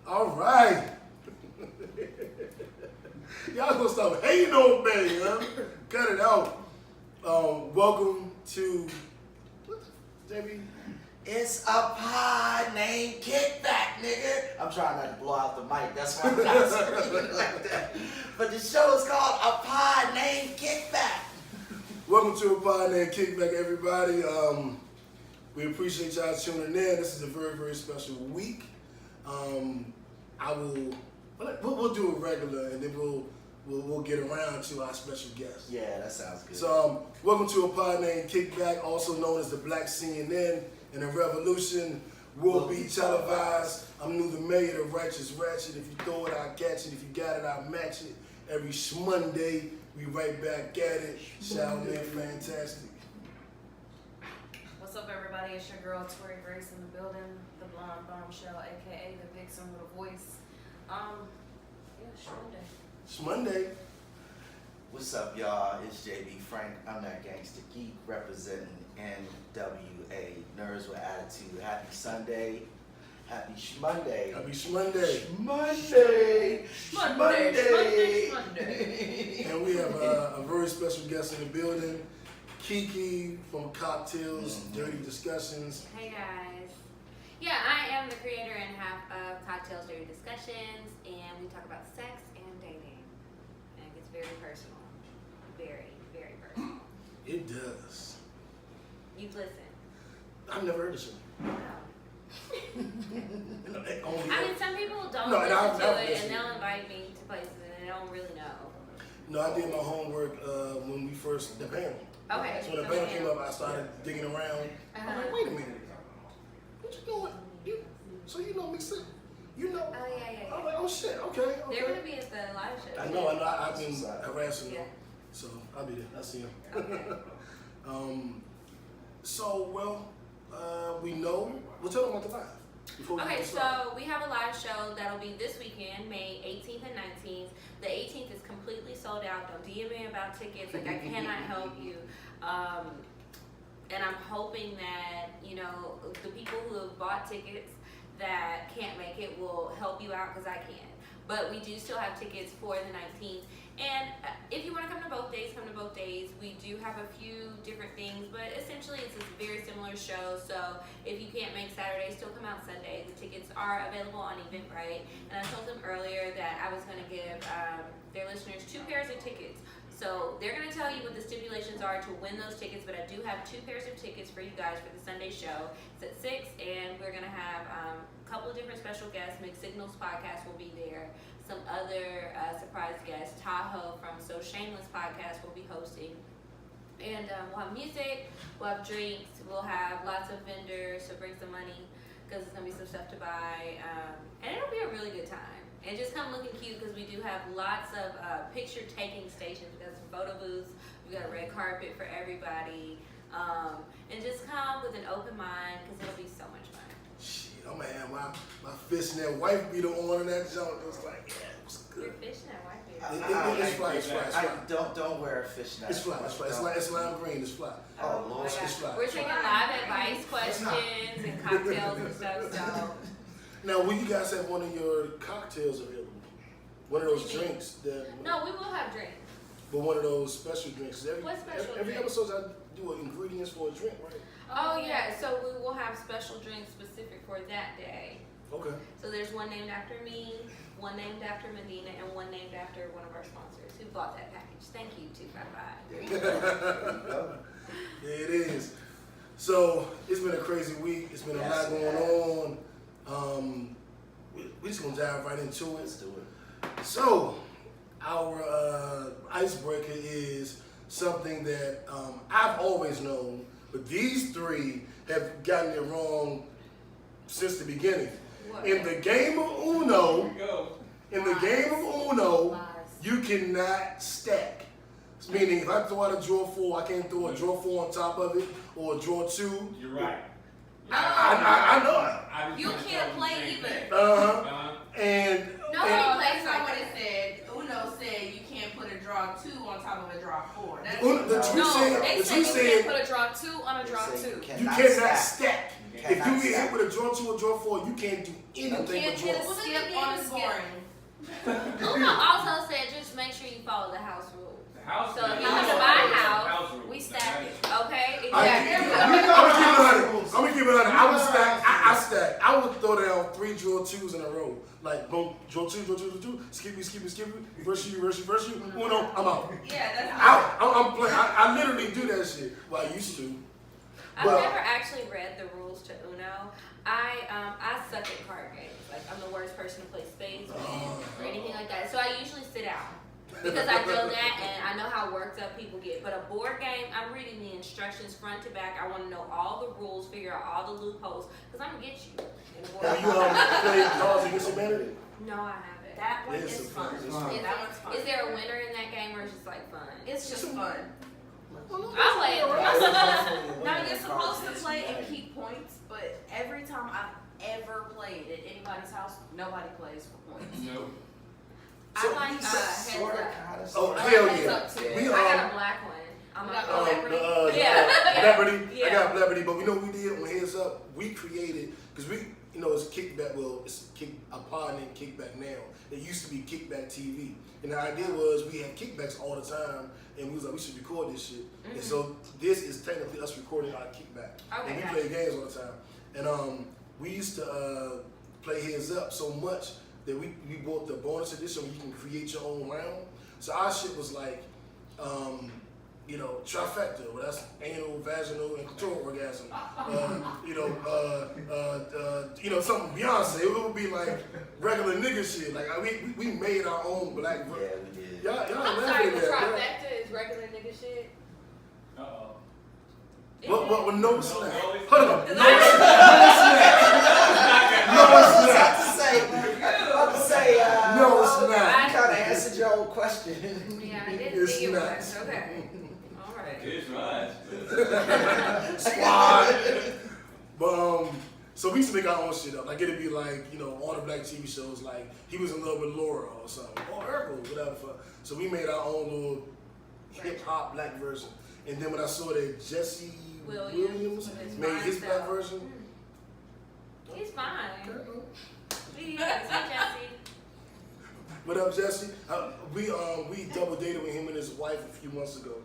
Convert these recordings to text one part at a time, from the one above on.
All right. Y'all gonna stop hating on me, huh? Cut it out. Welcome to JB. It's a pod named Kickback, nigga. I'm trying not to blow out the mic. That's why I'm not screaming like that. But the show is called A Pod Named Kickback. Welcome to a pod named Kickback, everybody. We appreciate y'all tuning in. This is a very, very special week. We'll do it regular, and then we'll get around to our special guest. Yeah, that sounds good. So, welcome to a pod named Kickback, also known as the Black CNN, and the revolution will be televised. I'm New the Mayor, the Righteous Ratchet. If you throw it, I'll catch it. If you got it, I'll match it. Every Monday, we right back at it. Shout out, fantastic. What's up, everybody? It's your girl, Tori Grace, in the building. The blonde bombshell, a.k.a. the vixen with a voice. It's Monday. It's Monday. What's up, y'all? It's JB Frank. I'm that gangster geek representing NWA, Nerds with Attitude. Happy Sunday. Happy Shmonday. Happy Shmonday. Shmonday. And we have a very special guest in the building, Kiki from Cocktales, Dirty Discussions. Hey guys. Yeah, I am the creator and half of Cocktales Dirty Discussions, and we talk about sex and dating. And it gets very personal. Very, very personal. It does. You listen. I've never heard this No. one. I mean, some people don't No, listen I've to it, listened. and they'll invite me to places, and they don't really know. No, I did my homework when we first, the panel. Okay. So when the panel came up, I started digging around. I'm like, wait a minute. What you doing? So you know me, too? You know? Oh, yeah. I'm like, oh shit, okay. They're going to be at the live show. I know, I've been harassing them. Yeah. So I'll be there. I'll see him. Okay. We know. We'll tell them about the live. Before we Okay, get started. so we have a live show that'll be this weekend, May 18th and 19th. The 18th is completely sold out. Don't DM me about tickets. Like, I cannot help you. And I'm hoping that, the people who have bought tickets that can't make it will help you out, because I can't. But we do still have tickets for the 19th. And if you want to come to both days, come to both days. We do have a few different things, but essentially it's a very similar show. So if you can't make Saturday, still come out Sunday. The tickets are available on Eventbrite. And I told them earlier that I was going to give their listeners 2 pairs of tickets. So they're going to tell you what the stipulations are to win those tickets, but I do have 2 pairs of tickets for you guys for the Sunday show. It's at 6, and we're going to have a couple of different special guests. Mixed Signals Podcast will be there. Some other surprise guests. Tahoe from So Shameless Podcast will be hosting. And we'll have music, we'll have drinks, we'll have lots of vendors, so bring some money, because there's going to be some stuff to buy. And it'll be a really good time. And just come looking cute, because we do have lots of picture-taking stations. We've got some photo booths. We've got a red carpet for everybody. And just come with an open mind, because it'll be so much fun. Shit, I'm gonna have my fishnet wife beater on in that junk. It was like, yeah, it was Your good. fishnet white beard. It's fly. It's Don't wear a fishnet. fly. It's lime green. It's fly. Oh, Lord. my It's gosh. fly. We're taking live advice questions and cocktails and stuff, so. Now, will you guys have one of your cocktails available? One of those What do you mean? drinks that. No, we will have drinks. But one of those special drinks. What special Every drink? episode I do ingredients for a drink, right? Oh yeah, so we will have special drinks specific for that day. Okay. So there's one named after me, one named after Medina, and one named after one of our sponsors who bought that package. Thank you, 255. Yeah, it is. So it's been a crazy week. It's been a lot going on. We're just gonna dive right into it. Let's do it. So our icebreaker is something that I've always known, but these 3 have gotten it wrong since the beginning. What? In the game of Uno, Lies. you cannot stack. Meaning, if I throw out a draw 4, I can't throw a draw 4 on top of it, or a draw 2. You're right. I know it. You can't play either. And Nobody No, plays that's not like what it that. said. Uno said you can't put a draw 2 on top of a draw 4. That's the No, tweet no, said, they the said tweet you said can't put a draw 2 on a draw They say 2. you cannot stack. You If you get hit with a draw 2 or draw 4, you can't do anything but Skip draw. on a skip. Uno also said just make sure you follow the house rules. House So rules. if you want to buy a House house, rules. we stack it. Okay? I'm gonna keep it 100. I would stack. I stack. I would throw down 3 draw 2s in a row. Like boom, draw 2, draw 2, draw 2. Skip me. Reverse you. Uno, I'm out. Yeah, that's I'm playing. I literally do that shit. Well, I used to. I've Well- never actually read the rules to Uno. I suck at card games. Like I'm the worst person to play spades with or anything like that. So I usually sit out because I know that and I know how worked up people get. But a board game, I'm reading the instructions front to back. I want to know all the rules, figure out all the loopholes because I'm gonna get you in a board Have game. you played Cards Against Humanity? No, I haven't. That one It's is a fun. fun- it's fun. Yeah, that one's fun. Is there a winner in that game or is it just like fun? It's just fun. I'll play it. Now you're supposed to play and keep points, but every time I've ever played at anybody's house, nobody plays for points. Nope. I like heads Sorta, up. kinda. Oh, sorta. hell Heads yeah. up too. We I got a black one. I'm You like, got Celebrity? Yeah. Celebrity. I Yeah. got Celebrity, but we know what we did on Heads Up. We created because it's Kickback. Well, it's a pod named Kickback now. It used to be Kickback TV, and the idea was we had kickbacks all the time, and we was like we should record this shit. And so this is technically us recording our kickback, Okay, and we gotcha. play games all the time. And we used to play Heads Up so much that we bought the bonus edition where you can create your own round. So our shit was like, trifecta. Well, that's anal, vaginal, and clitoral orgasm. Something Beyonce. It would be like regular nigga shit. Like we made our own black Yeah, version. we did. Y'all I'm laughing sorry, at the that. trifecta is regular nigga shit. Uh-oh. But with no slap. no, it's- Hold on. No I slap. was about to say, No, it's you not. kind of answered your own question. Yeah, I didn't It's think it not. was. Okay. All right. It's right. Squad. But so we used to make our own shit up. Like it'd be like, all the black TV shows, like he was in love with Laura or something. Or Urkel, whatever the fuck. So we made our own little hip hop black version. And then when I saw that Jesse Williams His made his fine black self. version. He's fine. Yes, Jesse. What up, Jesse? We double dated with him and his wife a few months ago.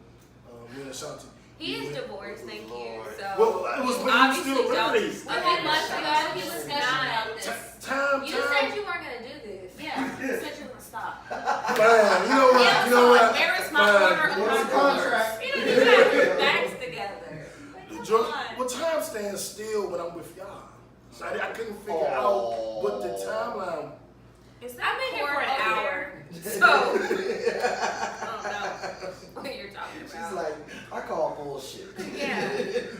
Me and Ashanti. He is divorced, thank you. So Well, it was when he was still obviously don't. married. A few months ago, he was not. Time. You said you weren't gonna do this. Yeah, you said you were gonna stop. Fine. You know what? You know what? Where is my Fine. order of Where's the contract? You don't even have your backs together. Like, come on. Well, time stands still when I'm with y'all. So I couldn't figure out what the timeline. Is I've been here for an hour, so I don't know what you're talking She's about. like, I call bullshit. Yeah.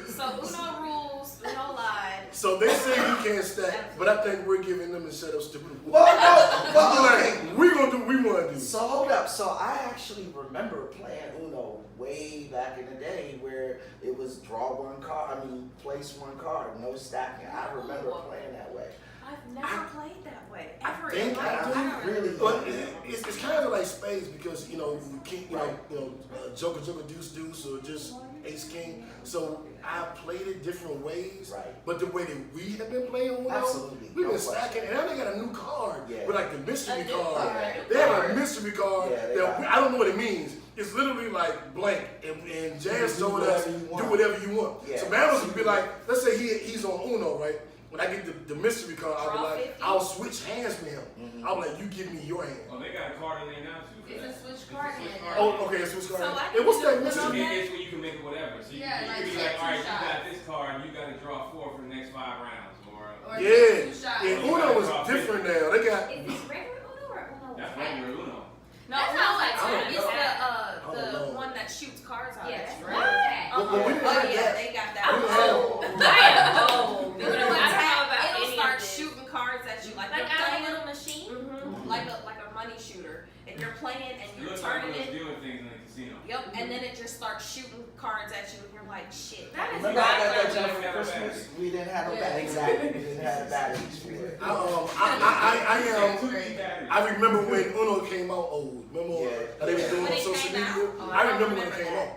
So Uno rules, Uno lied. So they say you can't stack, but I think we're giving them a set of stupid rules. Well, no, well, okay. Like, we're gonna do what we want to do. So hold up. So I actually remember playing Uno way back in the day where it was draw one card. Place one card, no stacking. I remember playing that way. I've never played that way. I Ever think in my I life. do. Really? But it's kind of like spades because Joker, Deuce, or just Ace King. So I played it different ways. Right. But the way that we have been playing Uno, Absolutely. we've No been question. stacking, and now they got a new card Yeah. with like the mystery A new card. card. They have a mystery card Yeah, they that got it. I don't know what it means. It's literally like blank, and Jazz Do told us whatever you want. do whatever you want. Yeah. So Manos would be like, let's say he's on Uno, right? When I get the mystery card, I'll be Draw like, 50. I'll switch hands with him. Mhm. I'll be like, you give me your hand. Oh, they got a card in there now too. for It's that. a switch It's card switch in card. there. Oh, okay, switch card. So I Hey, what's can that do mystery? Uno. It's where you can make it whatever. So you Yeah, can like be take like, all right, two you got shots. this card, you got to draw 4 for the next 5 rounds, or Or Yeah, two shots. yeah, Uno is different now. They got. Is this regular Uno or Uno? that's regular Uno. No, That Uno's sounds like like fun. it's I don't the know. one that shoots cards out. Yeah. That's What? right. But we didn't Oh have yeah, that. they got We that. didn't have Oh. I am old. It'll I don't know about it'll any start of this. shooting cards at you like Like you're out of a playing, little machine. like a money shooter, and you're playing and It you're looks like turning those it. doing things in the casino. Yep, and then it just starts shooting cards at you, and you're like, shit. That is Remember I got that Exactly. jump for Christmas? We didn't have no Yeah. batteries. Exactly. We didn't have the batteries for it. I remember when Uno came out old. Remember how they was doing When on it social came media? out? Oh, I I don't remember when it remember came that. out.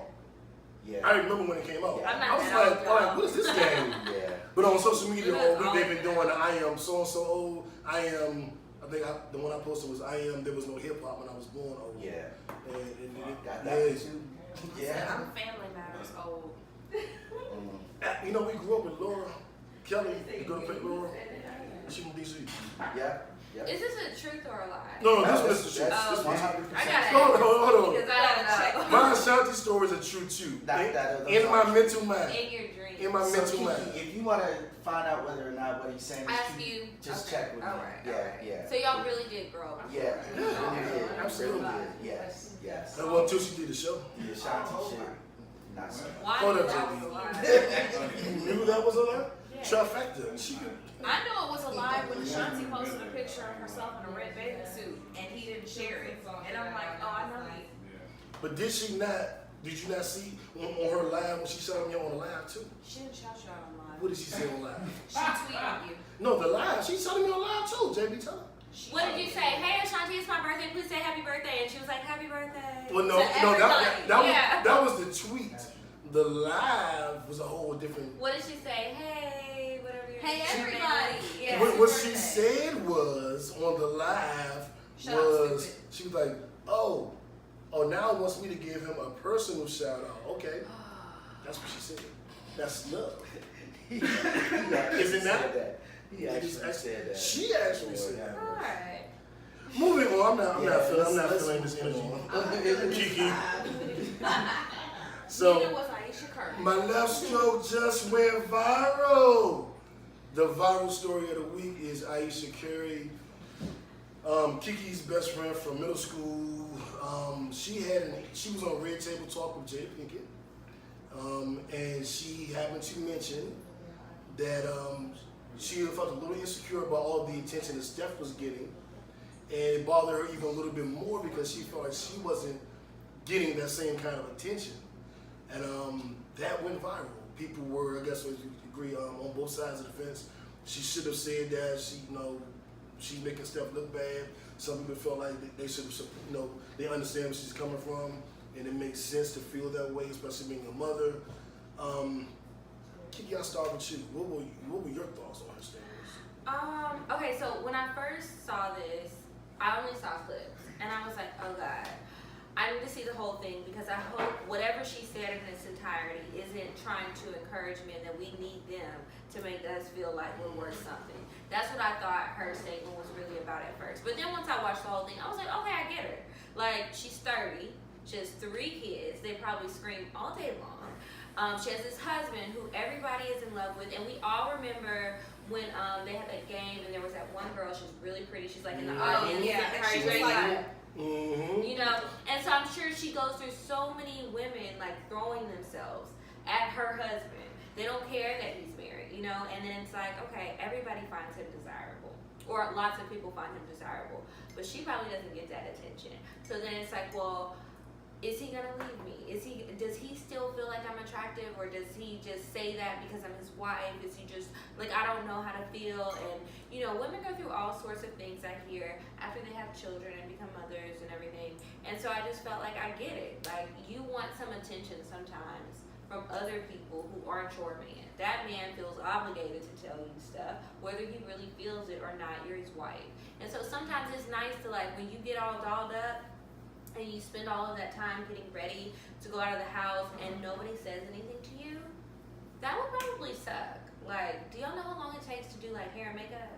Yeah. I remember when it came out. Yeah. I'm not I was that like, old, all right, y'all. what is this game? Yeah. But on social media, That's they've been all. doing the I am so and so old. I think the one I posted was I am. There was no hip hop when I was born old. Yeah. And Got that one yeah. too. Yeah. Yeah. I'm Family Matters old. Mm. You know, we grew up with Laura Kelly. You go to play Laura. She from DC. Yeah. Yeah. Is this a truth or a lie? No, this That's- was the truth. that's This was- 100%. I gotta Hold on. because I don't know. My Ashanti stories are true too. That- In my mental mind. In your dreams. In my So mental Kiki, mind. if you want to find out whether or not what he's saying is Ask true, you. just Okay. check with me. Alright, Yeah, alright. yeah. So y'all really did grow up. Yeah, Yeah, really did. absolutely. Really did. Yes, yes. And well, until she did the show. The Ashanti shit, not so much. Why Hold did up, that JB. was a lie? You knew that was a lie? Trifecta. She could. I know it was a lie when Ashanti posted a picture of herself in a red bathing suit and he didn't share it. And I'm like, oh, I know you. But did you not see on her live when she shot me on the live too? She didn't shout you out on live. What did she say on live? She tweeted you. No, the live. She shot me on live too, JB tell her. What did you say? Hey Ashanti, it's my birthday. Please say happy birthday. And she was like, happy birthday. Well, no, To that everybody. Yeah. was the tweet. The live was a whole different. What did she say? Hey, whatever your Hey, name is. everybody. Yeah. What happy she birthday. said was on the live Shut up, was stupid. she was like, oh, now it wants me to give him a personal shout out. Okay, that's what she said. That's love. He actually Isn't that? said that? He actually said that. She actually said that. Alright. Moving on, I'm not feeling let's this move energy. on. Kiki. Neither So was Ayesha Curry. my left stroke just went viral. The viral story of the week is Ayesha Curry, Kiki's best friend from middle school. She was on Red Table Talk with Jay Pinkett, and she happened to mention that she felt a little insecure about all the attention that Steph was getting, and it bothered her even a little bit more because she felt like she wasn't getting that same kind of attention, and that went viral. People were, I guess, would agree on both sides of the fence. She should have said that. She's making Steph look bad. Some people felt like they should have, they understand where she's coming from, and it makes sense to feel that way, especially being a mother. Kiki, I'll start with you. What were your thoughts on her statements? Okay, so when I first saw this, I only saw clips, and I was like, oh God, I need to see the whole thing because I hope whatever she said in its entirety isn't trying to encourage men that we need them to make us feel like we're worth something. That's what I thought her statement was really about at first. But then once I watched the whole thing, I was like, okay, I get her. Like, she's 30, she has 3 kids, they probably scream all day long. She has this husband who everybody is in love with, and we all remember when they had that game and there was that one girl, she's really pretty, she's like in the audience. yeah, and and she her was like- Mm-hmm. you know, and so I'm sure she goes through so many women like throwing themselves at her husband. They don't care that he's married, you know, and then it's like, okay, everybody finds him desirable, or lots of people find him desirable, but she probably doesn't get that attention. So then it's like, well, is he gonna leave me? Does he still feel like I'm attractive, or does he just say that because I'm his wife? Is he just like, I don't know how to feel? And you know, women go through all sorts of things I hear after they have children and become mothers and everything. And so I just felt like I get it. Like, you want some attention sometimes from other people who aren't your man. That man feels obligated to tell you stuff, whether he really feels it or not. You're his wife. And so sometimes it's nice to, like, when you get all dolled up and you spend all of that time getting ready to go out of the house and nobody says anything to you, that would probably suck. Like, do y'all know how long it takes to do, like, hair and makeup?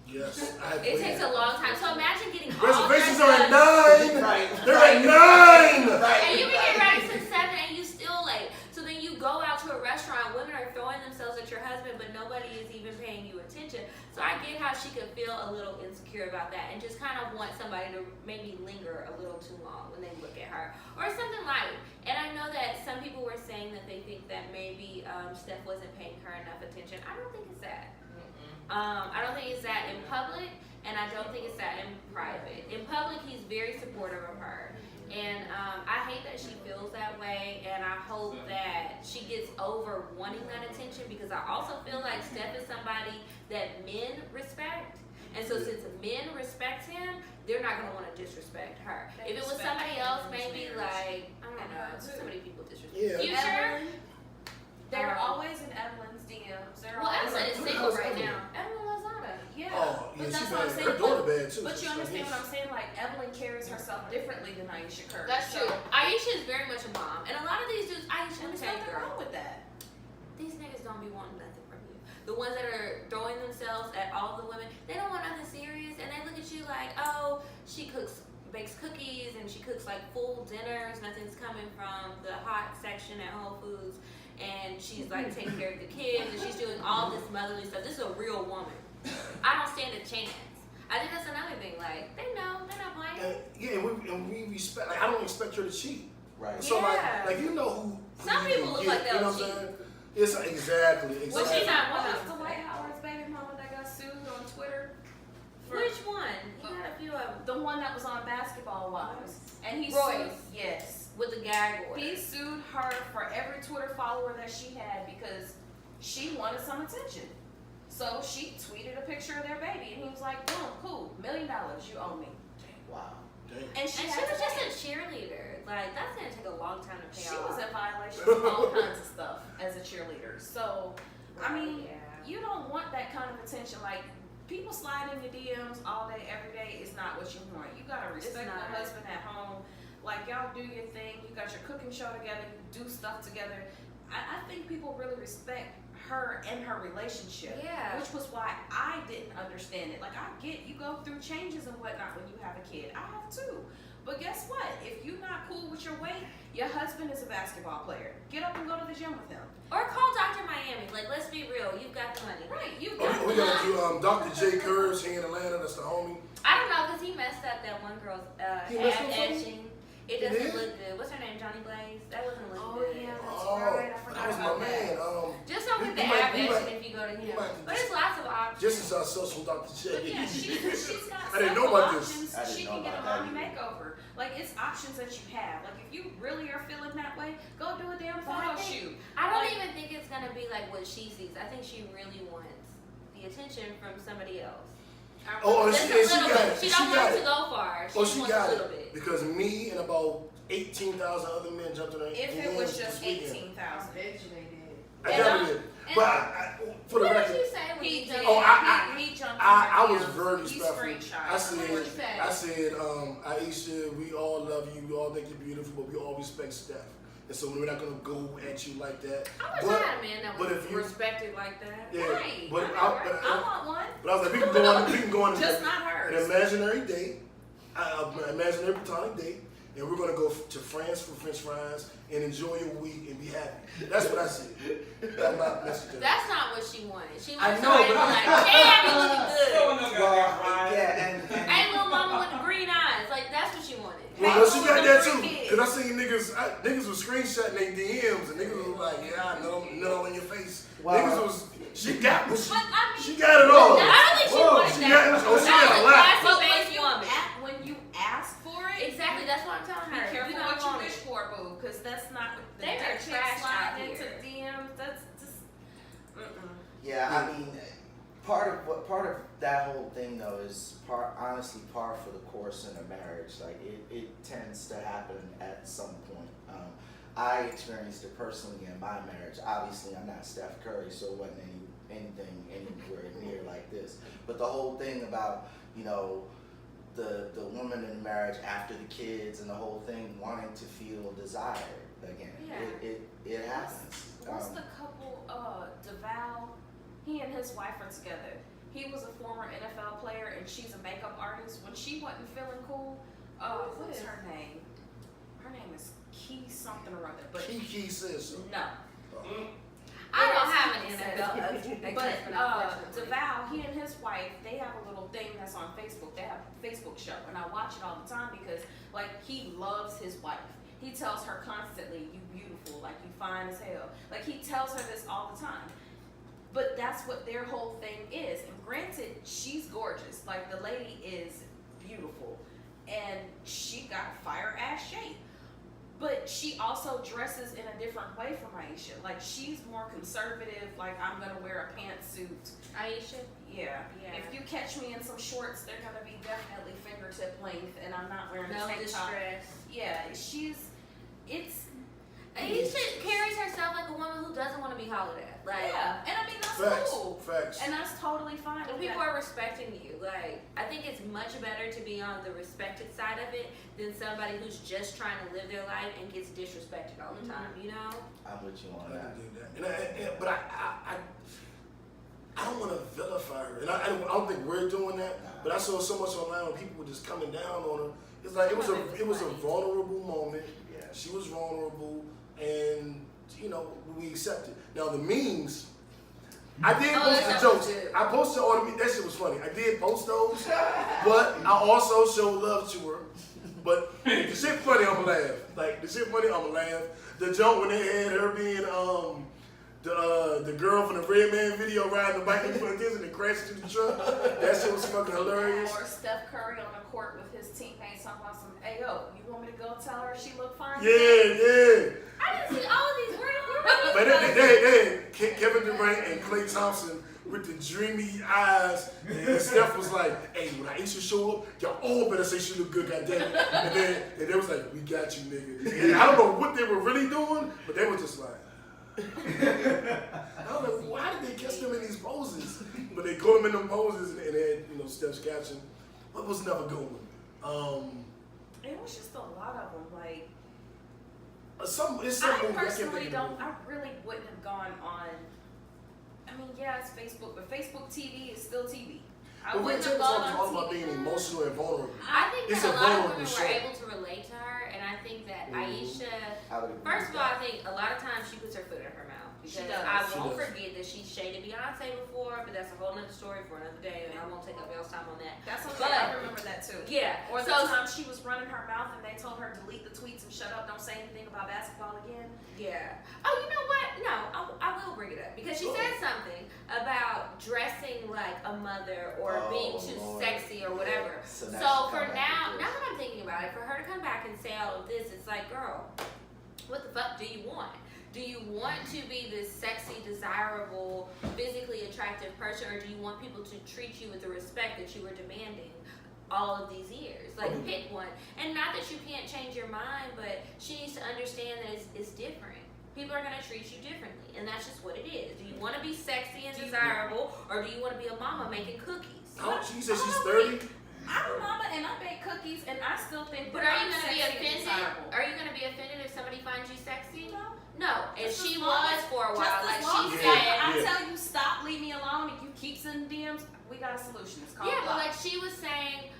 Yes, It takes a long time. So imagine getting all reservations dressed are up. at 9. Right. They're at 9. And you can get ready since 7 and you still late. So then you go out to a restaurant, women are throwing themselves at your husband, but nobody is even paying you attention. So I get how she could feel a little insecure about that and just kind of want somebody to maybe linger a little too long when they look at her. Or something light. And I know that some people were saying that they think that maybe Steph wasn't paying her enough attention. I don't think it's that. I don't think it's that in public, and I don't think it's that in private. In public, he's very supportive of her. And I hate that she feels that way, and I hope that she gets over wanting that attention, because I also feel like Steph is somebody that men respect. And so since men respect him, they're not going to want to disrespect her. They If it was respect somebody him else, and his maybe marriage. like, I don't And know, her too. so many people disrespect. Yeah. You sure? They're always in Evelyn's DMs. They're Well, all Evelyn is Who the single hell's right Evelyn? now. Evelyn Lozada. yeah. Oh, But yeah, that's she what I'm bad. saying. Her daughter bad too. But you She's understand like, what I'm saying? Like, Evelyn carries herself differently than Ayesha Curry. That's So, true. Ayesha is very much a mom, and a lot of these dudes, Ayesha, and let me there's tell you, nothing girl, wrong with that. these niggas don't be wanting nothing from you. The ones that are throwing themselves at all the women, they don't want nothing serious, and they look at you like, oh, she bakes cookies, and she cooks like full dinners. Nothing's coming from the hot section at Whole Foods, and she's like taking care of the kids, and she's doing all this motherly stuff. This is a real woman. I don't stand a chance. I think that's another thing. Like, they know, they're not playing. and we respect. Like, I don't expect her to cheat. Right. So Yeah. like you know who Some you people can look get, like they'll you know what I'm cheat. saying? It's exactly. Well, she's not one What of was them. Dwight Howard's baby mama that got sued on Twitter? For Which one? You got a few of them. the one that was on Basketball Wives. And he Royce. sued, yes. With the gag order. He sued her for every Twitter follower that she had because she wanted some attention. So she tweeted a picture of their baby, and he was like, boom, cool, $1 million you owe me. Wow. And she, And had she was to just pay. a cheerleader. Like, that's gonna take a long time to pay She off. was in violation of all kinds of stuff as a cheerleader. So, I mean, Yeah. you don't want that kind of attention. Like, people slide in your DMs all day, every day is not what you want. You gotta respect not. your husband at home. Like, y'all do your thing. You got your cooking show together. You do stuff together. I think people really respect her and her relationship. Yeah. Which was why I didn't understand it. Like, I get you go through changes and whatnot when you have a kid. I have too. But guess what? If you're not cool with your weight, your husband is a basketball player. Get up and go to the gym with him. Or call Dr. Miami. Like, let's be real. You've got the money. Right. You Oh, got we the got money. to Dr. J. Curves here in Atlanta. That's the homie. I don't know, because he messed up that one girl's He messed ab up something? etching. It He doesn't did? look good. What's her name? Johnny Blaze? That wasn't look Oh, good. yeah. That's Oh, right. I that forgot was my about man. that. Just don't We- get the we might- ab we etching might- if you go to we him. might But just- there's lots of options. Just as ourselves from Dr. J. But yeah, she's got I didn't know several about this. options. I didn't She know can get a about that mommy either. makeover. Like, it's options that you have. Like, if you really are feeling that way, go do a damn But I photo think- shoot. I don't Like- even think it's gonna be like what she sees. I think she really wants the attention from somebody else. Oh, Just she a little got bit. it. She She don't got want it. to go far. She Oh, just she wants got a little it. bit. Because me and about 18,000 other men jumped in her If it was just 18,000. I And definitely did. and- But for the What record, did you say when He you did. did? Oh, He jumped I in was her very DMs. He respectful. screenshot. I said, Ayesha, we all love you. We all think you're beautiful, but we all respect Steph. And so we're not gonna go at you like that. I wish I had a man that but was if you- respected like that. Yeah, Right. but I want one. But I was like, we can go on Just not an hers. imaginary date, an imaginary platonic date, and we're gonna go to France for French fries and enjoy your week and be happy. That's what I said. That's my message. to her. That's not what she wanted. She I wanted know, somebody to be but- like, damn, you looking Throwing good. no Well, goddamn fries. yeah, and Hey, little mama with the green eyes. Like, that's what she wanted. Well, she got that Three too. kids. Cause I seen niggas was screenshotting their DMs and niggas was like, yeah, I know in your face. Wow. Niggas was, she got But I mean, she got it all. I don't think she Whoa, wanted she that. got- oh, she That got was a lot. but classy-based woman. when you ask for it, Exactly, that's what I'm telling be her. careful You don't what you want wish it. for, boo, because that's not the They are dick pics trash out sliding into here. DMs. That's just, yeah, I mean, part of that whole thing though is honestly par for the course in a marriage. Like it tends to happen at some point. I experienced it personally in my marriage. Obviously, I'm not Steph Curry, so it wasn't anything anywhere near like this. But the whole thing about the woman in marriage after the kids and the whole thing wanting to feel desired again. Yeah. It happens. what's the couple, DeVal, he and his wife are together. He was a former NFL player and she's a makeup artist. When she wasn't feeling cool, what is her name? Her name is Key something or other, but Kiki says so. no. I don't have an NFL But unfortunately. DeVal, he and his wife, they have a little thing that's on Facebook. They have a Facebook show, and I watch it all the time because, like, he loves his wife. He tells her constantly, "You beautiful, like you fine as hell." Like he tells her this all the time. But that's what their whole thing is. And granted, she's gorgeous. Like the lady is beautiful, and she got fire ass shape. But she also dresses in a different way from Ayesha. Like she's more conservative. Like I'm gonna wear a pantsuit. Ayesha? Yeah. Yeah. If you catch me in some shorts, they're gonna be definitely fingertip length, and I'm not wearing a No tank top. distress. Yeah, it's. Ayesha carries herself like a woman who doesn't want to be hollered at. Like, yeah, and I mean that's Facts. cool. Facts. And that's totally fine. when people are respecting you, like, I think it's much better to be on the respected side of it than somebody who's just trying to live their life and gets disrespected all the time, you know? I'm with you on I that. can do that. But I don't want to vilify her, and I don't think we're doing that. But I saw so much online when people were just coming down on her. It's like it was a vulnerable moment. Yeah. She was vulnerable, and we accepted. Now the memes, I did post the jokes. Good. I posted all the memes. That shit was funny. I did post those, but I also showed love to her. But the shit funny, I'ma laugh. Like the shit funny, I'ma laugh. The joke when they had her being the girl from the Red Man video riding the bike in front of this and then crashed into the truck. That shit was fucking hilarious. Or Steph Curry on the court with his teammates talking about some, hey yo, you want me to go tell her she look fine? Yeah. I didn't see all of these. But they Kevin Durant and Klay Thompson with the dreamy eyes, and Steph was like, hey, when Ayesha show up, y'all all better say she look good, goddamn it. And then they was like, we got you, nigga. And I don't know what they were really doing, but they were just like, I don't know, why did they catch them in these poses? But they caught them in them poses and they had, Steph's catching. What was never good one? It was just a lot of them, like, It's some I movies I can't personally think of. I really wouldn't have gone on. I mean, yeah, it's Facebook, but Facebook TV is still TV. I But we're wouldn't have gone talking on about being TV. emotional and vulnerable. I think It's that a a lot of vulnerable women show. were able to relate to her, and I think that Ayesha, I would agree first of with all, that. I think a lot of times she puts her foot in her mouth. She Because does. I She won't does. forget that she shaded Beyonce before, but that's a whole nother story for another day, and I won't take up y'all's time on that. That's okay. But- I remember that too. Yeah. Or the so time she was running her mouth and they told her delete the tweets and shut up, don't say anything about basketball again. yeah. Oh, you know what? No, I will bring it up because she said something about dressing like a mother or Oh, being too Lord. sexy or whatever. So So, now she for come back now with this. that I'm thinking about it, for her to come back and say all of this, it's like, girl, what the fuck do you want? Do you want to be this sexy, desirable, physically attractive person, or do you want people to treat you with the respect that you were demanding all of these years? Like, pick one. And not that you can't change your mind, but she needs to understand that it's different. People are going to treat you differently, and that's just what it is. Do you want to be sexy and desirable, or do you want to be a mama making cookies? Oh, she said she's 30. I'm a mama and I bake cookies and I still think But that are I'm you going to be sexy and offended? desirable. Are you going to be offended if somebody finds you sexy? No. No, and Just she as long was as- for a while. Just Like as long she as said, I tell you stop, leave me alone, and you keep sending DMs, we got a solution. It's called yeah, but block. like she was saying,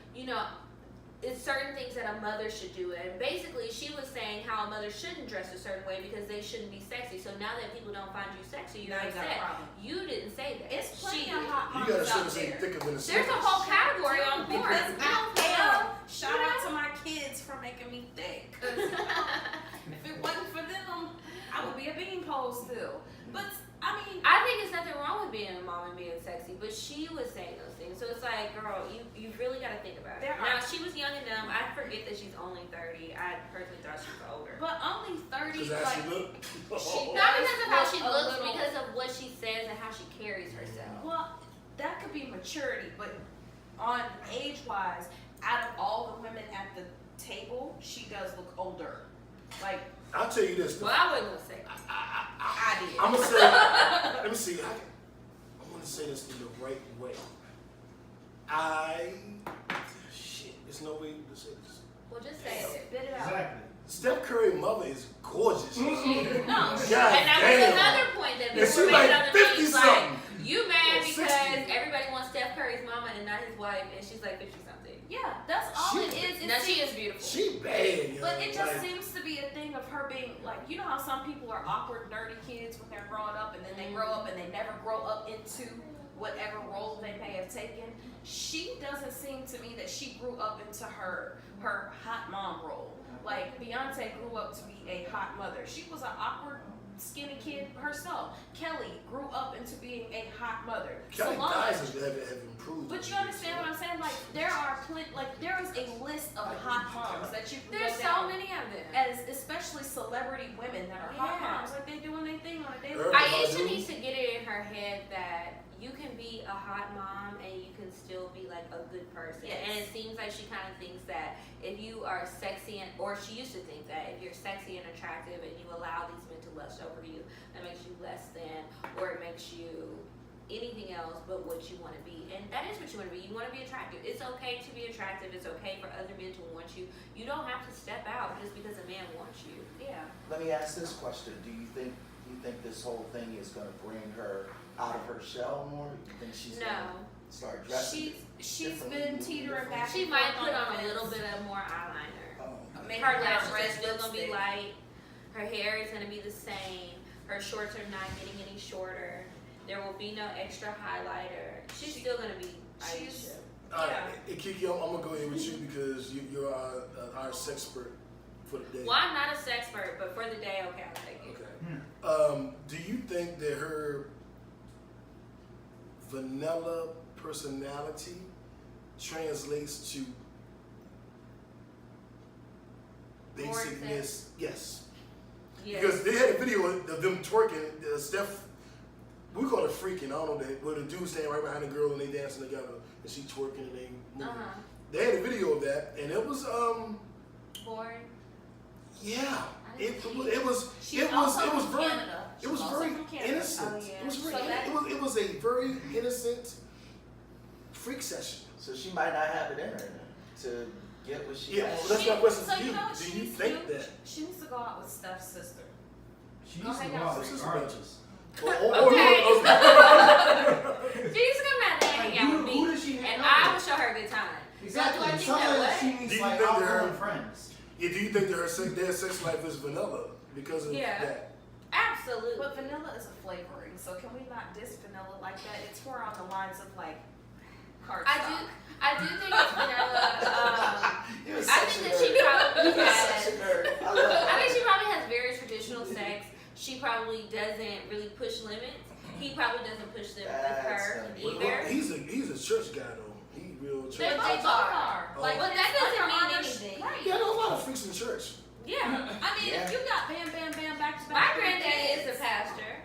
it's certain things that a mother should do, and basically she was saying how a mother shouldn't dress a certain way because they shouldn't be sexy. So now that people don't find you sexy, you're Now you got a upset. problem. You didn't say that. It's plenty She of did. hot You moms gotta out should say there. thicker than a There's a sandwich. whole category on porn. Because I don't care. Shout out to my kids for making me thick. 'Cause, if it wasn't for them, I would be a beanpole still. But I mean, I think it's nothing wrong with being a mom and being sexy, but she was saying those things. So it's like, girl, you really got to think about it. There Now, are- she was young and dumb. I forget that she's only 30. I personally thought she was older. but only 30. Because how she look. She- Not because of how she A looks, little- because of what she says and how she carries herself. Well, that could be maturity, but on age-wise, out of all the women at the table, she does look older. Like, I'll tell you this. Well, I wouldn't say. I did. I'm gonna say. Let me see. I'm gonna say this in the right way. Shit. There's no way to say this. Well, just say it. Spit it out. Exactly. Steph Curry mother is gorgeous. No. God And that was damn. another point that And people she were like making on the 50 news, like, something. you mad Or because 60. everybody wants Steph Curry's mama and not his wife, and she's like 50 something. Yeah, that's all She- it is. Now she is beautiful. She bad, yo. But it just Like, seems to be a thing of her being like, you know how some people are awkward, nerdy kids when they're growing up, and then they grow up and they never grow up into whatever role they may have taken. She doesn't seem to me that she grew up into her hot mom role. Like Beyonce grew up to be a hot mother. She was an awkward, skinny kid herself. Kelly grew up into being a hot mother. Kelly Solange- Dias have improved. But you understand what I'm saying? Like there are there is a list of hot moms that you can There's go so down many of them. as especially celebrity women that are hot Yeah. moms. Like they doing their thing on a daily Her- basis. Ayesha Dude. needs to get it in her head that you can be a hot mom and you can still be like a good person. Yes. And it seems like she kind of thinks that if you are sexy or she used to think that if you're sexy and attractive and you allow these men to lust over you, that makes you less than, or it makes you anything else but what you want to be. And that is what you want to be. You want to be attractive. It's okay to be attractive. It's okay for other men to want you. You don't have to step out just because a man wants you. Yeah. Let me ask this question: Do you think this whole thing is going to bring her out of her shell more? Do you think she's going to start dressing? She's been teetering back. She might put on a little bit of more eyeliner. Maybe Her not lashes red are still gonna be lipstick. light. Her hair is gonna be the same. Her shorts are not getting any shorter. There will be no extra highlighter. She's still gonna be Ayesha. All right, hey, Kiki, I'm gonna go ahead with you because you're our sexpert for the day. Well, I'm not a sexpert, but for the day, okay, I'll take it. Okay. Do you think that her vanilla personality translates to basicness? Yes. Yes. Because they had a video of them twerking. Steph, we call it freaking. I don't know where the dude standing right behind the girl and they dancing together and she twerking and they moving. They had a video of that and it was Boring. yeah. It was very innocent. Oh, yeah. It was very So that- it was a very innocent freak session. So she might not have it in her to get what she Yeah, has. well, that's my question So to you. know what Do she you needs to think do? that? She needs to go out with Steph's sister. She Go needs to hang go out out with regardless. She's gonna have to hang out with me, Who does she hang and out I with? will show her a good time. Exactly. So do I think Sometimes that what? she Do needs you like think that outgoing her- friends. Yeah, do you think that their sex life is vanilla because of Yeah. that? Absolutely. But vanilla is a flavoring, so can we not diss vanilla like that? It's more on the lines of like cardstock. I do think it's vanilla. You're I such think a that she nerd. probably You're has. such a nerd. I love it. I think she probably has very traditional sex. She probably doesn't really push limits. He probably doesn't push them with That's her funny. Well, either. he's a church guy though. He real church. They But both they both are. Oh. Like, But that it's doesn't under mean honor- anything. Right. Yeah, I know a lot of freaks in church. Yeah. I mean, Yeah. if you got bam, bam, bam, back to back. My granddaddy is a pastor.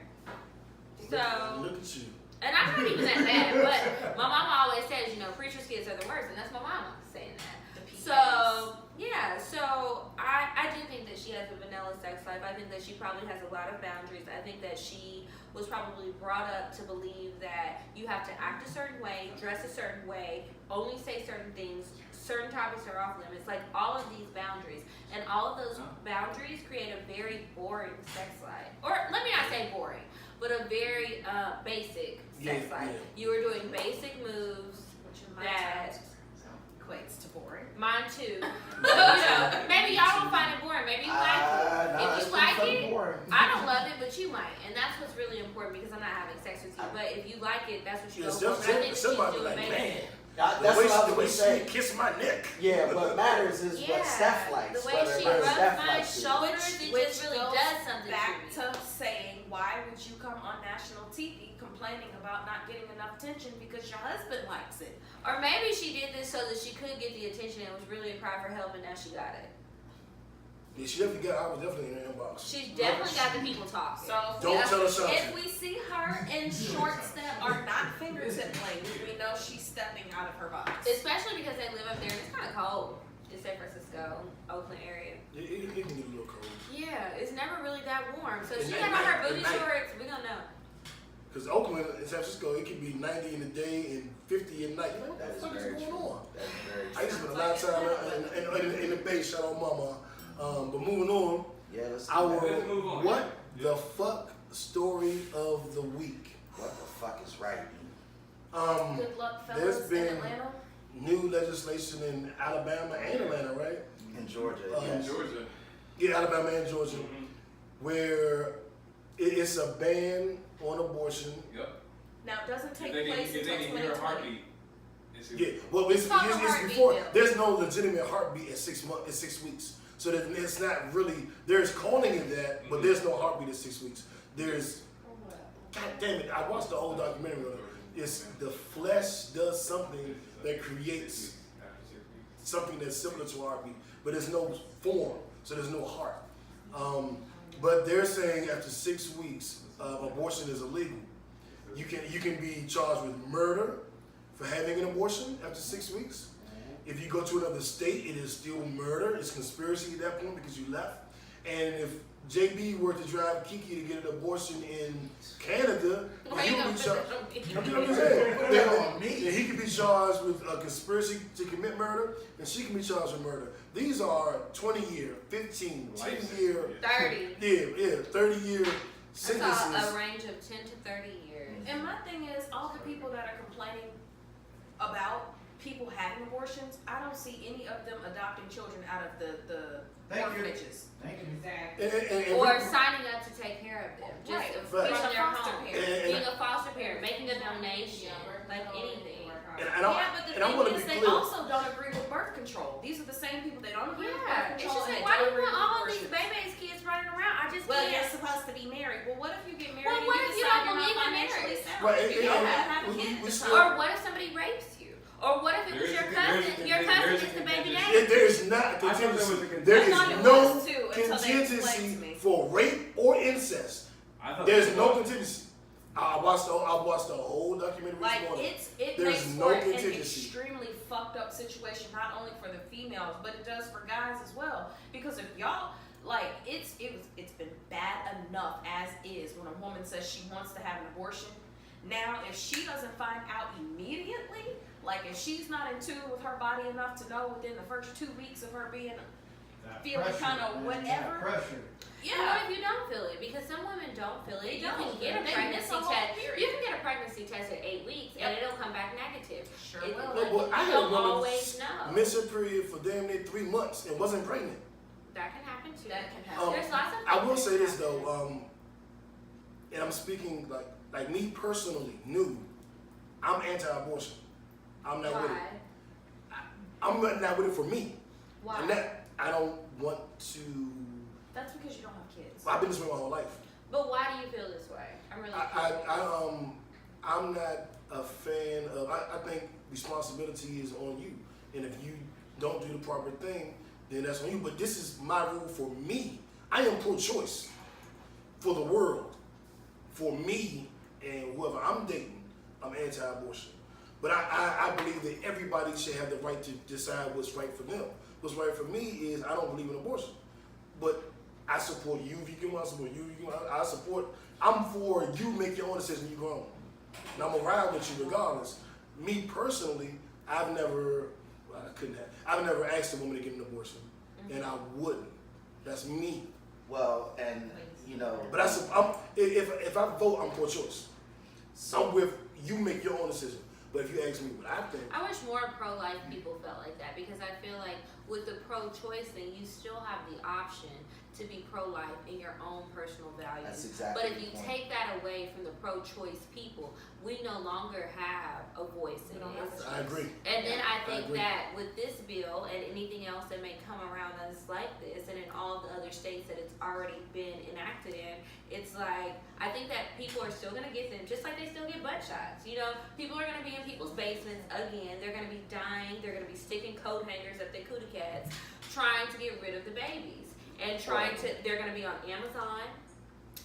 So, Look at you. and I'm not even that bad, but my mama always says, you know, preachers' kids are the worst, and that's my mama saying that. So, yeah, so I do think that she has a vanilla sex life. I think that she probably has a lot of boundaries. I think that she was probably brought up to believe that you have to act a certain way, dress a certain way, only say certain things, certain topics are off limits, like all of these boundaries. And all of those boundaries create a very boring sex life. Or let me not say boring, but a very basic sex Yeah, life. yeah. You were doing basic moves Which in my that... terms equates to boring. Mine too. But, you know, maybe y'all don't find it boring. Maybe you like it. Nah, If it's you pretty like fucking it, boring. I don't love it, but you might. And that's what's really important because I'm not having sex with you. But if you like it, that's what you Yeah, go for. But I think that she's somebody doing like, amazing. man, That's the way what I the way was gonna she say. kissed my neck. Yeah, what matters is Yeah, what Steph likes. the way whether she or not rubs Steph my likes it. shoulders, it just really goes does something back to me. to saying, why would you come on national TV complaining about not getting enough attention because your husband likes it? Or maybe she did this so that she could get the attention and it was really a cry for help and now she got it. Yeah, she definitely got. I was definitely in her inbox. She's definitely got the people talking. So Don't tell us something. if we see her in shorts that are not fingertip length, we know she's stepping out of her box. Especially because they live up there and it's kind of cold in San Francisco, Oakland area. It can get a little cold. Yeah, it's never really that warm. So if At she got on her night, booty at night. shorts, we gonna know. Because Oakland and San Francisco, it can be 90 in the day and 50 at night. What That the is fuck is very going true. on? That is very I true. just spent a lot of time in the Bay. Shout out Mama. But moving on, Yeah, let's do our that. Let's move on. what the fuck story of the week. What the fuck is right? Good luck, There's fellas, been in Atlanta. new legislation in Alabama and Atlanta, right? In Georgia, Um, yes. Georgia. Yeah, Alabama and Georgia, Mhm. where it's a ban on abortion. Yep. Now, it doesn't If take they place can, if they until can hear a 2020. heartbeat, it's Yeah, well, it's called the heartbeat before. bill. There's no legitimate heartbeat at 6 months. At 6 weeks, so that it's not really. There's calling it that, but there's no heartbeat at 6 weeks. There's. God damn it! I watched the whole documentary on it. It's the flesh does something that creates something that's similar to a heartbeat, but there's no form, so there's no heart. But they're saying after 6 weeks, abortion is illegal. You can be charged with murder for having an abortion after 6 weeks. If you go to another state, it is still murder. It's conspiracy at that point because you left. And if JB were to drive Kiki to get an abortion in Canada, Why he you would gonna be put charged. that on me? I'm just saying. Then he could be charged with a conspiracy to commit murder, and she can be charged with murder. These are 20-year, 15, 10-year, 30. 30-year I sentences. saw a range of 10 to 30 years. And my thing is, all the people that are complaining about people having abortions, I don't see any of them adopting children out of the orphanages. Thank you. And Or signing up to take care of them. Just Right. from Facts. their Foster home. parent. Being a foster parent, making a donation, like anything. And Yeah, but the I want thing to is, be they clear. also don't agree with birth control. These are the same people that don't agree with Yeah, birth it's control. just and like, they why do don't you agree want with all these abortions. babies kids running around? I just Well, you're can't. supposed to be married. Well, what if you get married Well, and what you if you decide don't you're not believe in financially marriage? sound? Right, If you and- don't and have a we- kid we at the still- time. Or what if somebody rapes you? Or what if it was your There's cousin? Your cousin there's a is the baby contingency. daddy. There is not I thought there was a contingency. contingency. There I is thought it no was too, until they explained to contingency me. for rape or incest. I thought There's that no was- contingency. I watched the whole documentary this Like morning. it There's makes no for an contingency. extremely fucked up situation, not only for the females, but it does for guys as well. Because if y'all like it's been bad enough as is when a woman says she wants to have an abortion. Now if she doesn't find out immediately, like if she's not in tune with her body enough to know within the first 2 weeks of her being feeling kind of whatever. Pressure. Yeah. What if you don't feel it? Because some women don't feel it. They You can don't. get a They miss pregnancy a whole test. period. You can get a pregnancy test at 8 weeks and it'll come back negative. Sure It- will. Well, I you had a don't woman always know. miss her period for damn near 3 months and wasn't pregnant. That can happen too. That can happen. There's lots of I will things say that this happen. though, and I'm speaking like me personally, I'm anti-abortion. I'm not with it. Why? I'm not with it for me. Why? And that I don't want to. That's because you don't have kids. I've been this way my whole life. But why do you feel this way? I'm really curious. I'm not a fan of. I think responsibility is on you, and if you don't do the proper thing, then that's on you. But this is my rule for me. I am pro-choice for the world. For me and whoever I'm dating, I'm anti-abortion. But I believe that everybody should have the right to decide what's right for them. What's right for me is I don't believe in abortion, but I support you if you can. I support you. I support. I'm for you make your own decision. You grown, and I'm gonna ride with you regardless. Me personally, I've never asked a woman to get an abortion, and I wouldn't. That's me. Well, and you know, But if I vote, I'm pro-choice. So I'm with you make your own decision. But if you ask me what I think, I wish more pro-life people felt like that because I feel like with the pro-choice thing, you still have the option to be pro-life in your own personal values. That's exactly But if the you point. take that away from the pro-choice people, we no longer have a voice in this. I agree. And then I think agree. that with this bill and anything else that may come around us like this, and in all the other states that it's already been enacted in, it's like I think that people are still gonna get them, just like they still get butt shots. You know, people are gonna be in people's basements again. They're gonna be dying. They're gonna be sticking coat hangers up their cootie cats, trying to get rid of the babies, and they're gonna be on Amazon.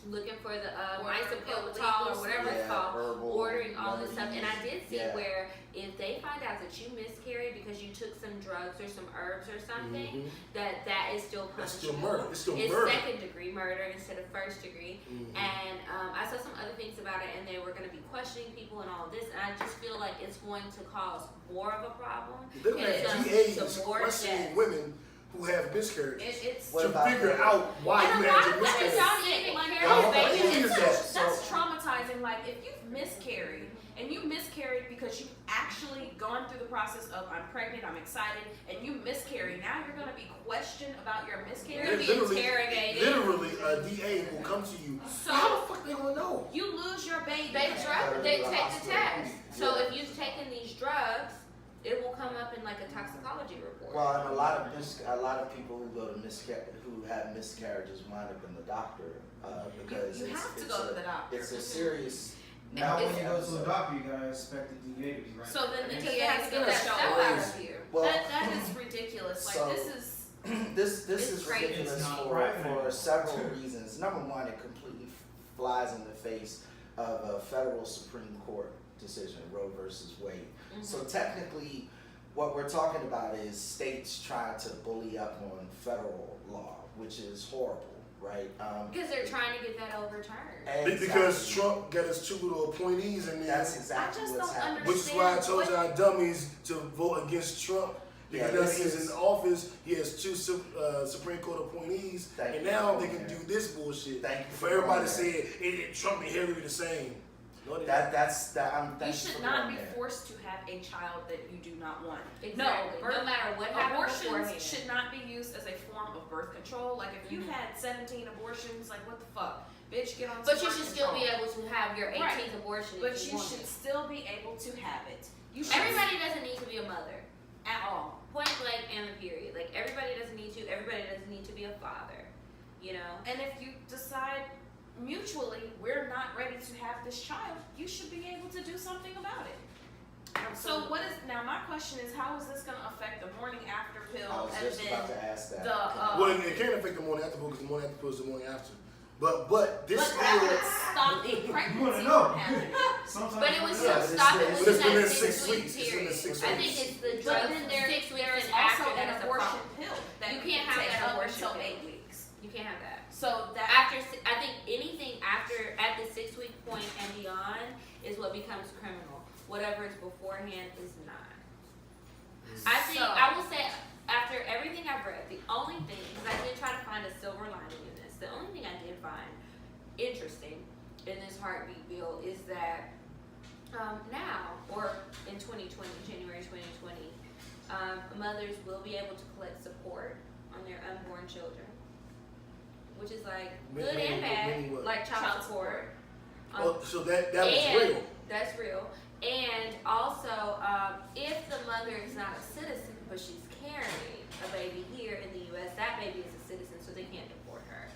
Looking for the isopropyl or whatever it's called, herbal ordering all this stuff. And I did see yeah. where if they find out that you miscarried because you took some drugs or some herbs or something, that is still That's punishable. still murder. It's still It's murder. second degree murder instead of first degree. And I saw some other things about it, and they were going to be questioning people and all of this. And I just feel like it's going to cause more of a problem. They're gonna And have it's DAs some more questioning deaths. women who have miscarriages It's What to about figure the- out why And you a lot had of your women miscarriage. don't even Like, care how about crazy babies. is that? that's traumatizing. Like if you've miscarried and you miscarried because you've actually gone through the process of I'm pregnant, I'm excited, and you miscarried. Now you're gonna be questioned about your miscarriage. You're gonna be interrogated. Literally, a DA will come to you. So- How the fuck they gonna know? You lose your baby. They take the hospital. test. So Yeah. if you've taken these drugs, it will come up in like a toxicology report. Well, and a lot of people who who have miscarriages wind up in the doctor because You it's, have to it's go a, to the doctor. It's a serious. Now, when medical you go to the episode. doctor, you gotta expect the DA to be right. So then the there. Because DA they have is to gonna get that show stuff out us. of you. Well, That is ridiculous. Like So- this is. this It's is crazy. ridiculous It's not for private anymore. several reasons. Number one, it completely flies in the face of a federal Supreme Court decision, Roe versus Wade. Mm-hmm. So technically, what we're talking about is states trying to bully up on federal law, which is horrible, right? Because they're trying to get that overturned. Because Trump got his 2 little appointees in there. That's exactly I just what's don't happening. Which is why I told y'all dummies to vote against Trump. Because Yeah, now this he's is- in office, he has 2 Supreme Court appointees, Thank and you now for they going can there. do this bullshit. Thank you For for everybody going to there. say Trump and Hillary the same. No, they That not. that's that. I'm You thank you should for not going be there. forced to have a child that you do not want. Exactly. No matter what happened Abortions beforehand. should not be used as a form of birth control. Like if you had 17 abortions, like what the fuck, bitch, get on. But some you birth should still be control. able to have your 18th Right. abortion But if you you want should it. still be able to have it. You should Everybody doesn't need to be a mother. at all. Point blank and the period. Like everybody doesn't need to. Everybody doesn't need to be a father. You know. And if you decide mutually we're not ready to have this child, you should be able to do something about it. So what is now? My question is, how is this going to affect the morning after pill I was and just about to then ask that. the Well, it can't affect the morning after pill because the morning after pill is the morning after. But this but that would bill, stop a You pregnancy wanna know? from happening. Sometimes But it was you still Yeah, but stop it it's been within in that 6 6 week weeks. It's been in period. 6 I think weeks. it's the But drugs then 6 weeks there's and also after an that is a abortion problem. pill that You you can't can have take that up abortion until pill. 8 weeks. You can't have that. So that I think anything after at the 6 week point and beyond is what becomes criminal. Whatever is beforehand is not. I think I will say after everything I've read, the only thing, because I did try to find a silver lining in this, the only thing I did find interesting in this heartbeat bill is that now, or in 2020, January 2020, mothers will be able to collect support on their unborn children, which is like good and meaning bad, what? like child support. Oh, so that was And- real. That's real. And also, if the mother is not a citizen, but she's carrying a baby here in the U.S., that baby is a citizen, so they can't deport her.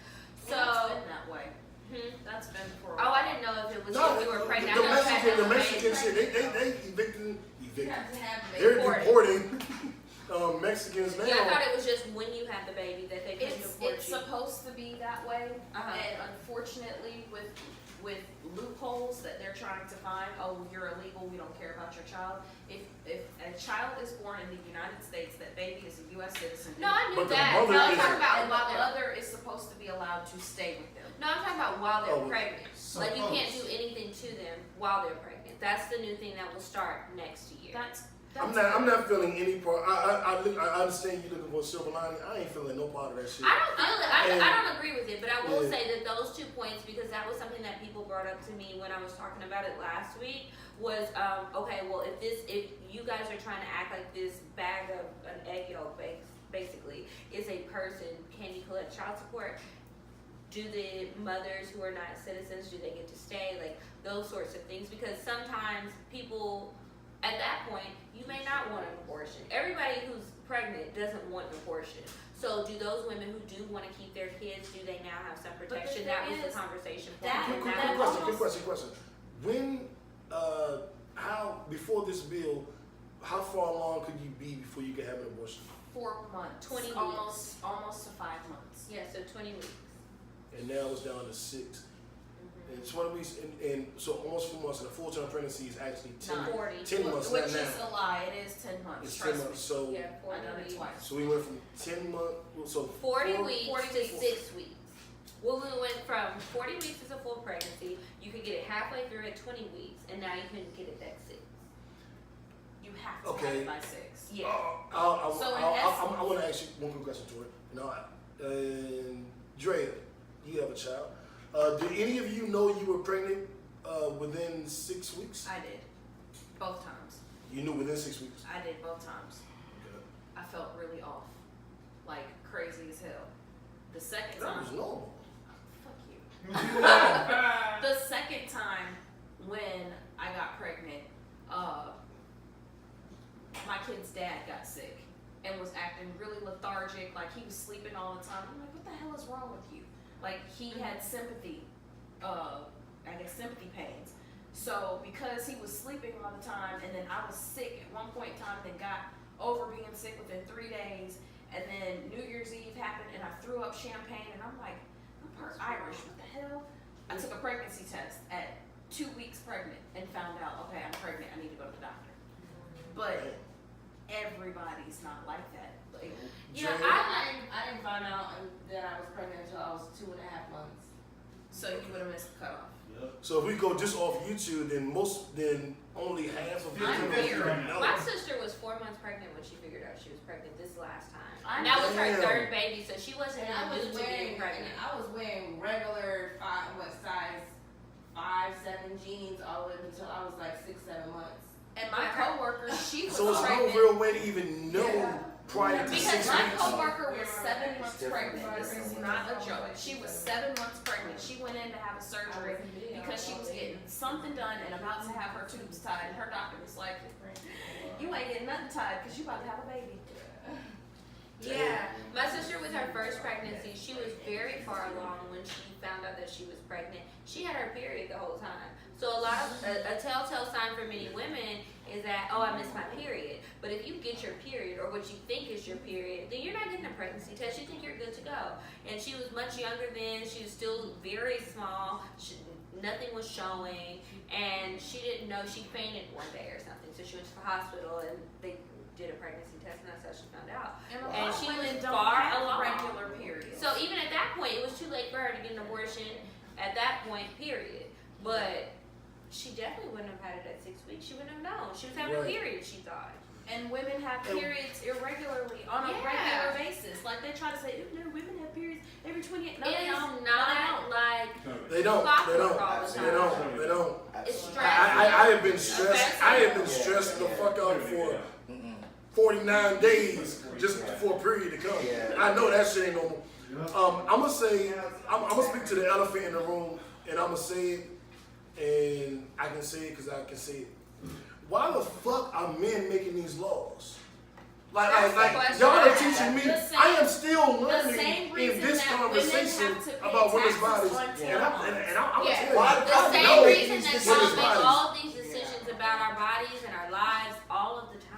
So, Well, it's been that way. hmm? That's been for a Oh, while. I didn't know if it was No, if you were pregnant. the I know you had to Mexican have a baby. shit, they evicting. You have to have a They're baby. deporting Mexicans now. Yeah, I thought it was just when you had the baby that they couldn't It's deport you. supposed to be that way, Uh-huh. and unfortunately, with loopholes that they're trying to find, oh, you're illegal, we don't care about your child. If a child is born in the United States, that baby is a U.S. citizen. No, I knew But the that. mother No, I'm is- talking about and while the they're. mother is supposed to be allowed to stay with them. No, I'm talking about while they're Oh, pregnant. Like you can't do anything to them while they're pregnant. That's the new thing that will start next year. That's I'm not feeling any part. I understand you looking for a silver lining. I ain't feeling no part of that shit. I don't feel it. And- I don't agree with it, but I will Yeah. say that those 2 points, because that was something that people brought up to me when I was talking about it last week, was okay. Well, if you guys are trying to act like this bag of an egg yolk basically is a person, can you collect child support? Do the mothers who are not citizens, do they get to stay? Like those sorts of things, because sometimes people at that point, you may not want an abortion. Everybody who's pregnant doesn't want an abortion. So do those women who do want to keep their kids, do they now have some the protection? That thing was is, the conversation that- point. Quick And that was- question. When, how before this bill, how far along could you be before you could have an abortion? 4 months, 20 weeks. almost to 5 months. Yeah, so 20 weeks. And now it's down to 6. And 20 weeks, and so almost 4 months. And a full-term pregnancy is actually 10, Nine. 40. 10 months, Which not is now. a lie. It is 10 months. It's trust 10 months. So, Yeah, me. 40 I've done it weeks. twice. so we went from 10 months. So 40 4 weeks 40 to weeks. 6 weeks. Well, we went from 40 weeks as a full pregnancy. You could get it halfway through at 20 weeks, and now you can get it at 6. You have to Okay. have it by 6. Yeah. So in essence- I want to ask you one quick question, Tori. Drea, you have a child. Did any of you know you were pregnant within 6 weeks? I did. Both times. You knew within 6 weeks. I did both times. Okay. I felt really off. Like crazy as hell. The second That time. was normal. Fuck you. The second time when I got pregnant, my kid's dad got sick and was acting really lethargic, like he was sleeping all the time. I'm like, what the hell is wrong with you? Like he had sympathy, sympathy pains. So because he was sleeping all the time, and then I was sick at one point in time, then got over being sick within 3 days, and then New Year's Eve happened, and I threw up champagne, and I'm like, I'm part Irish. What the hell? I took a pregnancy test at 2 weeks pregnant and found out, okay, I'm pregnant, I need to go to the doctor. But everybody's not like that. Like, Yeah, I didn't find out that I was pregnant until I was 2.5 months. so you would have missed the cutoff. So if we go just off YouTube, then only half of I'm people weird. know. my sister was 4 months pregnant when she figured out she was pregnant this last time. I'm And that was her Damn. third baby, so she wasn't And I even was due to being wearing, pregnant. I was wearing regular size 5, 7 jeans all the way until I was like 6, 7 months. And my coworker, she was So it's no pregnant. real way to even know Yeah. prior to Because 6 my weeks. coworker was 7 months Different. pregnant. This is not a joke. She was 7 months pregnant. She went in to have a surgery because she was getting something done and about to have her tubes tied. And her doctor was like, "You ain't getting nothing tied because you about to have a baby." Yeah, my sister with her first pregnancy, she was very far along when she found out that she was pregnant. She had her period the whole time. So a telltale sign for many women is that, oh, I missed my period. But if you get your period, or what you think is your period, then you're not getting a pregnancy test. You think you're good to go. And she was much younger then. She was still very small. Nothing was showing. And she didn't know. She fainted one day or something. So she went to the hospital and they did a pregnancy test, and that's how she found out. And she was far along. Regular periods. So even at that point, it was too late for her to get an abortion at that point, period. But she definitely wouldn't have had it at 6 weeks. She wouldn't have known. She was having a Right. period, she thought. And women have periods irregularly on a Yeah. regular basis. Like they try to say, "No, women have periods every 28." No, It they is don't. not like They don't. clockwork They don't. all the They time. don't. They don't. It's Absolutely. stressful. I have been stressed. I have been stressed the fuck out for 49 days just for a period to come. Yeah. I know that shit ain't normal. I'm gonna say, I'm gonna speak to the elephant in the room, and I'm gonna say it, and I can say it because I can say it. Why the fuck are men making these laws? Like y'all are teaching me. I am still learning in this conversation about women's bodies, and I'm gonna Yeah. tell you, Why The I same know reason these that decisions. y'all women's make bodies. all these decisions about our bodies and our lives all of the time.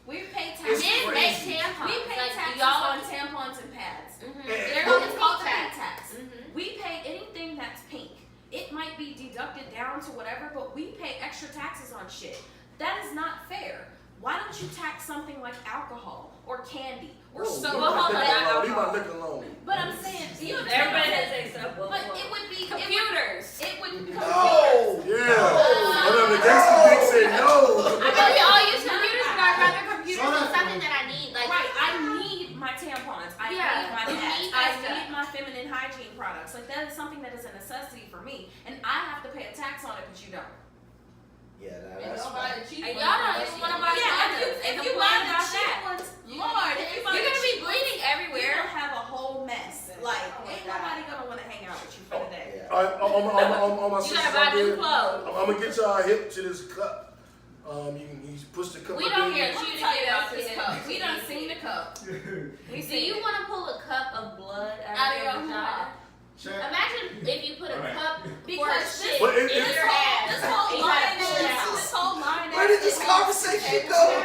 We pay It's taxes. Men make crazy. tampons. We pay like, taxes y'all on tampons and pads. Mhm. And- It's called the pink tax. Mhm. We pay anything that's pink. It might be deducted down to whatever, but we pay extra taxes on shit. That is not fair. Why don't you tax something like alcohol or candy or Whoa, soda? leave Well, my hold on, liquor not alone. Leave my alcohol. liquor alone. But I'm saying, you know, Everybody has an example. But it would be Computers. It would No. Yeah. And then the gangster dick said no. I know we all use computers, but I'd rather computers than something that I need. Like, Right, I need my tampons. I Yeah, need my you pads. need I that stuff. need my feminine hygiene products. Like that is something that is a necessity for me, and I have to pay a tax on it, but you don't. Yeah, And that's nobody fine. cheap. And y'all don't even want to buy condoms and if you complain buy the about cheap that. ones, Lord, if you buy You're the gonna be cheap ones, bleeding you're everywhere. gonna have a whole mess. Like, Oh my ain't God. nobody gonna want to hang out with you for the day. Yeah. All right, on my You sisters gotta buy out new there, clothes. I'm gonna get y'all hip to this cup. You push the cup We up don't there. hear Let you me to tell you get about us this in. cup. We done seen the cup. We Do seen you it. want to pull a cup of blood out Out of of your your vagina? Check. Imagine if you put a Right. cup for Because shit But in it- your ass. This whole and you gotta line pull it out. this whole line Where did this conversation go?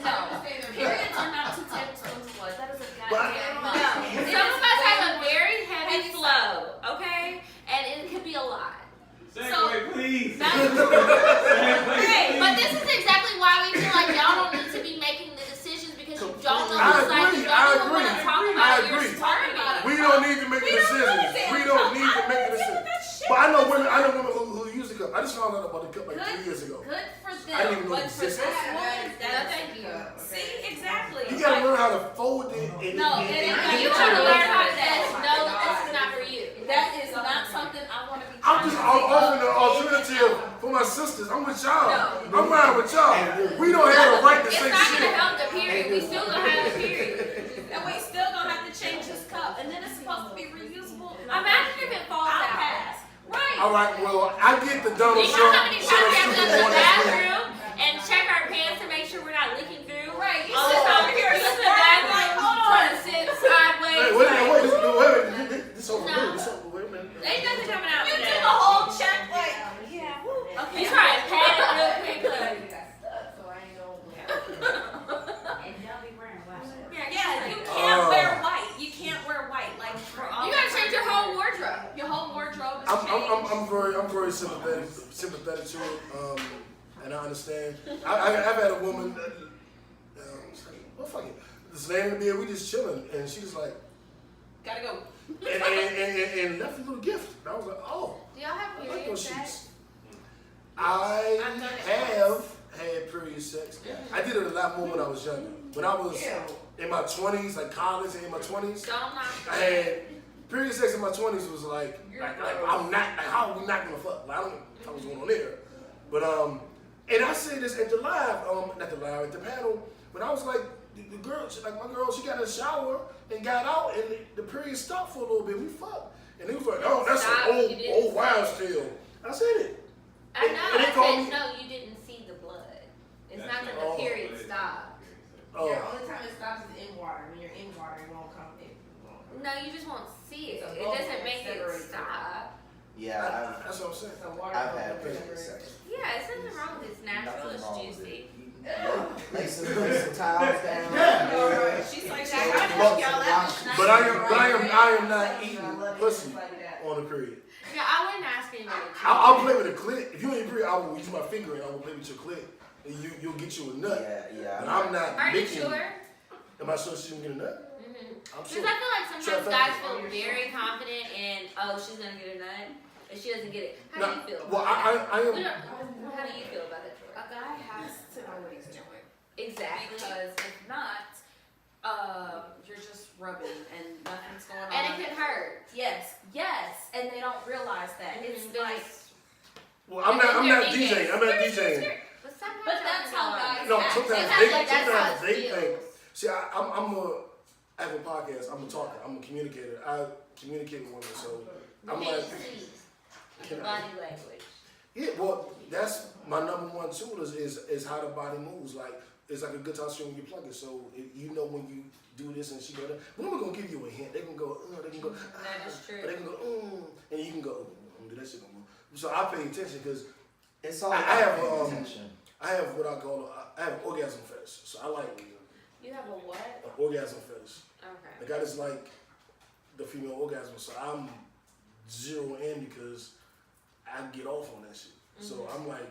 No, periods are not 2 tablespoons of blood. That is a But- goddamn No. lie. Some of us have a very heavy heavy flow, okay? And it could be a lot. Segway, please. Not- Segway, Hey, but please. this is exactly why we feel like y'all don't need to be making the decisions because you don't know I what's like. agree, You I don't even want to agree, talk I about your agree. sperm. We don't need to make a decision. We don't need to make a decision. But I know women who use the cup. I just found out about the cup like 3 years ago. Good for them. I didn't even know but it for this existed. woman, No, thank you. see, exactly. You gotta learn how to fold it and No, it ain't got You to want to learn learn how how to say, no, this is not for you. That is not something I want to be. I'm just offering an alternative for my sisters. I'm with y'all. No. I'm riding with y'all. We don't have a right to It's say not going to shit. help the period. We still going to have a period. And we still gonna have to change this cup, and then it's supposed to be reusable. Imagine if it falls I'll out. pass. Right. All right, well, I get the Donald You know how Trump. many shut times we up, have to go Super to the Bowl next week. bathroom and check our pants to make sure we're not leaking through? Right. You All sit this over over here, here, you you sit sit back, back, like, hold trying on. to sit sideways. Hey, wait a minute. This over. No. This over. Wait a minute. Ain't nothing coming out You today. took a whole check, like, yeah. Woo. Okay. You try to pat it real quick, like. Yeah, you can't wear white. You can't wear white. Like for all. You gotta change your whole wardrobe. Your whole wardrobe is I'm changed. very very sympathetic to it, and I understand. I've had a woman that, well, fuck it. This lady in the bed, we just chilling, and she was like, Gotta go. and left a little gift. And I was like, oh, Do y'all have I like period those sex? sheets. I I've done it have had period sex. I did it a lot more when I was younger. When I was in my 20s, like college and in my 20s, Don't knock I had period sex in my 20s was like I'm not, like, how are we not gonna fuck? Like, I don't know what's going on there. But, and I say this at the live, at the panel, when I was like, the girl, my girl, she got in the shower and got out, and the period stopped for a little bit. We fucked. And he was like, oh, that's Stop, an you didn't old say wives' it. tale. I said it. I know. And they I called said me- no. You didn't see the blood. It's That's not that not- the period stopped. Oh. Yeah, only time it stops is in water. When you're in water, it won't come. It won't come. No, you just won't see it. It's a It bubble doesn't make it separates. stop. Yeah, That's what I'm saying. So water I've bubble had period separates. sex. Yeah, it's nothing wrong with it. It's natural. Nothing It's wrong with juicy. it. Lay some towels down. She's like, Exactly. I help y'all out. But I am not eating pussy on the period. Yeah, I wouldn't ask anybody. I'll play with a clit. If you ain't period, I will use my finger and I will play with your clit. And you'll get you a nut. Yeah. And I'm not Are you licking. sure? Am I sure she can get a nut? I'm Because sure. I feel like sometimes Sure, guys thank feel very confident in, oh, she's gonna get a nut, and she doesn't get it. How No, do you feel? well, about that? I am. How do you feel about that, Troy? A guy has to know what he's doing. Exactly. Because if not, you're just rubbing and nothing's going on. And it can hurt. Yes, and they don't realize that. It's like, Well, I'm not DJing. I'm not DJing. But sometimes but that's how guys No, act. sometimes Sometimes, like, that's how sometimes it they feels. think. See, I have a podcast. I'm a talker. I'm a communicator. I communicate with women. So I'm Can you like, see can I? body language? Yeah, well, that's my number one tool is how the body moves. Like, it's like a guitar string when you plug it. So you know when you do this and she go there. Women gonna give you a hint. They can go, they can go. That is true. Or they can go, and you can go, do that shit no more. So I pay attention because It's all I about have paying attention. I have what I call I have an orgasm fetish. So I like You have a what? an orgasm fetish. Okay. Like I just like the female orgasm. So I'm zero in because I get off on that shit. So I'm like,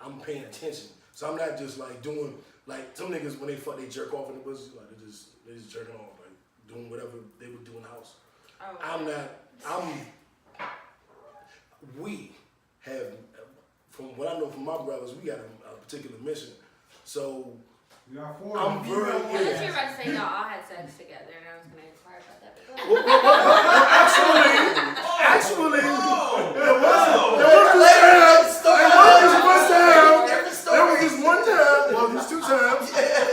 I'm paying attention. So I'm not just like doing like some niggas when they fuck they jerk off in the pussy, like they just jerking off, like doing whatever they would do in the house. Oh. We have, from what I know from my brothers, we got a particular mission. So We are four. I'm very, I thought you were yeah. about to say y'all all had sex together, and I was gonna inquire about that. But go ahead. Well, actually, there was just one time. Well, there's two times.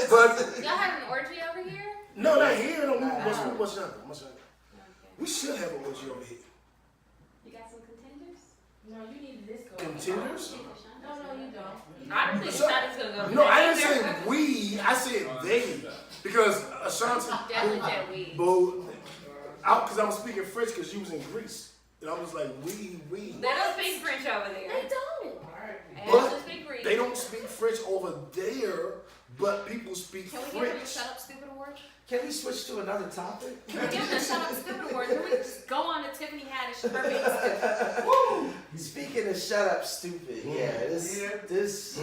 But Y'all had an orgy over here? no, not here. No, we much younger. Okay. We should have an orgy over here. you got some contenders? No, you need this going. Contenders? No, you don't. I don't think So- Shotty's gonna go. No, I didn't say we. I said they. Because Ashanti. Definitely said we. Because I was speaking French because you was in Greece. And I was like, we. They don't speak French over there. They don't. They But also speak Greek. they don't speak French over there, but people speak Can we give them a French. shut up stupid award? Can we switch to another topic? Can we give them a shut up stupid award? Can we just go on to Tiffany Haddish? Her being stupid? Speaking of shut up, stupid. Yeah, this.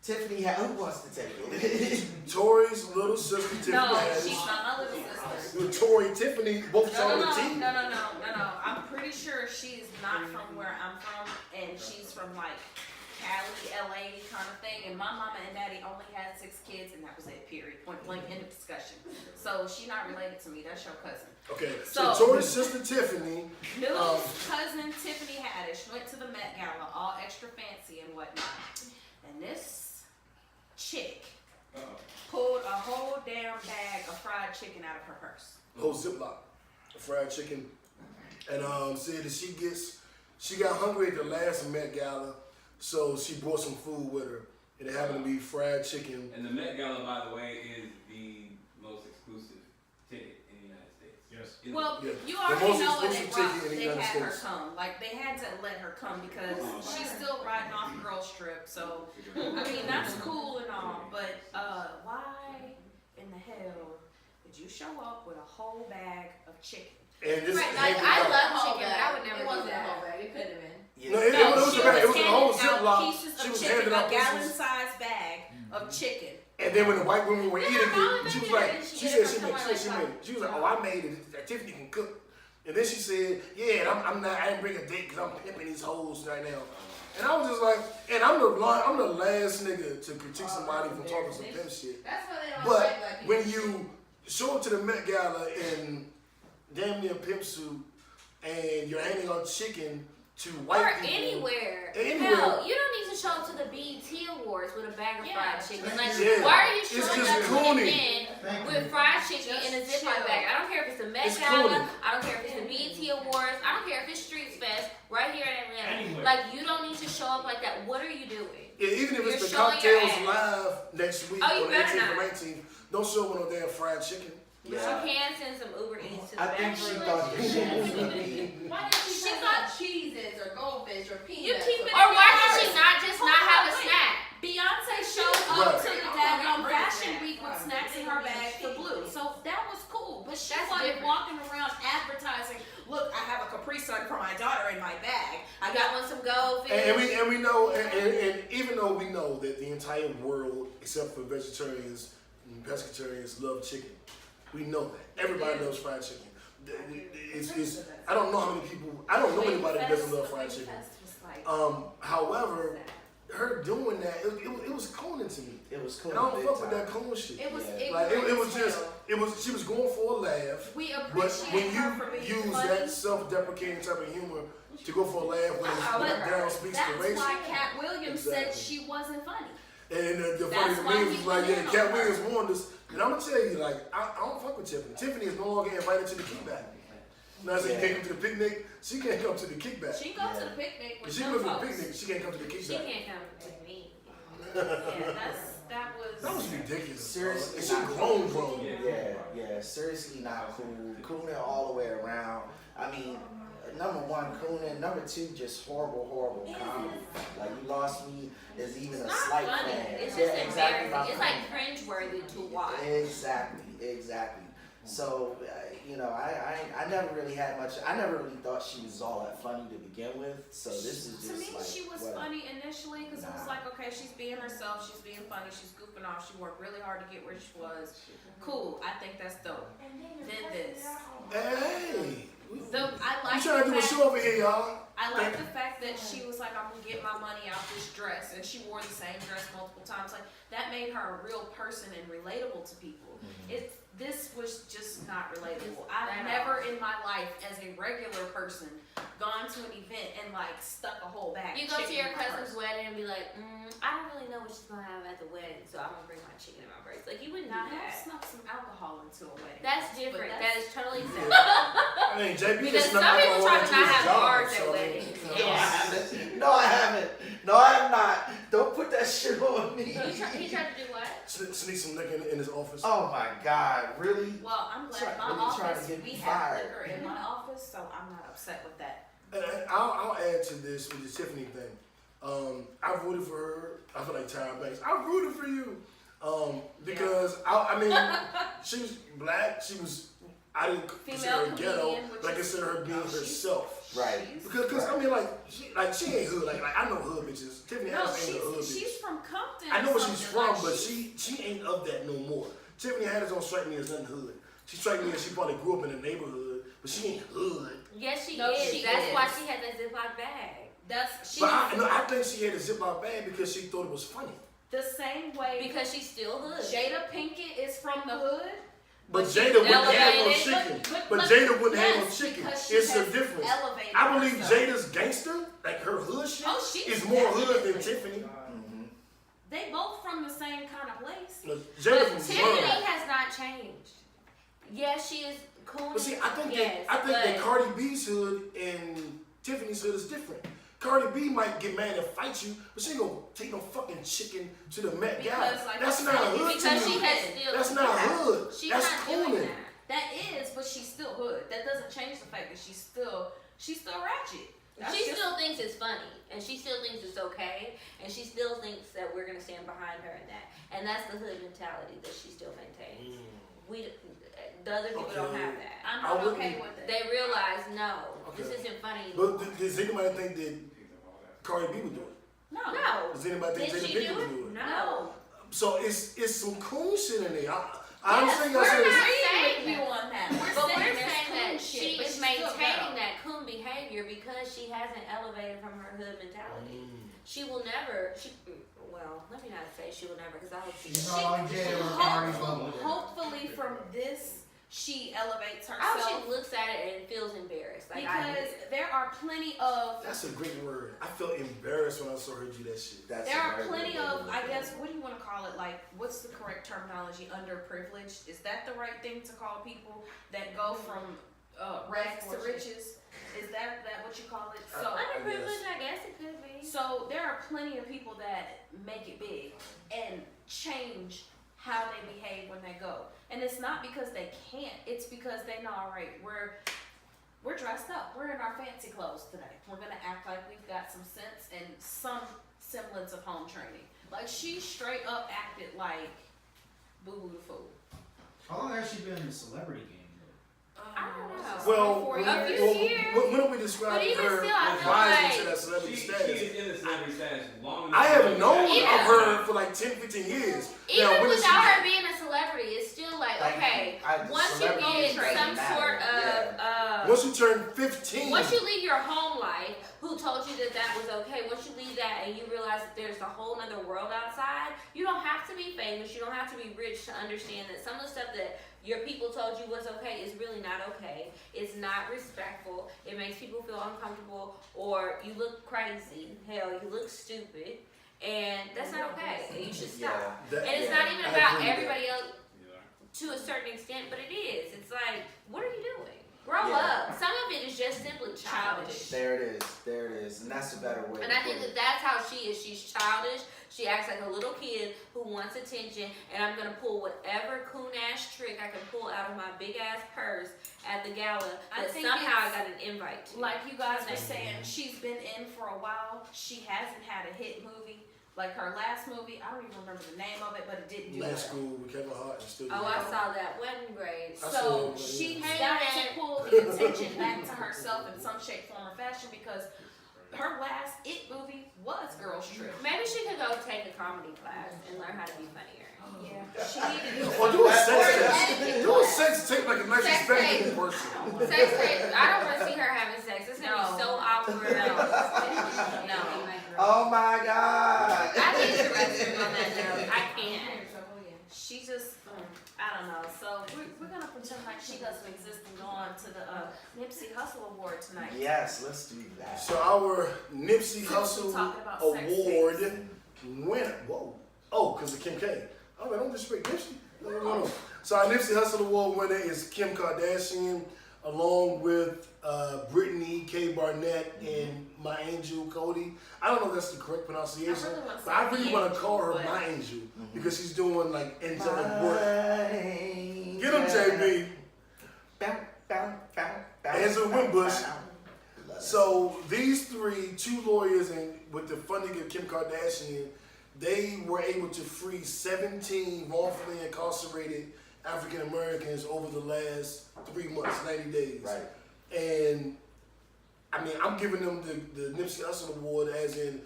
Tiffany, who wants to take it? Tori's little sister, Tiffany No, Haddish. she's not my little sister. With Tori and Tiffany, both No, on no, the no, team. no. I'm pretty sure she's not from where I'm from, and she's from like Cali, LA kind of thing. And my mama and daddy only had 6 kids, and that was it. Period. Point blank. End of discussion. So she's not related to me. That's your cousin. Okay, so So- Tori's sister, Tiffany. Middle cousin Tiffany Haddish went to the Met Gala, all extra fancy and whatnot. And this chick pulled a whole damn bag of fried chicken out of her purse. Whole Ziploc, fried chicken, and said that she got hungry at the last Met Gala, so she brought some food with her, and it happened to be fried chicken. And the Met Gala, by the way, is the most exclusive ticket in the United States. Yes. Well, Yeah. you The already most know when they exclusive brought, ticket in the they United had her States. come. Like, they had to let her come because she's still riding off the girl strip. So, I mean, that's cool and all, but why in the hell did you show up with a whole bag of chicken? and just Right, hanging like, I out. love Whole chicken, but I bag. would never It do wasn't a that. whole bag. It couldn't have been. No, it was a bag. It was a whole Ziploc. Pieces She of was chicken, handing a out pieces. gallon-sized bag of chicken. And then when the white women were Yeah, eating Mama it, she was made like, it. she She said did she it made, from she somewhere made it. She was like, oh, I made it. That Tiffany can cook. And then she said, yeah, and I didn't bring a date because I'm pimping these hoes right now. And I was just like, and I'm the last nigga to critique somebody from talking some pimp shit. That's why they don't But like black people. when you show up to the Met Gala in damn near pimp suit and you're handing out chicken to white Or people. anywhere. Anywhere. Hell, you don't need to show up to the BET Awards with a bag of fried chicken. Like, Yeah. why are you It's showing just up to the cooning. event with fried chicken in a Just Ziploc chill. bag? I don't care if it's the Met It's Gala. cooning. I don't care if it's the BET Awards. I don't care if it's Streets Fest right here in Atlanta. Anywhere. Like, you don't need to show up like that. What are you doing? Yeah, even if it's You're the showing your Cocktails ass. Live next week Oh, you on the better 18th or not. 19th, don't show up with no damn fried chicken. But you can send some Uber Eats to the I think she thought the shit was gonna be. Why did she She talk thought- about cheeses or goldfish or peanuts? You keep it Or in why your did she purse. not just Hold not on, have a wait. snack? Beyonce showed Right. up to the daggone Bring it fashion back. week with snacks in her bag for Blue. So that was cool. But she That's wasn't different. walking around advertising, look, I have a Capri Sun for my daughter in my bag. I got one some goldfish. And we know, and even though we know that the entire world, except for vegetarians and pescatarians, love chicken, we know that everybody loves fried chicken. It's I don't know how many people. I don't know anybody that doesn't love fried chicken. However, her doing that, it was cooning to me. It was cool. And I don't big fuck with time. that coon shit. It was Yeah. Like it was ignorant just as she was going for a laugh. We But appreciate when her for being you use funny. that self-deprecating type of humor to go for a laugh when it down speaks to That's race, why Cat Williams said Exactly. she wasn't funny. and the funny That's to why me he was like, went yeah, in on Cat her. Williams warned us. And I'm gonna tell you, like, I don't fuck with Tiffany. Tiffany is no longer invited to the kickback. Now I said you can't come to the picnic, she can't come to the kickback. She go to the picnic with If she them goes to the folks. picnic, she can't come to the She kickback. can't come with me. Yeah, That was ridiculous. Seriously, And she not grown. cool. Yeah, seriously not cool. Cooning all the way around. I mean, number one, cooning. Number two, just horrible comedy. Like, You Lost Me is even It's a not slight funny. fan. It's Yeah, just exactly, embarrassing. not It's funny. like cringeworthy to watch. Exactly. So, I never really had much. I never really thought she was all that funny to begin with. So this is just To me, like, she was what? funny initially because it was Nah. like, okay, she's being herself, she's being funny, she's goofing off, she worked really hard to get where she was. Cool, I think that's dope. Then this. Hey, I you like trying to do the a fact, show over here, y'all? I like the fact that she was like, I'm gonna get my money out this dress, and she wore the same dress multiple times. Like that made her a real person and relatable to people. This was just not relatable. I've never in my life, as a regular person, gone to an event and like stuck a whole bag. You of go to chicken your in my cousin's purse. wedding and be like, I don't really know what she's gonna have at the wedding, so I'm gonna bring my chicken in my purse. Like, you wouldn't Now do I that. snuck some alcohol into a wedding. That's But different. that's- That is totally separate. I mean, JB Because just snuck some people alcohol try to into not his have job, bars at so, I mean, weddings. you know. No, I haven't. No, I have not. Don't put that shit on me. He tried to do what? Sneak some liquor in his office. Oh my God, really? Well, I'm glad Try- my really trying office, to get we me have fired. liquor in my office, so I'm not upset with that. And I'll add to this with the Tiffany thing. I voted for her. I feel like Tyra Banks. I rooted for you. Because I mean, she was black. I didn't consider her ghetto, comedian, which but I is- consider her being herself. Right. Because I mean, she ain't hood. Like I know hood bitches. Tiffany No, Haddish ain't a hood bitch. she's from Compton. I know or where she's something, from, like but she ain't of that no more. Tiffany Haddish don't strike me as nothing hood. She strike me as she probably grew up in a neighborhood, but she ain't hood. Yes, she No, is. she That's is. why she had that Ziploc bag. That's she's But I think she had a Ziploc bag because she thought it was funny. the same way Because she's still hood. Jada Pinkett is from the hood. But Jada wouldn't have no elevated. chicken. But But Jada wouldn't have no yes, chicken. because she It's a has difference. elevated I believe herself. Jada's gangster, like her hood shit, Oh, she's is more hood than definitely- Tiffany. They both from the same kind of place. Look, Jada But from Tiffany Smyrna. has not changed. Yes, she is cool. But see, I think yes, that Cardi B's hood and Tiffany's hood is different. Cardi B might get mad and fight you, but she ain't gonna take no fucking chicken to the Met Gala. Because, like That's I not said, hood because to she me. has still. That's not hood. She's That's not doing cooning. that. That is, but she's still hood. That doesn't change the fact that she's still ratchet. That's She just- still thinks it's funny, and she still thinks it's okay, and she still thinks that we're gonna stand behind her in that, and that's the hood mentality that she still maintains. Mm. The other people don't have that. I'm I not wouldn't- okay with it. They realize, no, this Okay. isn't funny But anymore. does anybody think that Cardi B would do it? No. Does anybody think Did Jada she Pinkett do would it? do it? No. So it's some cool shit in there. I Yes, understand we're y'all not saying saying with you on that. But we're there's saying coon that shit, she but is she's still maintaining ghetto. that coon behavior because she hasn't elevated from her hood mentality. She will never. Well, let me not say she will never, because I hope she She's does. not on jail or Cardi bubble. Hopefully from this, she elevates I hope herself. she looks at it and feels embarrassed. Like I Because did. there are plenty of That's a great word. I felt embarrassed when I saw her do that shit. That's there a are very plenty good way to of, look I at guess, it. what do you want to call it? Like, what's the correct terminology? Underprivileged? Is that the right thing to call people that go from rags to riches? Is that what you call it? So, Underprivileged, I guess it could be. so there are plenty of people that make it big and change how they behave when they go. And it's not because they can't. It's because they know, all right, we're dressed up. We're in our fancy clothes today. We're gonna act like we've got some sense and some semblance of home training. Like she straight up acted like Boo Boo the Fool. How long has she been in the celebrity game? I don't know. Well, 4 A years. few years. when we describe But even her still, I feel rising like to that celebrity She status, is in the celebrity status long enough. I have known Yeah. of her for like 10, 15 years. Even Now, when is without she- her being a celebrity, it's still like, Like, okay, the once you celebrity get some doesn't sort matter, of, Once you turn 15, once you leave your home life, who told you that that was okay? Once you leave that and you realize that there's a whole nother world outside, you don't have to be famous, you don't have to be rich to understand that some of the stuff that your people told you was okay is really not okay. It's not respectful. It makes people feel uncomfortable, or you look crazy. Hell, you look stupid. And that's not okay. And you should stop. That- And it's yeah, not even I about agree with everybody else Yeah. to a certain extent, but it is. It's like, what are you doing? Grow Yeah. up. Some of it is just simply childish. There it is, and that's a better way. And to I think put it. that's how she is. She's childish. She acts like a little kid who wants attention, and I'm gonna pull whatever coon ass trick I can pull out of my big ass purse at the gala I that think somehow I it's got an invite to. Like you guys were saying, she's been in for a while. She hasn't had a hit movie. Like her last movie, I don't even remember the name of it, but it didn't do Last well. School with Kevin Hart and Studio. Oh, I saw that. Wasn't great. I saw So it, she's yeah. got to pull the attention back to herself in some shape, form, or fashion because her last It movie was Girls Trip. Maybe she could go take a comedy class and learn how to be funnier. Yeah, she needed to Or do a sex Or tape. etiquette Do a class. sex tape like a nice Sex respectable tape. person. Sex tape. I don't want to see her having sex. It's gonna be No. so awkward. No. Oh my God! I need to restroom on that note. I can't. She just, I don't know. So we're gonna pretend like she doesn't exist and go on to the Nipsey Hussle Award tonight. Yes, let's do that. So our Nipsey Since we're Hussle talking about sex Award tapes. winner. Whoa. Oh, because of Kim K. Oh, don't disrespect Nipsey. No. So our Nipsey Hussle Award winner is Kim Kardashian, along with Brittany K. Barnett and my angel Cody. I don't know if that's the correct pronunciation, I really wanna say but I really want to angel, call her but- my angel because she's doing like angelic work. Get Get him, JB. Ansel Wimbush. So these two lawyers, and with the funding of Kim Kardashian, they were able to free 17 wrongfully incarcerated African Americans over the last 3 months, 90 days. Right. And I mean, I'm giving them the Nipsey Hussle Award as in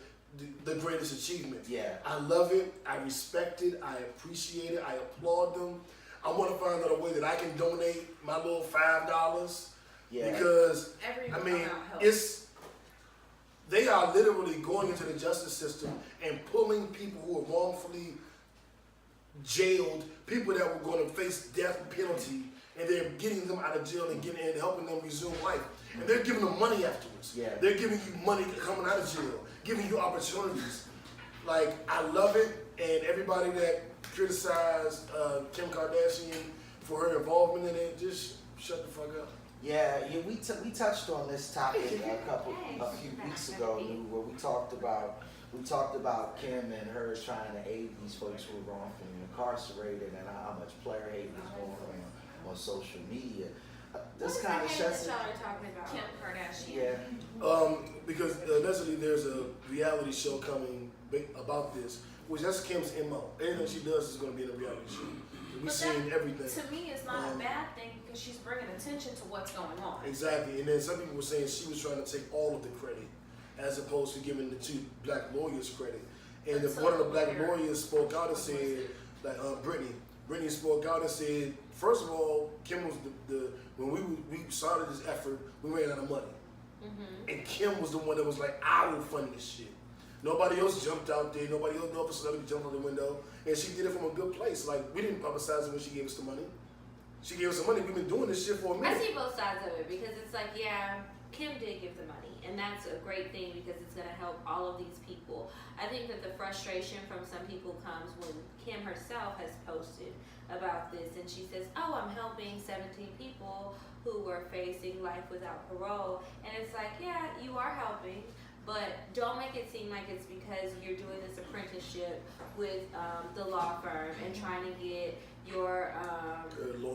the greatest achievement. Yeah. I love it. I respect it. I appreciate it. I applaud them. I want to find out a way that I can donate my little $5 Yeah. because Every I mean, amount helps. they are literally going into the justice system and pulling people who are wrongfully jailed, people that were going to face death penalty, and they're getting them out of jail and helping them resume life. And they're giving them money afterwards. Yeah. They're giving you money coming out of jail, giving you opportunities. Like, I love it, and everybody that criticized Kim Kardashian for her involvement in it, just shut the fuck up. Yeah, we touched on this topic a few weeks ago, Lou, where we talked about Kim and her trying to aid these folks who were wrongfully incarcerated and how much player hate was going on social media. This kind of sheds y'all are talking about. Kim Kardashian. yeah. Because allegedly there's a reality show coming about this, which that's Kim's MO. Anything she does is going to be in a reality show. We seeing everything. To me, it's not a bad thing because she's bringing attention to what's going on. Exactly, and then some people were saying she was trying to take all of the credit, as opposed to giving the 2 black lawyers credit. And if one of the black lawyers spoke out and said, like Brittany spoke out and said, first of all, Kim was the when we started this effort, we ran out of money, and Kim was the one that was like, I will fund this shit. Nobody else jumped out there. Nobody else, no other celebrity jumped out the window, and she did it from a good place. Like, we didn't publicize it when she gave us the money. She gave us the money. We've been doing this shit for a minute. I see both sides of it because it's like, yeah, Kim did give the money, and that's a great thing because it's going to help all of these people. I think that the frustration from some people comes when Kim herself has posted about this, and she says, oh, I'm helping 17 people who were facing life without parole, and it's like, yeah, you are helping, but don't make it seem like it's because you're doing this apprenticeship with the law firm and trying to get your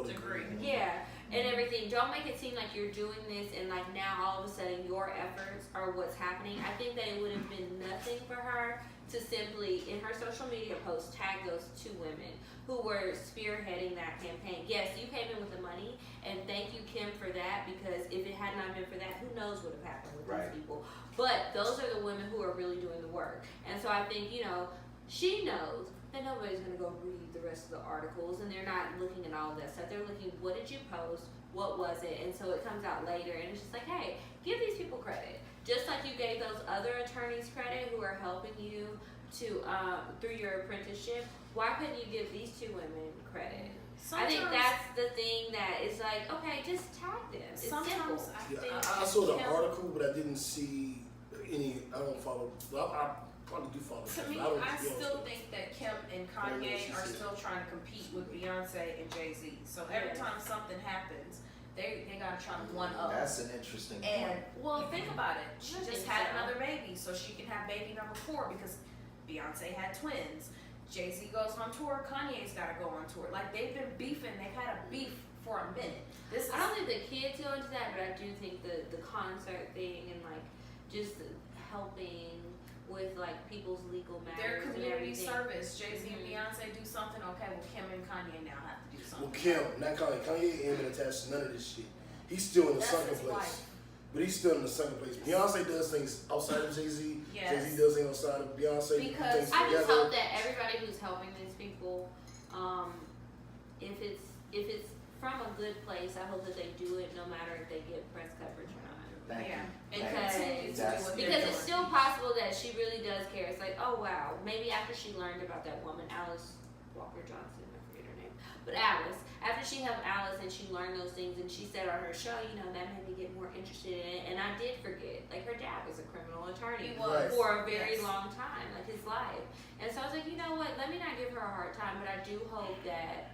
degree. Yeah, and everything. Don't make it seem like you're doing this and like now all of a sudden your efforts are what's happening. I think that it would have been nothing for her to simply, in her social media post, tag those 2 women who were spearheading that campaign. Yes, you came in with the money, and thank you, Kim, for that, because if it had not been for that, who knows what would have happened with these people. But those are the women who are really doing the work. And so I think, you know, she knows that nobody's going to go read the rest of the articles, and they're not looking at all of that stuff. They're looking, what did you post? What was it? And so it comes out later, and it's just like, hey, give these people credit. Just like you gave those other attorneys credit who are helping you to through your apprenticeship, why couldn't you give these 2 women credit? I think that's the thing that is like, okay, just tag them. It's simple. I saw the article, but I didn't see any. I don't follow. I probably do follow. To me, I still think that Kim and Kanye are still trying to compete with Beyonce and Jay-Z. So every time something happens, they gotta try to one up. That's an interesting point. And well, think about it. She just had another baby, so she can have baby number 4 because Beyonce had twins. Jay-Z goes on tour, Kanye's gotta go on tour. Like, they've been beefing, they've had a beef for a minute. I don't think the kids go into that, but I do think the concert thing and like just helping with like people's legal matters. Their community and service. Jay-Z and Beyonce do something, okay, well Kim and Kanye now have to do something. Well, Kim, not Kanye. Kanye ain't been attached to none of this shit. He's still in the second place. But he's still in the second place. Beyonce does things outside of Jay-Z. Yes. Jay-Z does things outside of Beyonce. Because I just hope that everybody who's helping these people, if it's from a good place, I hope that they do it no matter if they get press coverage or not. Thank you. Because it's still possible that she really does care. It's like, oh wow, maybe after she learned about that woman, Alice Walker Johnson, I forget her name, but Alice, after she helped Alice and she learned those things and she said on her show, you know, that made me get more interested in it. And I did forget, like her dad was a criminal attorney for a very long time, like his life. And so I was like, you know what, let me not give her a hard time, but I do hope that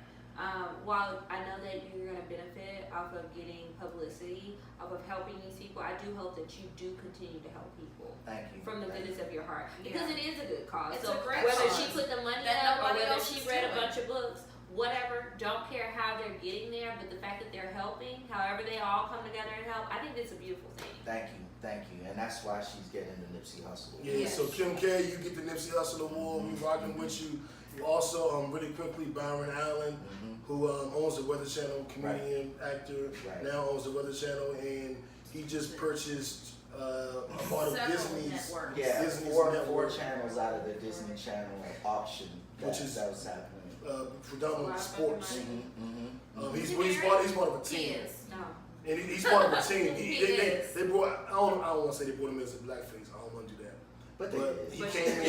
while I know that you're going to benefit off of getting publicity, off of helping these people, I do hope that you do continue to help people. Thank you. From the goodness of your heart. Because it is a good cause. It's so a great whether cause she put the money that up or nobody whether else she is read a doing. bunch of books, whatever, don't care how they're getting there, but the fact that they're helping, however they all come together and help, I think it's a beautiful thing. Thank you. And that's why she's getting the Nipsey Hussle. Yeah, so Kim K, you get the Nipsey Hussle Award. We rocking with you. You also, really quickly, Byron Allen, who owns the Weather Channel, comedian, actor, now owns the Weather Channel, and he just purchased a part of Disney's networks. Yeah, Disney's four network, channels out of the Disney Channel auction that was happening. predominantly sports. He's married? part of a team. He is. No. And he's part of a team. is. They brought, I don't want to say they brought him as a blackface. I don't want to do that. But they But did. he came in.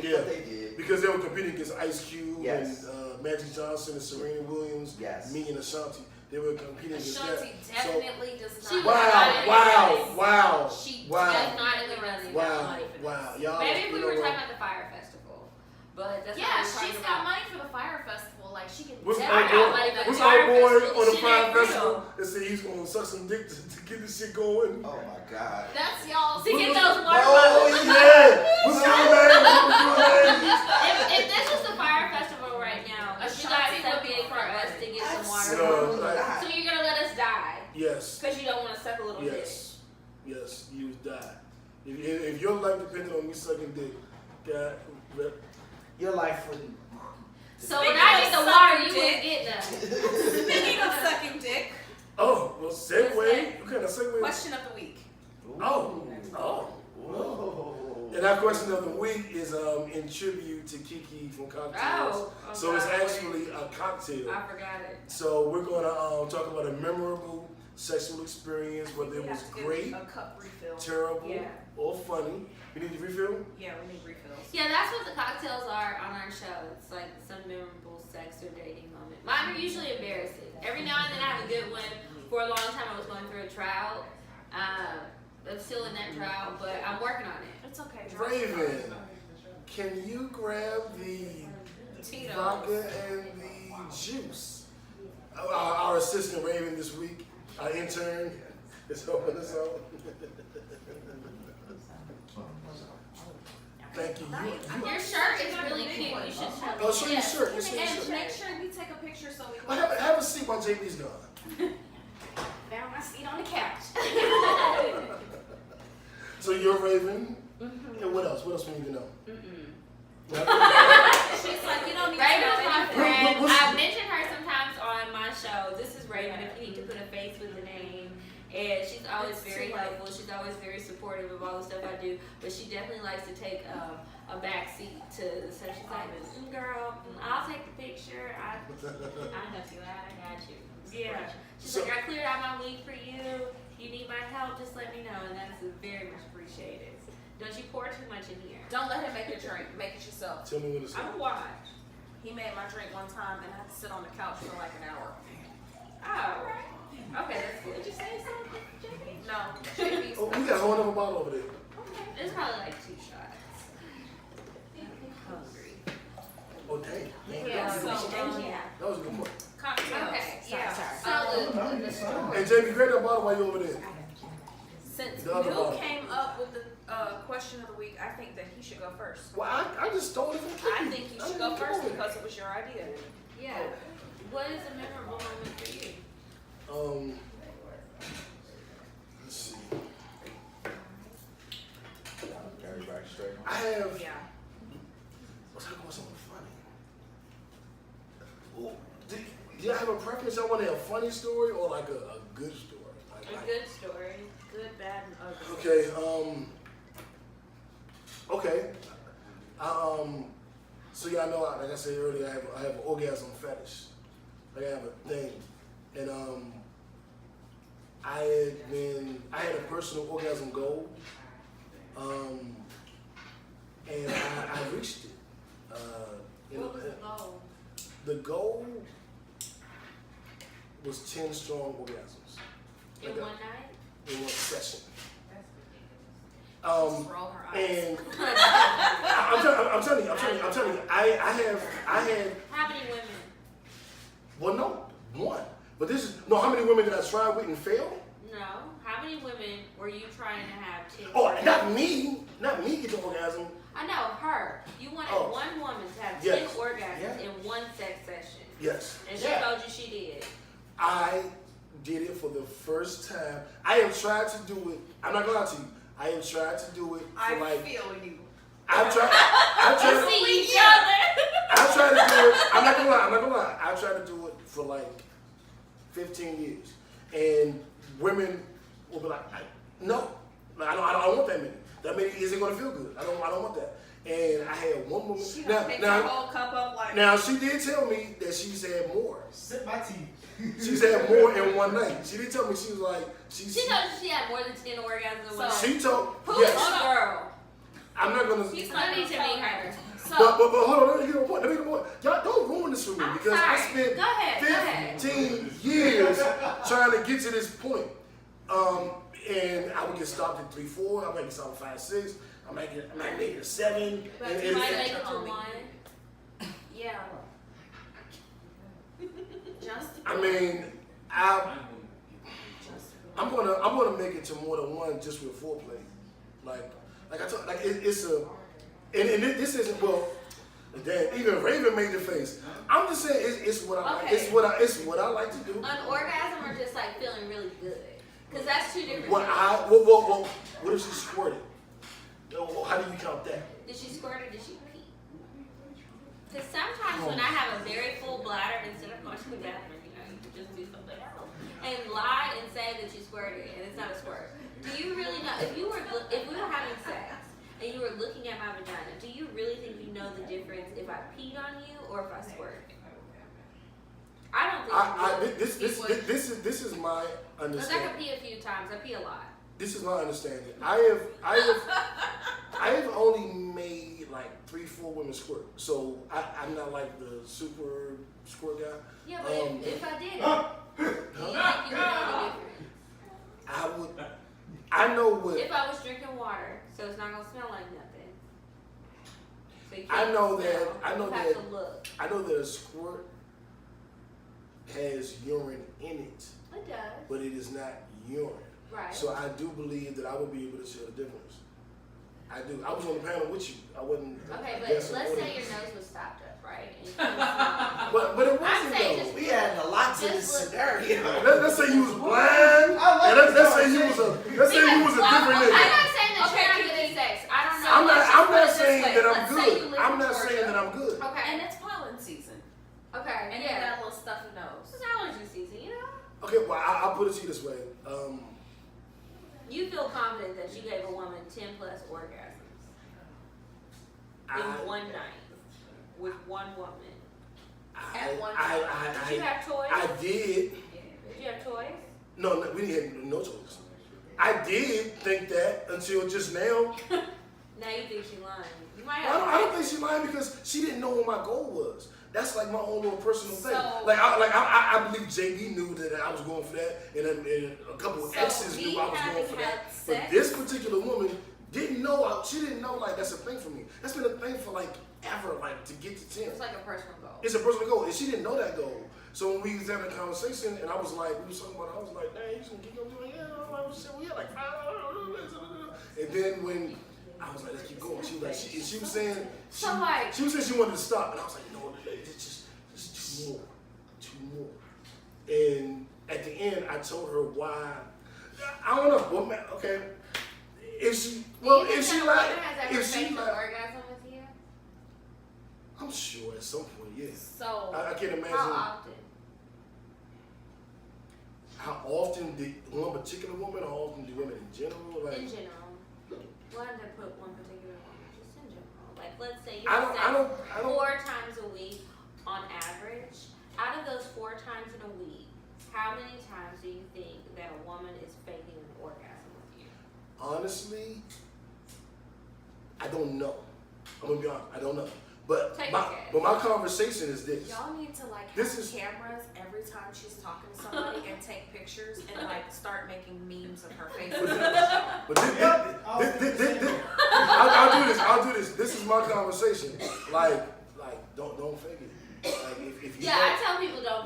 Yeah. But they did. Because they were competing against Ice Cube Yes. and Magic Johnson and Serena Williams, Yes. me and Ashanti. They were competing against that. Ashanti definitely does She not. Wow. She Wow. does not in the running. Wow. Y'all, Maybe if you we know were what? talking about the Fire Festival, but that's Yeah, not what we're she's talking got about. money for the Fire Festival. Like she can. What's definitely- our boy, like the what's Fire our boy Festival, on the shit Fire ain't real. Festival that said he's going to suck some dick to get this shit going? Oh my God. That's y'all. To get those water Oh, bottles. yeah. What's your name? What's your name? If this was the Fire Festival right now, you guys Ashanti suck would be dick for front us runner. to get some That's water. so- bottles. So you're gonna let us die Yes. because you don't want to suck a little dick. Yes, you die. If your life depended on me sucking dick, God, Your life wouldn't. So when I get the water, you wouldn't get none. Speaking of sucking dick, Oh, well, segue. What kind of segue? question of the week. Oh. And our question of the week is in tribute to Kiki from Cocktales. So it's actually a cocktail. I forgot it. So we're going to talk about a memorable sexual experience, whether it We was have to get great, a cup refill. terrible, Yeah. or funny. You need to refill? Yeah, we need refills. Yeah, that's what the cocktails are on our show. It's like some memorable sex or dating moment. Mine are usually embarrassing. Every now and then I have a good one. For a long time I was going through a trial. I'm still in that trial, but I'm working on it. It's okay. Raven, can you grab the Tito's. vodka and the juice? Our assistant Raven this week, our intern, is helping us out. Thank you. Your shirt is really cute. You should show Oh, show your Yeah. shirt. Show your And shirt. make sure we take a picture so we Well, can have a seat while JB's gone. found my seat on the couch. So you're Raven. And what else? What else we need to know? She's like, you don't need Raven to is know my anything. friend. What's- I've mentioned her sometimes on my show. This is Raven if you need to put a face with the name. And she's always It's very too late. helpful. She's always very supportive of all the stuff I do. But she definitely likes to take a back seat to. So she's like, girl, I'll take the picture. I help you out. I got you. Yeah. She's So- like, I cleared out my week for you. You need my help, just let me know. And that's very much appreciated. Don't you pour too much in here. Don't let him make your drink. Make it yourself. Tell me what it's I'm gonna watch. He made my drink one time and I had to sit on the couch for like an hour. Oh. Okay, that's good. Did you say something, JB? No, JB's. Oh, we got a whole other bottle over there. Okay. It's probably like 2 shots. I'm hungry. Oh, dang. Yeah, so, Yeah. That was a good point. cocktails. Okay, yeah. Sorry. So the story. Hey, JB, grab that bottle while you're over there. Since The other New bottle. came up with the question of the week, I think that he should go first. Well, I just stole it from Kiki. I think you should go first because it was your idea. Yeah. What is a memorable moment for you? Let's see. Everybody straight. I have. Yeah. Let's talk about something funny. Ooh, do y'all have a preference? Y'all want to have a funny story or like a good story? A good story. Good, bad, and ugly. Okay. Okay. So y'all know, like I said earlier, I have an orgasm fetish. Like I have a thing, and I had a personal orgasm goal, and I reached it. What was the goal? The goal was 10 strong orgasms. In Like one night? in one session. Just roll her eyes. And I'm telling you, I had, How many women? well, no, one. But this is, no, how many women did I try with and fail? No. How many women were you trying to have 10? Oh, not me get the orgasm. I know, her. You wanted Oh. one woman to have Yes. 10 orgasms Yeah. in one sex session. Yes. And she told you she did. I did it for the first time. I have tried to do it. I'm not gonna lie to you. I have tried to do it for I like, feel you. I've tried You see each other. I tried to do it. I'm not gonna lie. I tried to do it for like 15 years, and women will be like, "No, I don't want that many. That many isn't gonna feel good. I don't want that." And I had one woman. She done picked her whole cup up like. Now she did tell me that she's had more. Sip my tea. She's had more in one night. She did tell me she was like She told you she had more than 10 orgasms in one night. She told Who's yes. the girl? I'm not gonna. He's I not need to gonna meet her. So, But hold on, let me get a point. Y'all don't ruin this for me I'm because sorry. I spent Go ahead. 15 years trying to get to this point. And I would get stopped at 3-4. I might get stopped at 5-6. I might make it a 7. But and you might it's- make it to only- 1. yeah. Just. I mean, I'm gonna make it to more than one just with foreplay. Like I told, like it's a, and this isn't well. Damn, even Raven made the face. I'm just saying it's what I like. Okay. It's what I like to do. An orgasm or just like feeling really good? Because that's 2 different What things. what if she squirted? How do you count that? Did she squirt or did she pee? Because sometimes when I have a very full bladder, instead of going to the bathroom, you know, you can just do something else and lie and say that you squirted and it's not a squirt. Do you really know if we were having sex and you were looking at my vagina? Do you really think you know the difference if I peed on you or if I squirted? I don't think. This is my understanding. Because I can pee a few times. I pee a lot. This is my understanding. I have only made like 3-4 women squirt, so I'm not like the super squirt guy. Yeah, but if I did it, do you think you would know the difference? I know what. If I was drinking water, so it's not gonna smell like nothing. So you I know can't that. smell. I know You that. have to look. I know that a squirt has urine in it, It does. but it is not urine. Right. So I do believe that I will be able to tell the difference. I do. I was on the panel with you. I wasn't. Okay, but guessing let's what say it your was. nose was stopped up, right? And you couldn't smell. But it wasn't say though. just- We had a lot to this Just look. scenario. Let's say you was blind, and let's say you was a different nigga. I'm not saying that Okay, you're not good at sex. I don't know. I'm let's just not put it this saying way. that I'm Let's say you good. live I'm in not Georgia. saying that I'm good. Okay. And it's pollen season. Okay. And you Yeah. got a little stuffy nose. It's allergy season, you know. Okay, well I'll put it to you this way. You feel confident that you gave a woman 10 plus orgasms in one night with one woman. At one time. Did you have toys? I did. Did you have toys? No, we didn't have no choice. I did think that until just now. Now you think she's lying. You might have. I don't think she lied because she didn't know what my goal was. That's like my own little personal thing. So- I believe JB knew that I was going for that, and a couple of So exes me knew I was going having for had that. sex- But this particular woman didn't know. She didn't know like that's a thing for me. That's been a thing for like ever, like to get to 10. It's like a personal goal. It's a personal goal, and she didn't know that goal. So when we was having a conversation, and I was like, we was talking about it, I was like, dang, you just gonna keep on doing it? Yeah, I was saying, we had like 5. And then when I was like, let's keep going, she was like, she was saying, So, like- she was saying she wanted to stop, and I was like, no, it's just two more. And at the end, I told her why. I don't know. Well, man, okay. If she like, has ever like, orgasm with you? I'm sure at some point, yes. So I can't imagine. How often? How often did one particular woman, or how often do women in general? Like, In general. Why did I put one particular woman? Just in general. Like, let's say you I have don't. sex 4 times a week on average. Out of those 4 times in a week, how many times do you think that a woman is faking an orgasm with you? Honestly, I don't know. I'm gonna be honest. I don't know. But Take a my guess. conversation is this. y'all need to like This have is- cameras every time she's talking to somebody and take pictures and like start making memes of her face. But I'll do this. This is my conversation. Like, don't fake it. Like, if you Yeah, I tell people don't.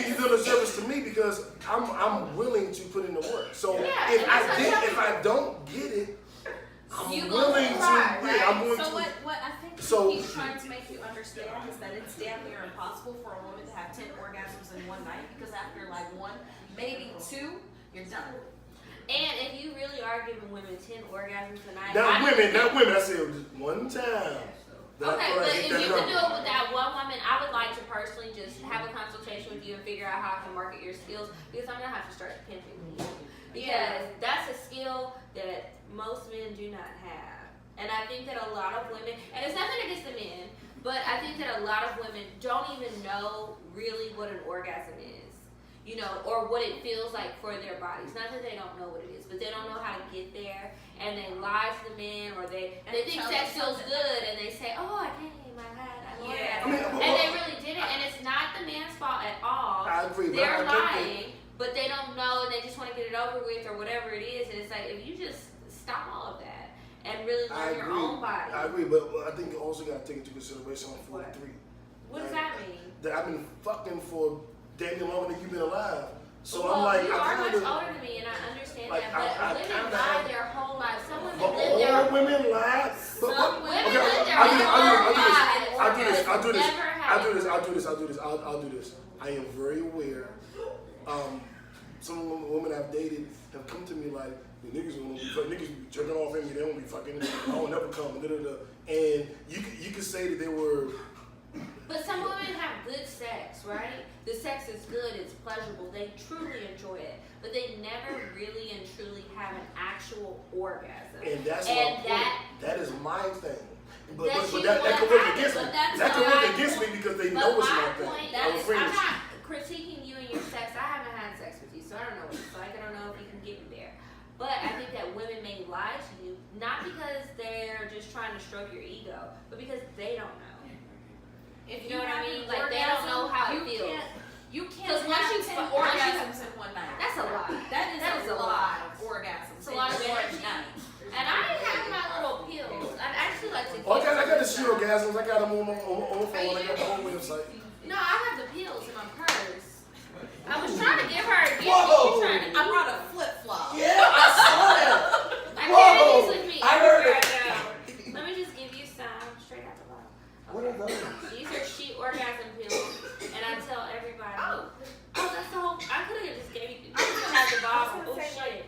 you do a service to me because I'm willing to put in the work. So Yeah, if and that's if I don't get it, I'm You willing gonna to. try, right? Yeah, I'm willing So to. what I think So- he's trying to make you understand is that it's damn near impossible for a woman to have 10 orgasms in one night because after like 1, maybe 2, you're done. And if you really are giving women 10 orgasms a night, Not I women. I said just one time. That I Okay, feel but like if hit you that can do number. it with that one woman, I would like to personally just have a consultation with you and figure out how I can market your skills because I'm gonna have to start pimping you because that's a skill that most men do not have. And I think that a lot of women, and it's nothing against the men, but I think that a lot of women don't even know really what an orgasm is. You know, or what it feels like for their bodies. Not that they don't know what it is, but they don't know how to get there, and they lie to the men, or they think tell sex them feels something. good, and they say, "Oh, I came, I had, I Yeah. orgasmed," I mean, and they really didn't, and it's not the man's fault at all. I agree, but They're I think that- lying, but they don't know, and they just want to get it over with, or whatever it is. And it's like if you just stop all of that and really I learn your agree. own body. I agree, but I think you also got to take into consideration I'm 43. What does that mean? That I've been fucking for damn near longer than you've been alive. So Well, I'm like, you I are kind much of. older than me, and I understand Like, that. But I women kinda lie have- their whole life. Some women But live their all women lie. Some women okay, live their I'll whole do this. lives. Never had I'll do this. I am very aware. Some women I've dated have come to me like, The niggas won't be fucking. Niggas be jerking off in me. They won't be fucking. I don't never come. And you could say that they were. But some women have good sex, right? The sex is good, it's pleasurable, they truly enjoy it, but they never really and truly have an actual orgasm. And that's my point. That is my thing. But that could work against me. That could work against me because they know it's my thing. I'm not critiquing you and your sex. I haven't had sex with you, so I don't know what it's like. I don't know if you can get me there. But I think that women may lie to you, not because they're just trying to stroke your ego, but because they don't know. If you know what I mean? Like They don't know how it feels. You can't once you 10 orgasms orgasms in one night. That's a lot. That is a lot of orgasms. It's a lot of in one energy. night. And I have my little pills. I'd actually like to. Oh, I got the shit orgasms. I got them on my phone. I got my own website. No, I have the pills in my purse. I was trying to give her a gift. Whoa. I brought a flip flop. Yeah, I saw that. I carry these with me. I heard everywhere it. I go. Let me just give you some straight out the bottle. What are those? These are sheet orgasm pills, and I tell everybody. Oh, that's the whole. I could have just gave you. I just have the bottle. Oh shit.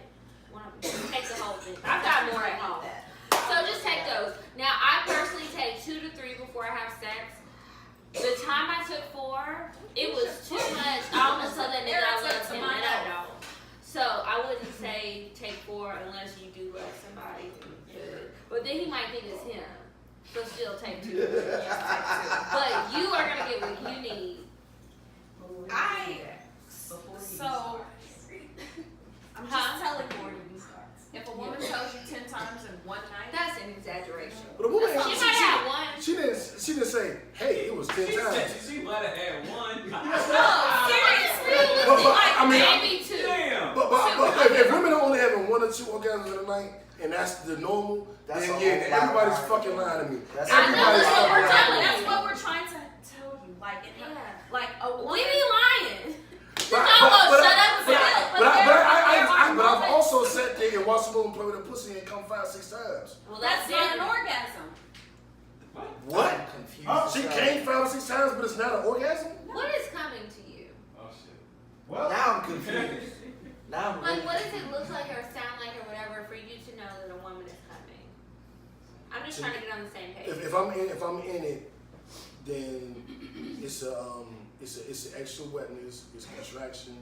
Take the whole thing. I've got more at home. So just take those. Now I personally take 2 to 3 before I have sex. The time I took 4, it was too much. I almost told that nigga I love him and I don't. So I wouldn't say take 4 unless you do love somebody. But then he might think it's him. So still take 2. But you are gonna get what you need. I'm just telling you. If a woman tells you 10 times in one night, That's an exaggeration. But a woman, She might have one. She didn't say, hey, it was 10 times. She might have had one. No, seriously. But, Like I mean, maybe 2. Damn. But if women are only having 1 or 2 orgasms in a night, and that's the normal, That's then a yeah, whole lot everybody's of fucking lying to me. That's I know, Everybody's that's what we're fucking lying to telling me. that's what we're trying to tell you. Like, like a woman. We be lying. But I've also sat there and watched a woman play with a pussy and come 5-6 times. Well, That's that's not an different. orgasm. What? I'm confused. She came 5 or 6 times, but it's not an orgasm? What is coming to you? Oh shit. Well, Now I'm confused. Now I'm Like, really what does it confused. look like or sound like or whatever for you to know that a woman is coming? I'm just trying to get on the same page. If I'm in it, then it's an extra wetness, it's contraction,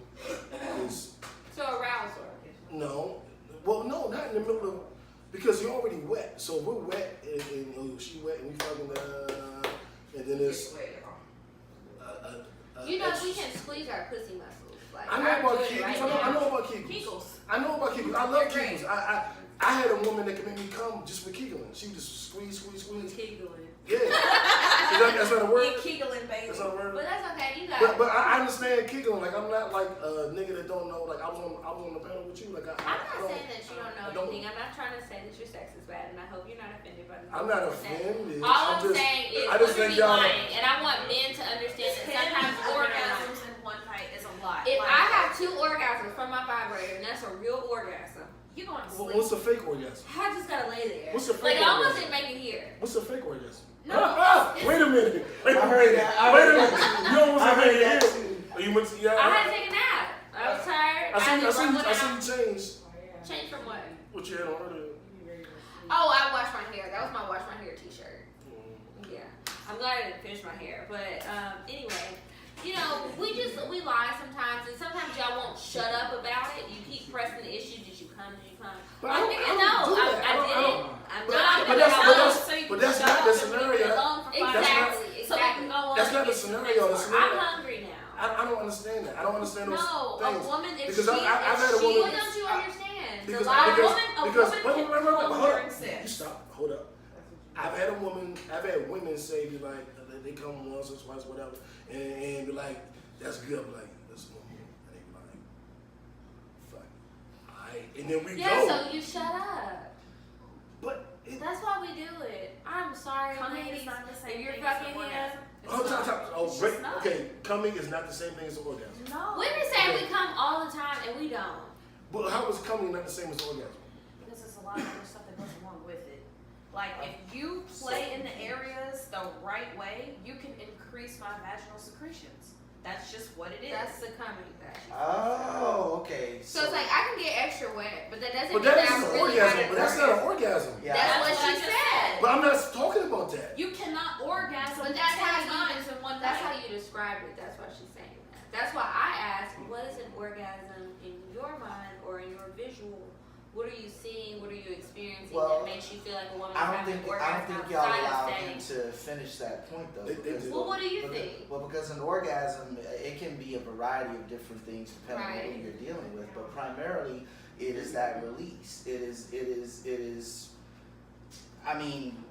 it's So arousal. no. Well, no, not in the middle of, because you're already wet. So if we're wet and she wet and we fucking and then it's You know, we can squeeze our pussy muscles. Like, I know about do it Kegels. right I know now. about Kegels. Kegels. I know about Kegels. I love Kegels. I had a woman that could make me come just for Kegels. She would just squeeze. Giggling. Yeah. That's not a word? You're giggling, baby. That's not a word? But that's okay. You got But I understand giggling. Like, I'm not like a nigga that don't know. Like, I was on the panel with you. Like, I'm not saying that you don't know anything. I'm not trying to say that your sex is bad, and I hope you're not offended by this. I'm not offended. All I'm saying is I just women think be y'all. lying, and I want men to understand that 10 sometimes women are lying. orgasms in one night is a lot. If Like, I have 2 orgasms from my vibrator, and that's a real orgasm, you're going to sleep. What's a fake orgasm? I just gotta lay there. What's a Like, fake I almost orgasm? didn't make it here. What's a fake orgasm? No, Wait a minute. I heard that. I Wait a heard minute. that. You almost I had heard it that here. too. Oh, you went to, yeah. I had to take a nap. I was tired. I had to seen rumble you down. change. Change from what? What you had on earlier. Oh, I washed my hair. That was my wash my hair t-shirt. Yeah. I'm glad I didn't finish my hair. But anyway, you know, we lie sometimes, and sometimes y'all won't shut up about it. You keep pressing the issue. Did you come? Did you come? But I don't do that. I didn't. I'm not. But that's not the scenario. Exactly. So we can go on. That's not the scenario. The I'm scenario. hungry now. I don't understand that. I don't understand those No, things. a woman, if Because she, I've had a if she, woman. what don't you understand? Because the lie. because woman wait, can hold come up. during sex. You stop. Hold up. I've had women say be like they come once or twice whatever and be like that's good. I'm like that's normal. And they be like fuck. Alright. And then we Yeah, go. so you shut up. But That's why we do it. I'm sorry, Coming ladies. is not the same If you're thing as fucking an here. orgasm. oh, great. Okay, coming is not the same thing as an orgasm. No. Women say we come all the time and we don't. But how is coming not the same as orgasm? Because there's a lot of other stuff that goes along with it. Like, if you play in the areas the right way, you can increase my vaginal secretions. That's just what it is. That's the comedy fashion. Oh, okay. So it's like I can get extra wet, but that doesn't But mean that that is I'm an really orgasm. having But that's not an orgasm. Yeah. That's what I she just said. But I'm not talking about that. You cannot orgasm But that's 10 how times in one That's night. how you described it. That's why she's saying that. That's why I asked, what is an orgasm in your mind or in your visual? What are you seeing? What are you experiencing Well, that makes you feel like a woman is I don't having think an orgasm y'all outside allowed of him saying? to finish that point though. They because- do. Well, what do you because- think? Well, because an orgasm, it can be a variety of different things depending on Right. who you're dealing with, but primarily it is that release. It is. I mean,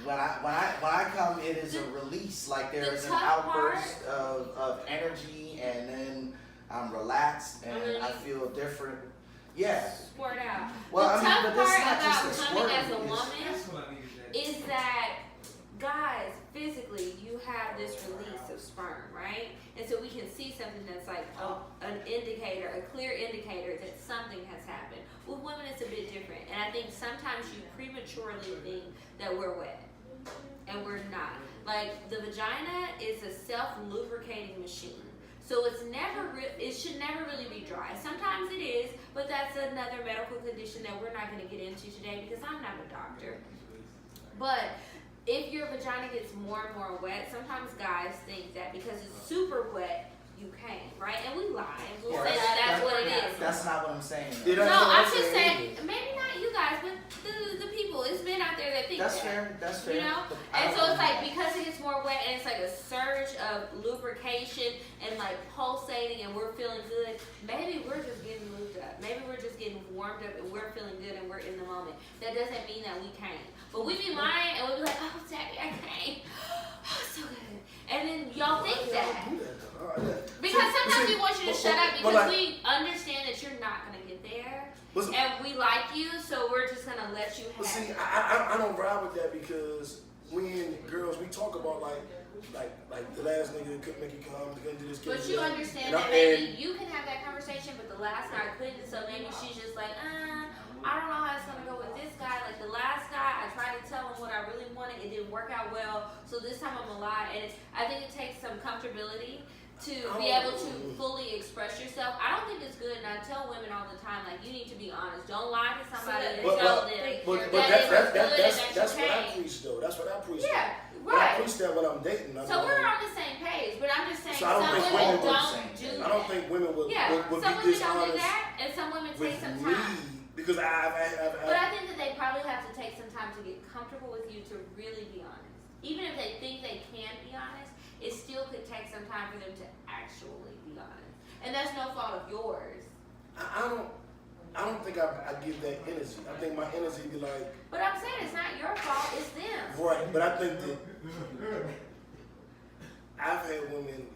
when I come, it is a release. Like there the is an tough outburst of energy, and then I'm relaxed and then I you- feel different. Yeah. Squirt out. Well, the I mean, tough but that's part not just about the coming squirting, as a it's- woman That's what I needed. is that, guys, physically, you have this release of sperm, right? And so we can see something that's like an indicator, a clear indicator that something has happened. With women, it's a bit different. And I think sometimes you prematurely think that we're wet. And we're not. Like, the vagina is a self-lubricating machine. So it's it should never really be dry. Sometimes it is, but that's another medical condition that we're not going to get into today because I'm not a doctor. But if your vagina gets more and more wet, sometimes guys think that because it's super wet, you came, right? And we lie. We'll say that that's what it is. That's not what I'm saying. Yeah, though. that's No, what I'm I'm just saying saying, maybe not you guys, but the people. It's men out there that think That's that. fair. That's fair. You know? But I And don't so it's like, believe because it gets more wet and it's like a surge of lubrication and like pulsating and we're feeling good, maybe we're just getting lubed up. Maybe we're just getting warmed up and we're feeling good and we're in the moment. That doesn't mean that we came. But we be lying and we be like, oh, Daddy, I came. Oh, so good. And then y'all think that. Because sometimes we want you to shut up because we understand that you're not going to get there. And we like you, so we're just going to let you have But see, it. I don't ride with that because when girls, we talk about like the last nigga couldn't make you come, couldn't do this. But couldn't do you that. understand And that maybe you can have that conversation, but the last guy couldn't. So maybe she's just like, I don't know how it's gonna go with this guy. Like the last guy, I tried to tell him what I really wanted. It didn't work out well. So this time I'm gonna lie. And I think it takes some comfortability to be able to fully express yourself. I don't think it's good, and I tell women all the time, like, you need to be honest. Don't lie to somebody and tell them But that's what I preach though. That's what I preach. Yeah, But I right. preach that when I'm dating. So we're on the same page, but I'm just saying So I don't some think women women don't would do say that. I don't think women would Yeah, be some women don't do dishonest that, and some women take with some me time. because But I I think that they probably have to take some time to get comfortable with you to really be honest. Even if they think they can be honest, it still could take some time for them to actually be honest. And that's no fault of yours. I don't think I give that energy. I think my energy be like But I'm saying it's not your fault, it's them. right. But I think that I've had women.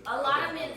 A lot of men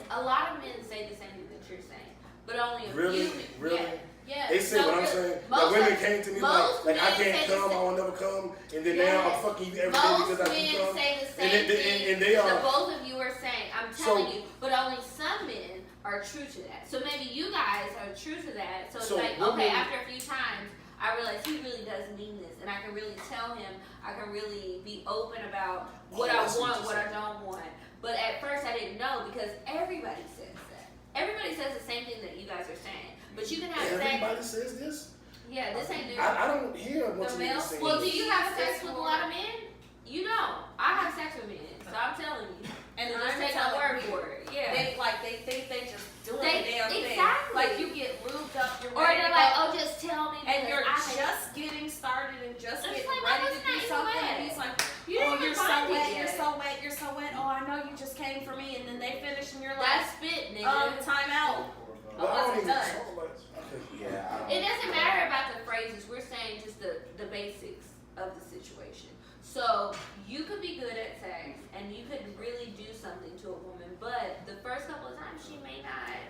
say the same thing that you're saying. But only a Really? few men. Really? Yeah. They say what I'm saying. Like women came to me like I can't come, I will never come, and then now I'm fucking you every day Most because I men can come. say the same thing And they that are. both of you are saying. I'm telling you, but only some men are true to that. So maybe you guys are true to that. So it's So like, women- okay, after a few times, I realize he really does mean this, and I can really tell him. I can really be open about what I I see want, what what you're I don't want. But at first, I didn't know because everybody says that. Everybody says the same thing that you guys are saying. But you can have Everybody sex. says this. Yeah, this ain't new. I don't hear much The of male- niggas saying Well, do this. you have sex with a lot of men? You don't. I have sex with men, so I'm telling you. And So I'm just take my telling word you, for it. Yeah. They think they just doing They- the damn thing. exactly. Like you get lubed up, you're Or ready they're to like, go, oh, just tell me. and because you're I think- just getting started and just It's getting like, ready well, to it's do not even something. wet. And he's like, You oh, didn't you're even so find it wet, yet. you're so wet, you're so wet. Oh, I know you just came for me, and then they finish, and you're like, That's spit, nigga. time out. Well, I don't wasn't even done. talk like. Okay. Yeah. It doesn't matter about the phrases. We're saying just the basics of the situation. So you could be good at sex and you could really do something to a woman, but the first couple of times she may not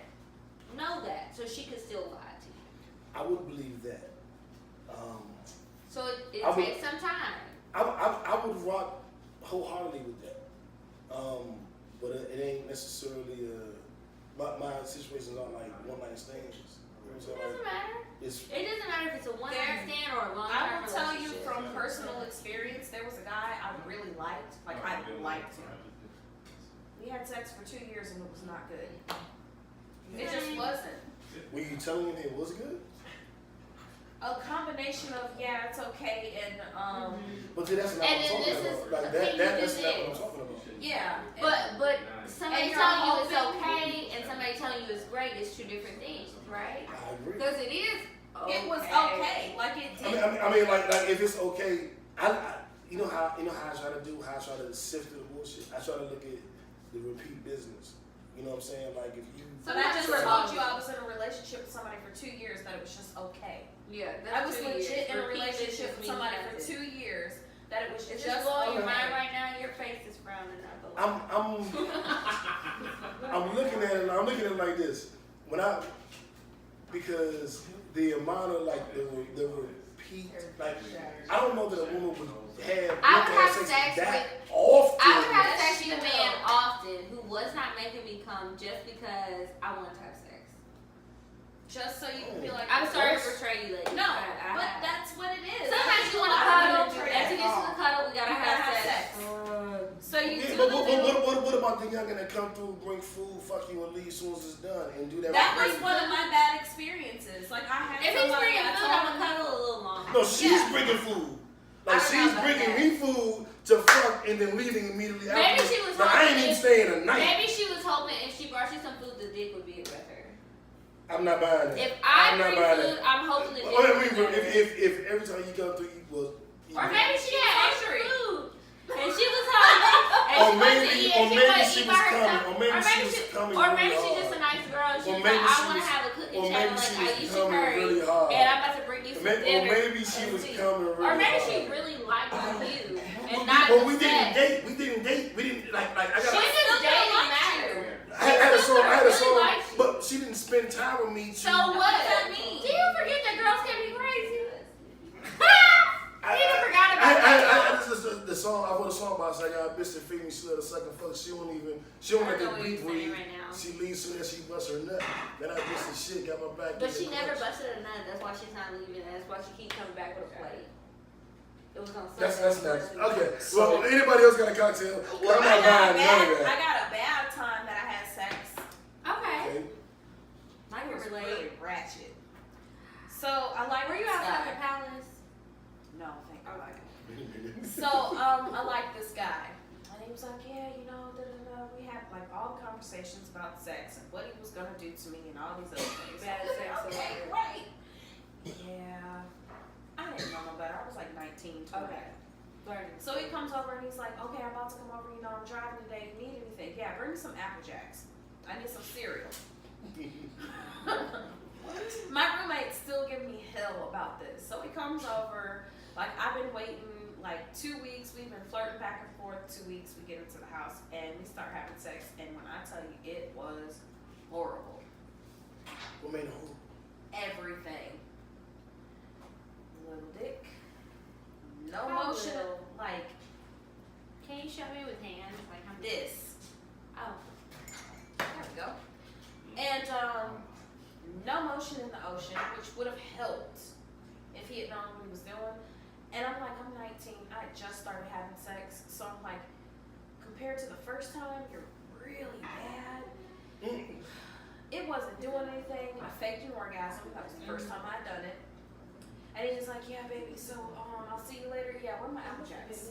know that, so she could still lie to you. I would believe that. So it I would- takes some time. I would rock wholeheartedly with that. But it ain't necessarily my situations aren't like one night stands. You know what I'm It saying? doesn't Like, matter. it's It doesn't matter if it's a one night stand or a long I term will tell you relationship. from personal experience, there was a guy I really liked. Like I liked him. We had sex for 2 years and it was not good. It just wasn't. Were you telling me it was good? A combination of yeah, it's okay, and But see, that's not what I'm talking about. Like that's not what I'm talking about. yeah. But somebody and telling you you're it's okay and somebody telling you it's great is two different things, right? I agree. Because it is. It was okay. Like it did. I mean, like if it's okay, you know how I try to sift through the bullshit. I try to look at the repeat business. You know what I'm saying? Like if you. But I just told you I was in a relationship with somebody for 2 years that it was just okay. Yeah, I was legit in a relationship with somebody for 2 years that it was It's just just blowing your okay. mind right now. Your face is frowning up. I'm looking at it like this. Because the amount of like the repeat, like I don't know that a woman would have sex that often. I would have sex with a man often who was not making me come just because I wanted to have sex. Just so you can feel like I'm sorry to portray you, ladies. No, but that's what it is. Sometimes you want to cuddle. And to get to the cuddle, we gotta have sex. So you Yeah, do but the what about the youngin that come through, bring food, fuck you, and leave as soon as it's done, and do that? That was one of my bad experiences. Like I had If he's somebody bringing I food, told I'm him- gonna cuddle a little longer. No, she's bringing food. Like I don't she's know about bringing that. me food to fuck and then leaving immediately after. Maybe she was Like, I ain't even hoping staying a night. Maybe she was hoping if she brought you some food, the dick would be with her. I'm not buying that. If I I'm not bring buying food, that. I'm hoping the dick I would be mean, with her. if every time you come through, you will. Or maybe she had extra hungry. food. And she was hungry. Or And maybe she was coming. Or maybe she was coming. Or really maybe she's hard. just a nice girl. And she Or was maybe like, I she want to was- have a cooking or channel maybe like she was Ayesha coming Curry. really hard. And I'm about to bring you some Or dinner. maybe she was coming really Or maybe hard. she really liked you. And not But we the didn't sex. date. We didn't like. I got. She just dating matter. I had a song. really likes you. But she didn't spend time with me. So what? does that mean? Do you forget that girls can be crazy? I even forgot about that. The song. I wrote a song about. It's like, a bitch that feed me, she let a second fuck. She don't let I know the what beat you're saying breathe. right now. She leaves soon as she busts her nut. Then I bitch the shit, got my back. But in she the never clutch. busted a nut. That's why she's not leaving. That's why she keeps coming back with a plate. It was on Sunday. That's nice. Okay. Well, anybody else got a cocktail? Well, I'm not buying none of I that. got a bad time that I had sex. Okay. Okay. I It can was relate. really ratchet. So I like. Were you this outside guy. the palace? No, thank God. So I like this guy, and he was like, yeah, you know, we had like all the conversations about sex and what he was gonna do to me and all these other things. Bad sex or Okay, whatever. great. Yeah, I didn't know no better. I was like 19, 20. Okay. So he comes over and he's like, okay, I'm about to come over. You know, I'm driving today. You need anything? Yeah, bring me some Apple Jacks. I need some cereal. My roommate's still giving me hell about this. So he comes over. Like, I've been waiting like 2 weeks. We've been flirting back and forth. 2 weeks. We get into the house and we start having sex. And when I tell you, it was horrible. What made it horrible? Everything. Little dick. No How motion. little? Like Can you show me with hands? Like how this. Oh. There we go. And no motion in the ocean, which would have helped if he had known what he was doing. And I'm like, I'm 19. I just started having sex. So I'm like, compared to the first time, you're really bad. It wasn't doing anything. I faked an orgasm. That was the first time I'd done it. And he was like, yeah, baby, so I'll see you later. Yeah, where are my Apple Jacks?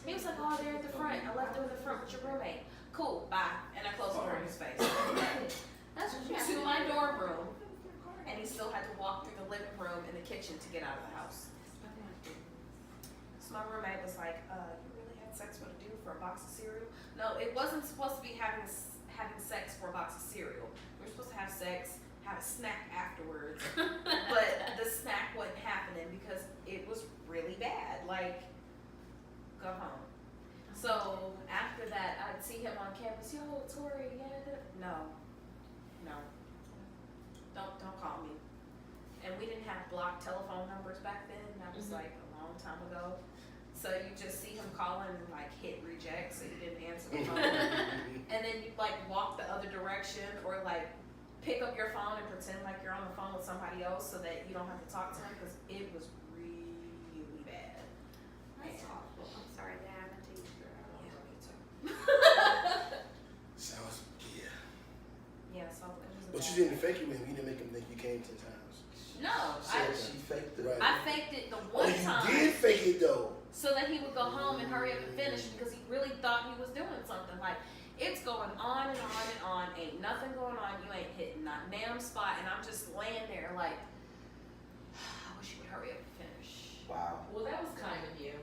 He was like, oh, they're at the front. I left them in the front with your roommate. Cool, bye. And I closed the door in his face. That's what you have To to my do. dorm room. And he still had to walk through the living room and the kitchen to get out of the house. So my roommate was like, you really had sex with a dude for a box of cereal? No, it wasn't supposed to be having sex for a box of cereal. We were supposed to have sex, have a snack afterwards. But the snack wasn't happening because it was really bad. Like, go home. So after that, I'd see him on campus. Yo, Tori, yeah. No. Don't call me. And we didn't have blocked telephone numbers back then. That was like a long time ago. So you just see him calling and like hit reject, so you didn't answer the phone. And then you like walk the other direction or like pick up your phone and pretend like you're on the phone with somebody else so that you don't have to talk to him because it was really bad. That's awful. I'm sorry that happened to you, girl. Yeah, me too. you didn't fake it with him. You didn't make him think you came 10 times. No, She faked it. Right. I faked it the Oh, one you time. did fake it though. So that he would go home and hurry up and finish because he really thought he was doing something. Like, it's going on and on and on. Ain't nothing going on. You ain't hitting not damn spot. And I'm just laying there like, I wish you would hurry up and finish. Wow. Well, that was kind of you.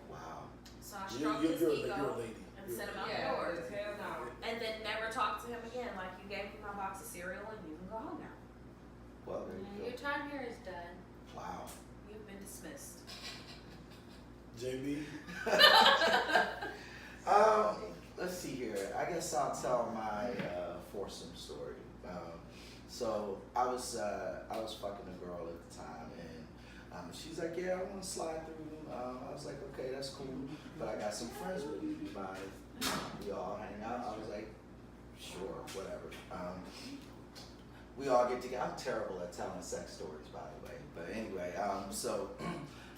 Wow. So I stroked his You're a ego lady. and sent him out the Yeah, door. hell no. And then never talked to him again. Like, you gave me my box of cereal and you can go home now. Well, there you Your go. time here is done. Wow. You've been dismissed. JB. Let's see here. I guess I'll tell my foursome story. So I was fucking a girl at the time, and she's like, "Yeah, I want to slide through." I was like, "Okay, that's cool, but I got some friends with me. Do you mind? We all hang out." I was like, "Sure, whatever." We all get together. I'm terrible at telling sex stories, by the way. But anyway, so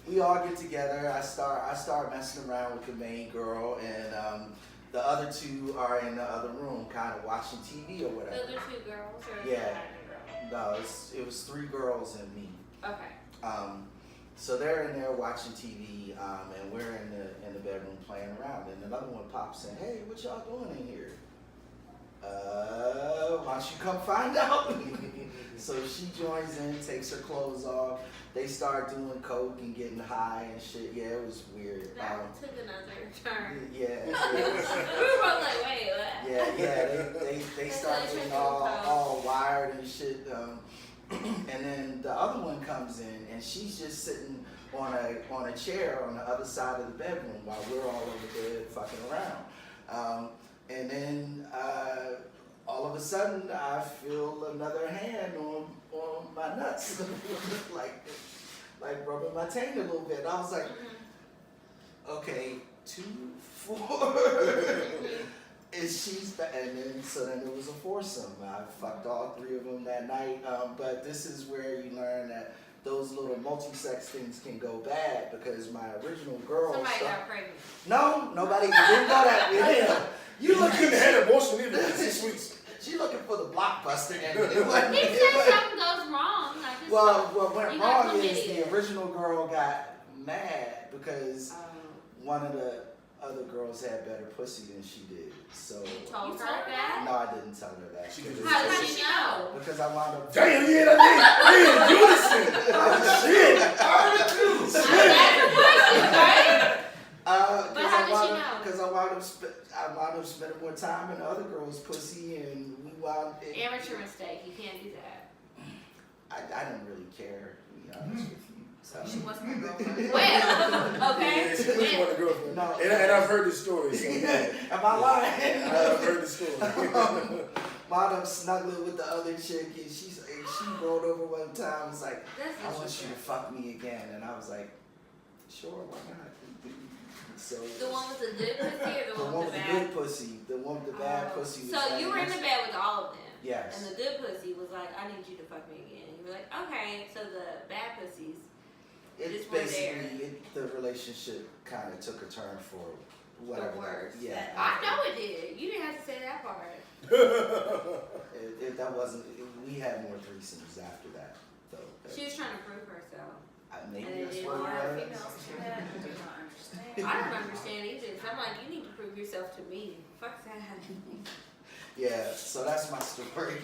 we all get together. I start messing around with the main girl, and the other two are in the other room, kind of watching TV or The whatever. other two girls or Yeah. the girl? No, it was 3 girls and me. Okay. So they're in there watching TV, and we're in the bedroom playing around. And another one pops in, "Hey, what y'all doing in here?" Why don't you come find out? So she joins in, takes her clothes off. They start doing coke and getting high and shit. Yeah, it was weird. That one took another turn. Yeah. We were both like, wait, what? Yeah. They start getting all wired and shit. And then the other one comes in, and she's just sitting on a chair on the other side of the bedroom while we're all over there fucking around. And then all of a sudden, I feel another hand on my nuts, like rubbing my taint a little bit. I was like, okay, 2, 4. And then it was a foursome. I fucked all 3 of them that night. But this is where you learn that those little multi-sex things can go bad, because my original girl. Somebody got pregnant. No, nobody didn't go that way. You couldn't have an abortion either for 6 weeks. She looking for the blockbuster, and it wasn't. He said something goes wrong. Like this What went you got wrong is chlamydia. the original girl got mad because one of the other girls had better pussy than she did. So You told her that? no, I didn't tell her that. She could How did she know? Because I wound up. Damn, yeah, we in unison. Shit. That's a question, right? But how did she know? Because I wound up spending more time in the other girl's pussy, and we wound. Amateur mistake. You can't do that. I didn't really care, to be honest with you. So. She wasn't a girlfriend. Well, okay. Yeah, she really wanted a girlfriend. No. And I've heard this story. So Am I lying? I've heard the story. Wound up snuggling with the other chick, and she rolled over one time and was like, That's "I want you interesting. to fuck me again," and I was like, "Sure, why not?" So The one with the good pussy or the the one one with with the the bad? good pussy, the one with the bad pussy. Was So like, you were in the bed with all of them. Yes. And the good pussy was like, I need you to fuck me again. You were like, okay. So the bad pussies. It's just weren't basically the relationship kind of took a turn for whatever. The worst. Yeah. I know it did. You didn't have to say that part. That wasn't. We had more threesomes after that, though. She was trying to prove herself. Maybe and it that's didn't what work. it was. Females do that. I do not understand. I don't understand either. So I'm like, you need to prove yourself to me. Fuck that. Yeah, so that's my story.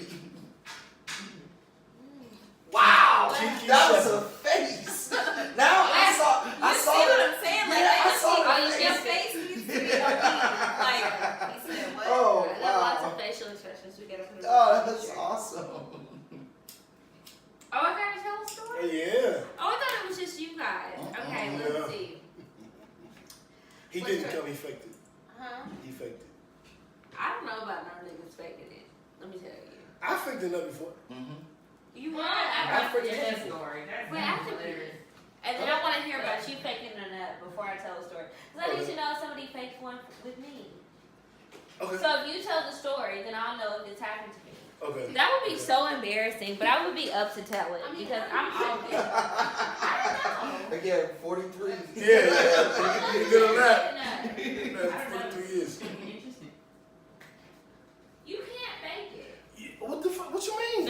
Wow, Kiki that was Shepherd. a face. Now I saw You see the- what I'm saying? Like, Yeah, I that saw the oh, your face. face needs to be like, he said what? Oh, I got lots wow. of facial expressions. We gotta put it Oh, on the that's picture. awesome. Oh, I gotta tell a story? Yeah. Oh, I thought it was just you guys. Okay, Yeah. let's see. He What's didn't her- come, he faked it. Huh? He faked it. I don't know about no niggas faking it. Let me tell you. I faked it up before. Mm-hmm. You were? I freaking Yeah, faked that it. story. That's Wait, I think hilarious. And then I want to hear about you faking a nut before I tell the story. Because I need to know if somebody faked one with me. Okay. So if you tell the story, then I'll know if it's happened to me. Okay. That would be so embarrassing, but I would be up to tell it because I'm all good. I don't know. Again, 43. Yeah, you're good on that. Nut. That's 43 years. You can't fake it. What the fuck? What you mean?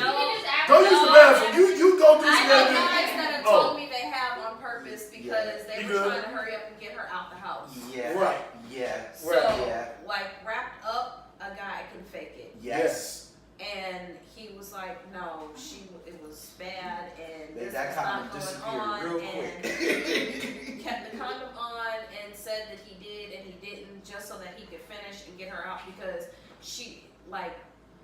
Yeah. Right. Yeah. So, Yeah. like, wrapped up, a guy can fake it. Yes. And he was like, no, it was bad, and this That was condom not going disappeared on, real and quick. kept the condom on and said that he did and he didn't, just so that he could finish and get her out, because she, like,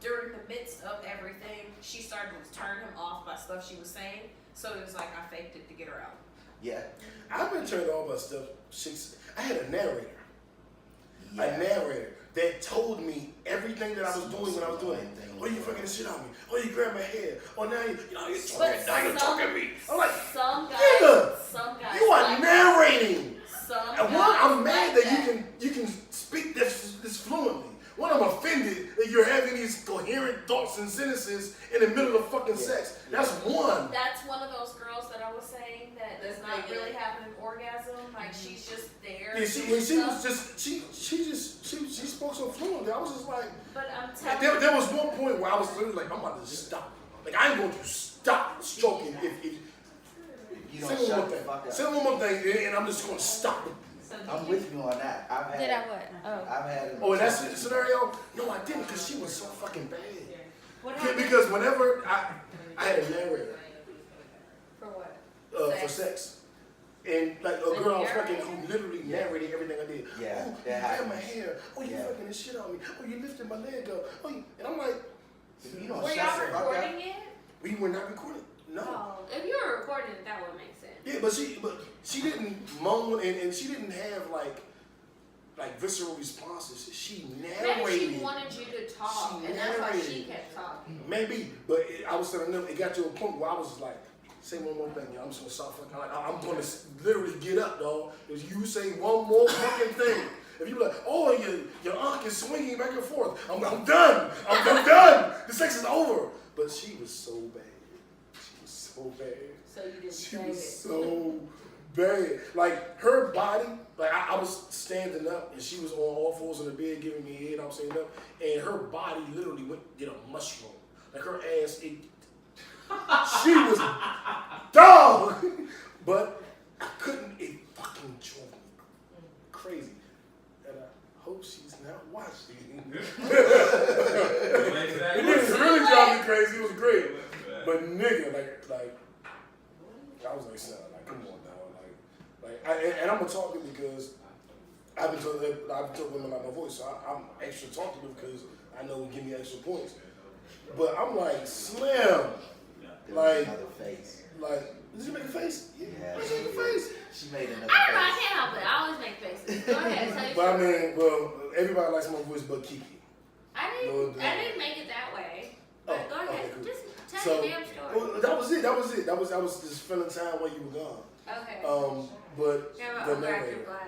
during the midst of everything, she started to turn him off by stuff she was saying. So it was like, I faked it to get her out. Yeah. I've been turned on by stuff. I had a narrator. Yeah. A narrator that told me everything that I was doing when I was doing it. Oh, you fucking the shit on me. Oh, you grabbed my hair. Oh, now you're talking. Now you're talking me. I'm like, some nigga, guys you are like narrating. Some And one, guys I'm mad like that you can speak this fluently. One, I'm offended that you're having these coherent thoughts and sentences in the middle of fucking sex. That's one. That's one of those girls that I was saying that does not That's really have an orgasm. Like, she's just there. Yeah, she spoke so fluently. I was just like, But I'm telling there was one point where I was literally like, I'm about to stop. Like, I ain't going to stop stroking if You say don't one shut more the thing. fuck up. Say one more thing, and I'm just going to stop. I'm with you on that. I've had. Did I what? Oh. I've had. Oh, and that's the scenario? No, I didn't, because she was so fucking bad. What Yeah, happened? because whenever I had a narrator For what? for sex. And like a girl I was fucking who literally narrated everything I did. Yeah, Oh, you that grabbed my happens. hair. Oh, you Yeah. fucking this shit on me. Oh, you lifted my leg up. Oh, and I'm like, If you don't Were shut y'all the fuck up. recording it? we were not recording. No. Oh. If you were recording it, that would make sense. Yeah, but she didn't moan and she didn't have like visceral responses. She narrated. Maybe she wanted you to talk, She and that's why she narrated. kept talking. Maybe, but I was telling them, it got to a point where I was just like, say one more thing, y'all. I'm just gonna stop fucking. Like, I'm gonna literally get up, dog. If you say one more fucking thing, if you like, oh, your unk is swinging back and forth, I'm done. I'm done. The sex is over. But she was so bad. She was so bad. So you didn't She say was it. so bad. Like, her body, like, I was standing up and she was on all fours in the bed giving me head. I was standing up, and her body literally did a mushroom. Like, her ass, she was dog. But I couldn't, it fucking drove me crazy. And I hope she's not watching. It didn't really drive me crazy. It was great. But nigga, like, I was like, son, like, come on, dog. And I'm gonna talk to you because I've been told women like my voice, so I'm extra talkative because I know it give me extra points. But I'm like, Slim, like, Another face. like, did you make a face? Yeah. Did you make a face? She made another I don't know, I face. can't help it. I always make faces. Go ahead, tell your But I story. mean, well, everybody likes my voice but Kiki. I No, didn't make it that way. Oh, But go ahead, okay, cool. just tell So, your damn story. well, that was it. That was just filling time while you were gone. Okay. But Yeah, the but narrator, bladder.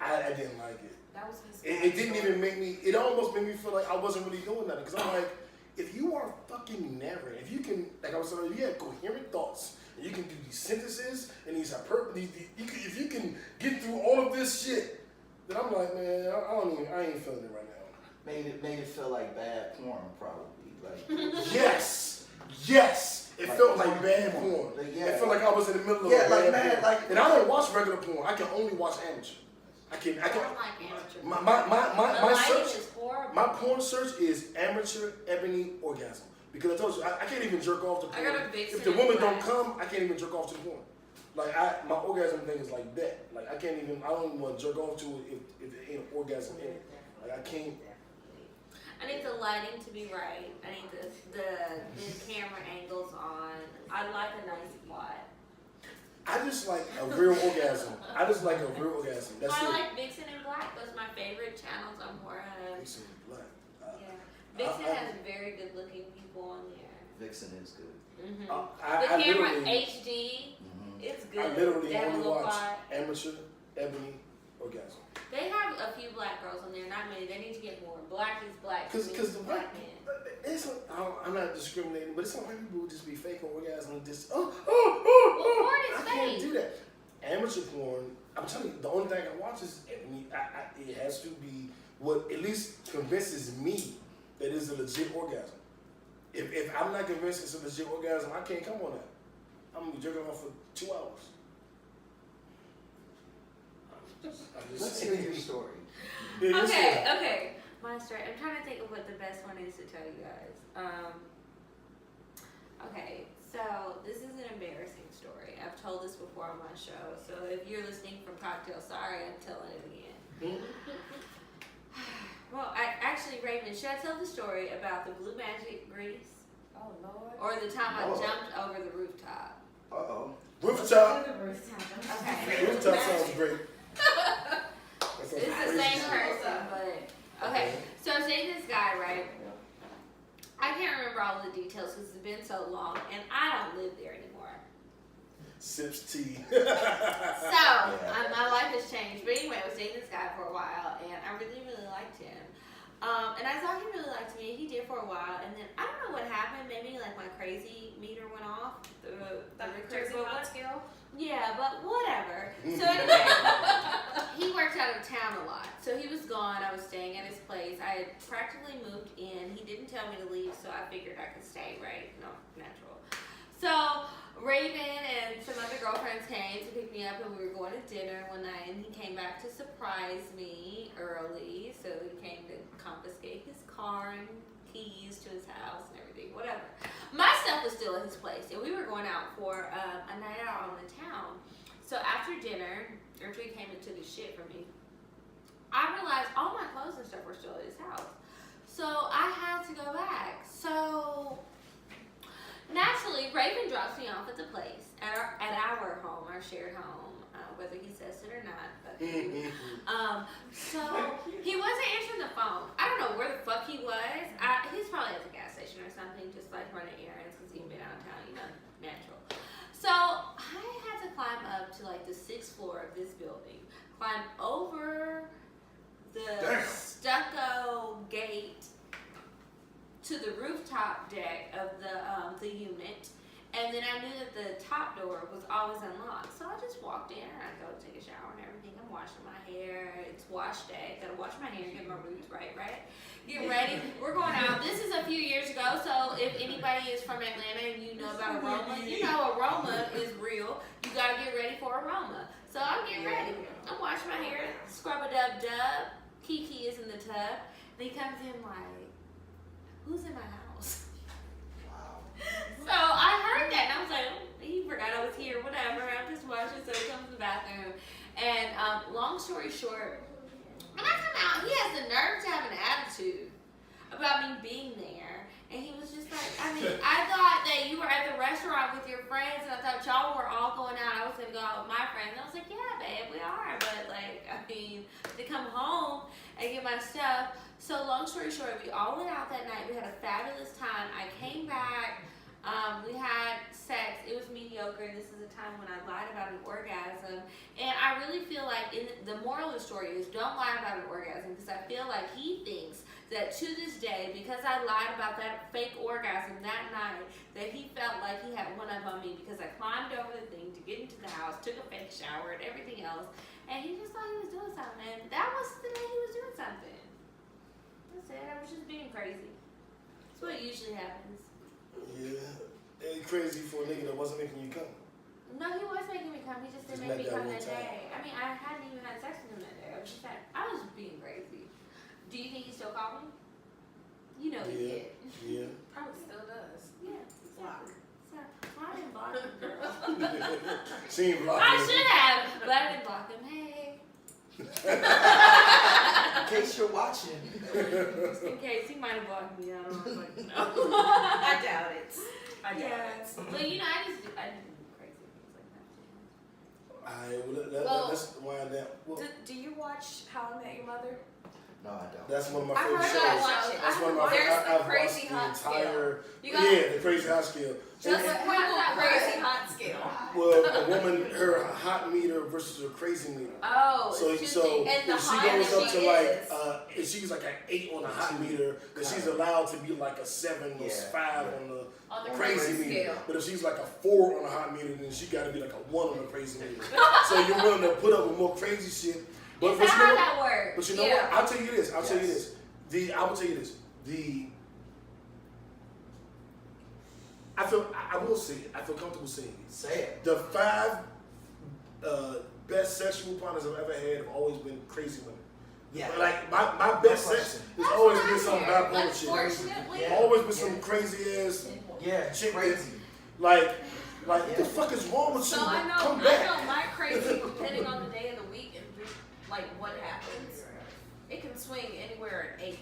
I didn't like it. That was his. It didn't even make me. It almost made me feel like I wasn't really doing that because I'm like, if you are fucking narrating, if you can, like I was saying, you have coherent thoughts and you can do these sentences and these if you can get through all of this shit, then I'm like, man, I ain't feeling it right now. Made it feel like bad porn, probably. Like Yes. It Like felt like porn. bad porn. Like, yeah. It felt like I was in the middle of Yeah, a like, bad man, porn. like- And I don't watch regular porn. I can only watch amateur. I I don't can. like amateur. My The lighting search. is horrible. My porn search is amateur ebony orgasm because I told you I can't even jerk off to I porn. got a vixen If the in woman black. don't come, I can't even jerk off to the porn. Like my orgasm thing is like that. Like I don't even want to jerk off to it if there ain't an orgasm in it. Like I can't. I need the lighting to be right. I need the camera angles on. I like a nice plot. I just like a real orgasm. I just like a real orgasm. That's I it. like Vixen and Black. Those are my favorite channels on Pornhub. Vixen Black. Yeah. Vixen I- has very good looking people on there. Vixen is good. Mm-hmm. I The camera literally- HD, Mm-hmm. it's good. I literally They have a only little watch plot. amateur ebony orgasm. They have a few black girls on there, not many. They need to get more. Black is black. Because It's the black white, men. I'm not discriminating, but it's some white people who just be faking orgasm and just Well, porn is I can't fake. do that. Amateur porn, I'm telling you, the only thing I watch is ebony. It has to be what at least convinces me that it's a legit orgasm. If I'm not convinced it's a legit orgasm, I can't come on that. I'm gonna be jerking off for 2 hours. Let's hear your story. Okay. My story. I'm trying to think of what the best one is to tell you guys. Okay, so this is an embarrassing story. I've told this before on my show, so if you're listening from Cocktail, sorry, I'm telling it again. Well, Raven, should I tell the story about the blue magic grease? Oh Lord. Or the time I jumped over the rooftop? Rooftop. Okay. Rooftop sounds great. It's the same person, but okay. So I'm seeing this guy, right? I can't remember all the details because it's been so long, and I don't live there anymore. Sips tea. So my life has changed. But anyway, I was dating this guy for a while, and I really, really liked him. And I thought he really liked me, and he did for a while. And then I don't know what happened. Maybe like my crazy meter went off. The Jersey hot scale. Yeah, but whatever. So anyway, he worked out of town a lot. So he was gone. I was staying at his place. I had practically moved in. He didn't tell me to leave, so I figured I could stay, right? No, natural. So Raven and some other girlfriends came to pick me up, and we were going to dinner one night, and he came back to surprise me early. So he came to confiscate his car and keys to his house and everything, whatever. My stuff was still at his place, and we were going out for a night out on the town. So after dinner, after he came and took his shit from me, I realized all my clothes and stuff were still at his house. So I had to go back. So naturally, Raven drops me off at the place, at our home, our shared home, whether he says it or not. But so he wasn't answering the phone. I don't know where the fuck he was. He's probably at the gas station or something, just like running errands because he'd been out of town, natural. So I had to climb up to like the 6th floor of this building, climb over the stucco gate to the rooftop deck of the unit, and then I knew that the top door was always unlocked. So I just walked in and I go take a shower and everything. I'm washing my hair. It's wash day. Gotta wash my hair and get my roots right? Get ready. We're going out. This is a few years ago, so if anybody is from Atlanta and you know about aroma, you know aroma is real. You gotta get ready for aroma. So I'm getting ready. I'm washing my hair, scrub-a-dub-dub. Kiki is in the tub. And he comes in like, who's in my house? Wow. So I heard that and I was like, oh, he forgot I was here, whatever. I'm just watching, so he comes to the bathroom. And long story short, when I come out, he has the nerve to have an attitude about me being there. And he was just like, I thought that you were at the restaurant with your friends, and I thought y'all were all going out. I was going to go out with my friends. And I was like, yeah, babe, we are. But, to come home and get my stuff. So, long story short, we all went out that night. We had a fabulous time. I came back. We had sex. It was mediocre. This is a time when I lied about an orgasm. And I really feel like the moral of the story is don't lie about an orgasm, because I feel like he thinks that to this day, because I lied about that fake orgasm that night, that he felt like he had one up on me because I climbed over the thing to get into the house, took a fake shower and everything else, and he just thought he was doing something. And that was the day he was doing something. That's it. I was just being crazy. That's what usually happens. Yeah. It's crazy for a nigga that wasn't making you come. No, he was making me come. He just didn't make me come that day. I mean, I hadn't even had sex with him that day. I was being crazy. Do you think he still called me? You know he did. Yeah. Probably still does. Yeah. Block. So, I didn't block him, girl. She ain't blocking I him. should have, but I didn't block him. Hey. In case you're watching. Just in case, he might have blocked me. I don't know. I doubt it. I doubt it. But I didn't do crazy things like that. Alright, let's wind down. Well, Do you watch How I Met Your Mother? No, I don't. that's one of my I favorite heard shows. that watch it. That's one of my There's favorite. the I've crazy watched the hot entire. You got The crazy hot scale. just And- Google crazy hot scale. well, a woman, her hot meter versus her crazy meter. Oh, So it's And the if she higher goes up she to is. if she's like an 8 on the hot meter, then she's allowed to be like a 7 or 5 on the crazy meter. scale. But if she's like a 4 on the hot meter, then she got to be like a 1 on the crazy meter. So you're willing to put up with more crazy shit. Is that how that works? But you know what? I'll tell you this. I will tell you this. I will say it. I feel comfortable saying it. Say it. The 5 best sexual partners I've ever had have always been crazy women. Yeah. Like my best sex has always been some bipolar shit. Unfortunately, Yeah. Always been some crazy ass Yeah, chick crazy. Like what the fuck is wrong with so you? I know Come back. my crazy, depending on the day of the week and like what happens, it can swing anywhere at A+.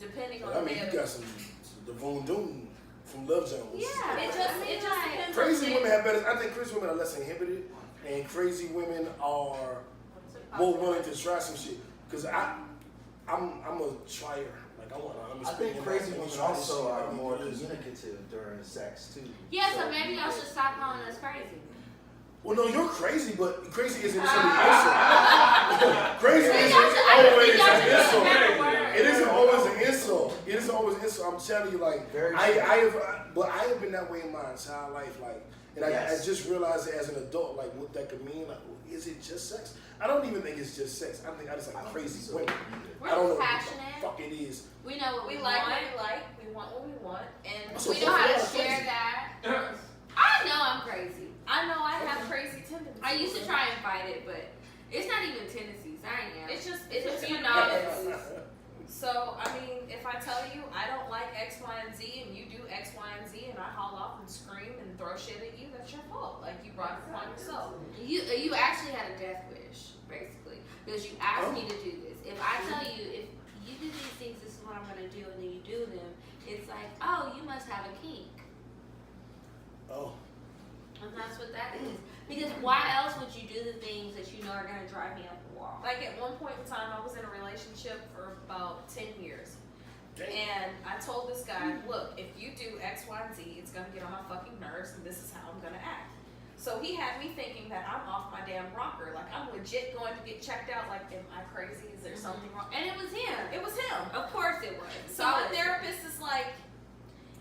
Depending on I the mean, day you of got some Devon Doom from Love Jones. Yeah. It just depends Crazy on the women have better. I think crazy women are less inhibited, and crazy women are more willing to try some shit. Cause I'm a trier. Like I think crazy women also are more communicative during sex too. Yeah, so maybe y'all should stop calling us crazy. Well, no, you're crazy, but crazy isn't necessarily an insult. Crazy isn't always an insult. It isn't always an insult. It isn't always an insult. I'm telling you, like, I have been that way in my entire life, like, and I just realized it as an adult, like, what that could mean. Like, is it just sex? I don't even think it's just sex. I think I just like crazy women. We're I don't know passionate. what the fuck it is. We know what we we like want. what we like, we want what we want, and So We know how to fuck share crazy. that. I know I'm crazy. I know I have crazy tendencies. I used to try and fight it, but it's not even tendencies. I am. It's just It's a few nods. nods. So, I mean, if I tell you I don't like X, Y, and Z, and you do X, Y, and Z, and I haul off and scream and throw shit at you, that's your fault. Like, you brought it upon yourself. You actually had a death wish, basically, because you asked me to do this. If I tell you, if you do these things, this is what I'm going to do, and then you do them, it's like, oh, you must have a kink. Oh. And that's what that is. Because why else would you do the things that you know are going to drive me up the wall? Like, at one point in time, I was in a relationship for about 10 years. And I told this guy, look, if you do X, Y, and Z, it's going to get on my fucking nerves, and this is how I'm going to act. So he had me thinking that I'm off my damn rocker. Like, I'm legit going to get checked out. Like, am I crazy? Is there something wrong? And it was him. It was him. Of course it was. So my therapist is like,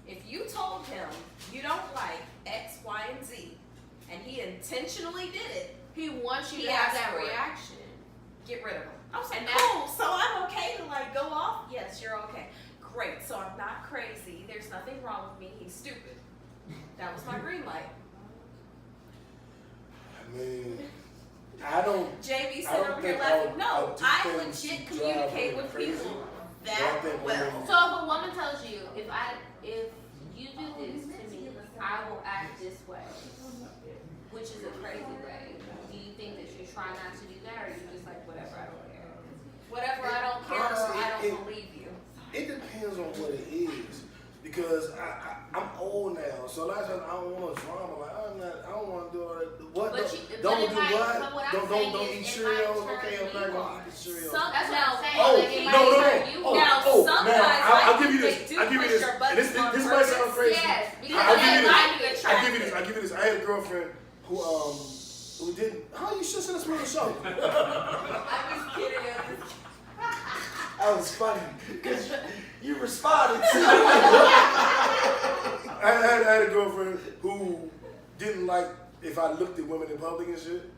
if you told him you don't like X, Y, and Z, and he intentionally did it, He wants you He to have asked that for it. reaction. get rid of him. I was like, And cool, so I'm okay to like go off? Yes, you're okay. Great, so I'm not crazy. There's nothing wrong with me. He's stupid. That was my green light. I mean, I don't. JB I said don't over here think laughing. I'll No, do I things legit to communicate drive with women people crazy. that think well. women- So if a woman tells you, if you do this to me, I will act this way, which is a crazy way. Do you think that you try not to do that, or you just like whatever, I don't care? Whatever, I don't care Honestly, or I don't believe you. It depends on what it is, because I'm old now, so a lot of times I don't want to drama. Like I don't want to do all that. What? But Don't it do might- what? but what I'm Don't saying eat is it Cheerios. might Okay, I'm turn not you gonna on. eat the Cheerios. That's what I'm saying. Oh, Like, it no, might no, turn no. you Oh, on. Now, oh, sometimes now, I'll I give you think this. they do I'll give you push this. your And buttons this on might sound purpose. crazy. Yes, because I'll give they you might be this. attracted. I'll give you this. I had a girlfriend who didn't. How you should send us on the show? I'm just kidding. That was funny because you responded to I had a girlfriend who didn't like if I looked at women in public and shit,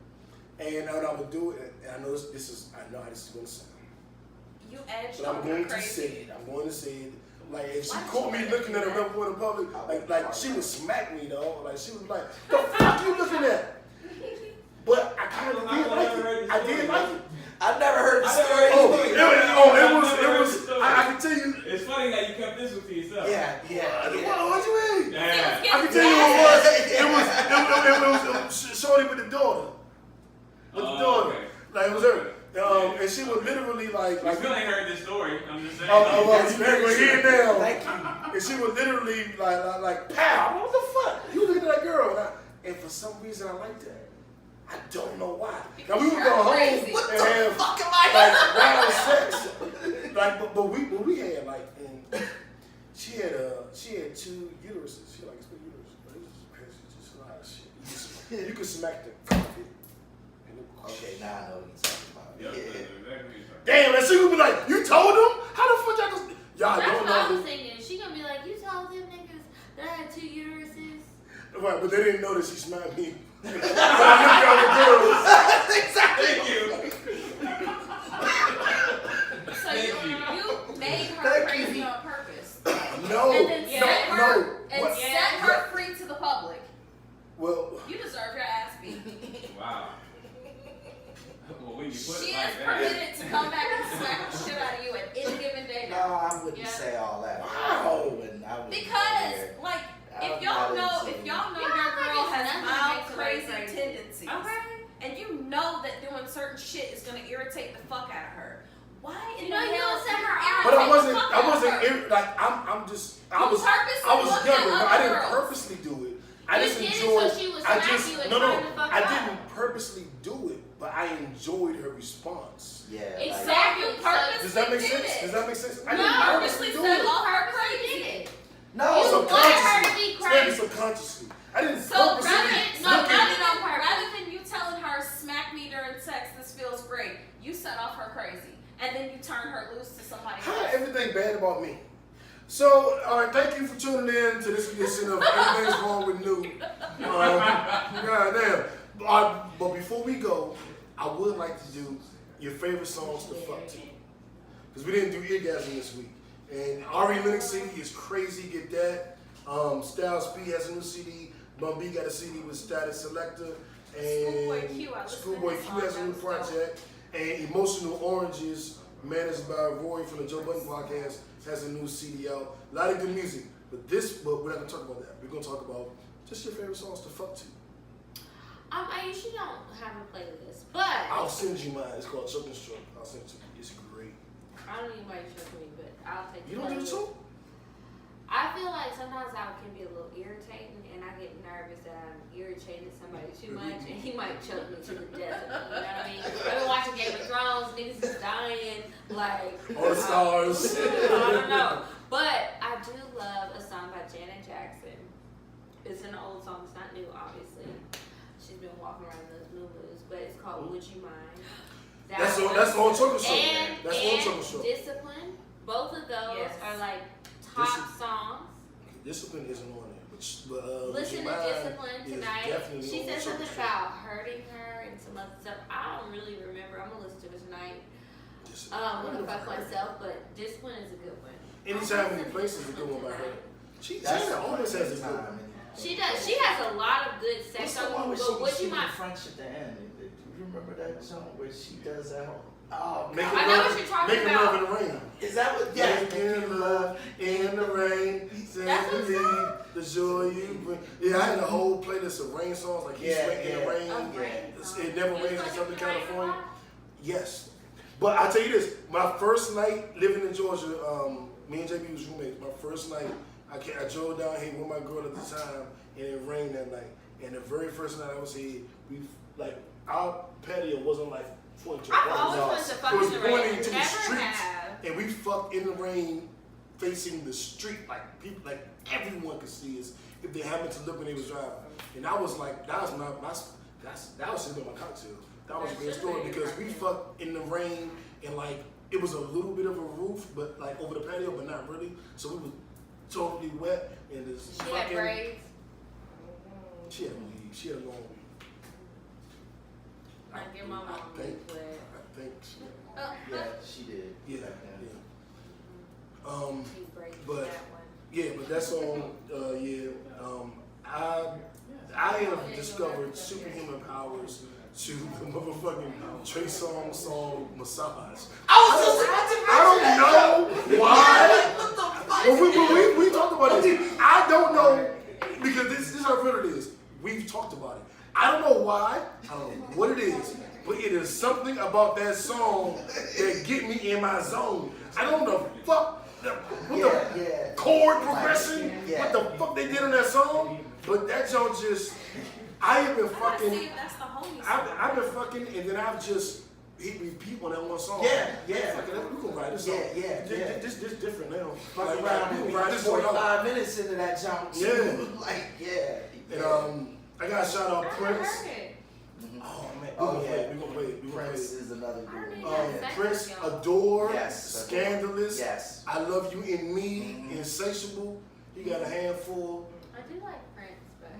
and I would do it. And I know this is. I know how this is going to sound. You edged But I'm over going to crazy. say it. I'm going to say it. Like if she Why did caught you me let looking her at do another that? woman in public, like she would smack me though. Like she was like, "The fuck you looking at?" But I kind of did like it. I did like it. I've never heard the story. It was. I can tell you. It's funny that you kept this one to yourself. Yeah. What you mean? Yeah. I can tell you what it was. It was Shorty with the daughter. With the daughter. Okay. Like it was her. And she was literally like. We still ain't heard this story. I'm just saying. We're here now. Thank you. And she was literally like pow. What the fuck? You looking at that girl? And for some reason I like that. I don't know why. Now we would go home Crazy. and have like wild sex. Like, but we had like, and she had 2 uteruses. She like split uterus. But it was just crazy, just a lot of shit. You could smack the. Okay, now I know what you're talking about. Yep, Yeah. that's exactly what you're talking Damn, and she would be like, "You told them? How the fuck y'all just y'all That's don't what I was know?" thinking. She gonna be like, you told them niggas that I had 2 uteruses. Right, but they didn't know that she smacked me. But I Thank you. So Thank you made her Thank crazy you. on purpose. No, And then set her and What? set her free to the public. Well, You deserve your ass beat. Wow. when you put She it is like that. permitted to come back and smack the shit out of you at any given day No, now. I wouldn't Yeah. say all that. Wow. I wouldn't Because, go there. like, I'm if y'all not know into it. your Y'all girl think it's has nothing mild makes her crazy crazy. tendencies, Okay. and you know that doing certain shit is gonna irritate the fuck out of her, why in You the know you hell don't set her irritate out. But I the wasn't. fuck I out of wasn't her? like. I You was purposely younger. looked But at I other didn't girls. purposely do it. I You just did it enjoyed. so she would I smack just you and no. turn the fuck I up. didn't purposely do it, but I enjoyed her response. Yeah. Exactly. You So- purposely Does that make did sense? it. Does that make sense? I No, didn't purposely purposely do said it. all her Purposely crazy. did it. No, You so wanted her to be Maybe crazy. subconsciously. I didn't So purposely. rather than you telling her smack me during sex, this feels great, you set off her crazy, and then you turn her loose to somebody How else. everything bad about me? So, all right, thank you for tuning in to this edition of Everything's Wrong with New. Goddamn. But before we go, I would like to do your favorite songs to fuck to. Because we didn't do Eargasm this week. And Ari Lennox CD is crazy, get that. Styles P has a new CD. Bun B got a CD with Status Selector. Schoolboy And Q, I listened to Schoolboy his Q song, has a that new was dope. project. And Emotional Oranges, managed by Roy from the Joe Budden Podcast, has a new CD out. A lot of good music. But we're not gonna talk about that. We're gonna talk about just your favorite songs to fuck to. I usually don't have a playlist, but I'll send you mine. It's called Choke and Stroke. I'll send it to you. It's great. I don't need anybody to show me, but I'll take You the don't do it playlist. too? I feel like sometimes I can be a little irritating, and I get nervous that I'm irritating somebody too much, and he might choke me to the death. You know what I mean? I've been watching Game of Thrones, niggas is dying, like All the stars. I don't know, but I do love a song by Janet Jackson. It's an old song. It's not new, obviously. She's been walking around those new moves, but it's called "Would You Mind." That's one. on Choke and Stroke. And, That's on and Choke and Stroke. Discipline. Both of those Yes. are like top songs. Discipline isn't on there. But Listen to Mine Discipline is tonight. definitely She on said Choke something and Stroke. about hurting her and some other stuff. I don't really remember. I'm gonna listen to it tonight. I'm gonna fuck myself, but Discipline is a good one. Anytime any place is a good one by her. She That's Janet always has a good one. time. She does. She has a lot of good sex What's the one where songs. she But was would you speaking mind? French at the end? Do you remember that song where she does that? Oh, Make God. it I know love- what you're talking Making about. love in the rain. Is that what? Yeah. Making love in the rain. That's what Simply the joy you bring. Yeah, I had a whole playlist of rain songs like He's Yeah, Rain in the yeah. Rain. Of rain It never songs. rains You in fucking Southern rain California. a lot? Yes. But I'll tell you this, my first night living in Georgia, me and JB was roommates. My first night, I drove down here with my girl at the time, and it rained that night. And the very first night I was here, our patio wasn't like 4 inches. I've always wanted to fuck It was in the pointing rain. into the Never streets, have. and we fucked in the rain, facing the street, like people, like everyone could see us if they happened to look when they was driving. And I was like, that was just my cocktail. That was a great story because we fucked in the rain, and like it was a little bit of a roof, but like over the patio, but not really. So we was totally wet, and this She had fucking. braids. She had a weave. She had a long weave. I give my mom I a think. wig. I think. She, Yeah, she did. yeah. back then. She braids but- that one. Yeah, but that song, I have discovered superhuman powers to the motherfucking Trey Songz song Massage. I don't know why. But we talked about this. I don't know because this is how real it is. We've talked about it. I don't know why. I don't know what it is, but it is something about that song that get me in my zone. I don't know fuck. What the chord progression? Yeah. What the fuck they did on that song? But that joint just, I have been I gotta fucking, see if that's the homie I've been fucking, and then I've just hit repeat on that one song. Yeah. Fuck it, we gonna ride this song. Yeah. This different now. Fuck Like, around we and gonna ride this one out. 45 minutes into that jump. Yeah. Like, yeah. And I gotta shout out I Prince. heard it. Oh man, Oh, we yeah. gonna play it. We gonna play Prince it. is another I don't good even one. know. Sex Prince, with y'all. Adore, Yes. Scandalous, Yes. I Love You in Me, Mhm. Insatiable. He got a handful. I do like Prince, but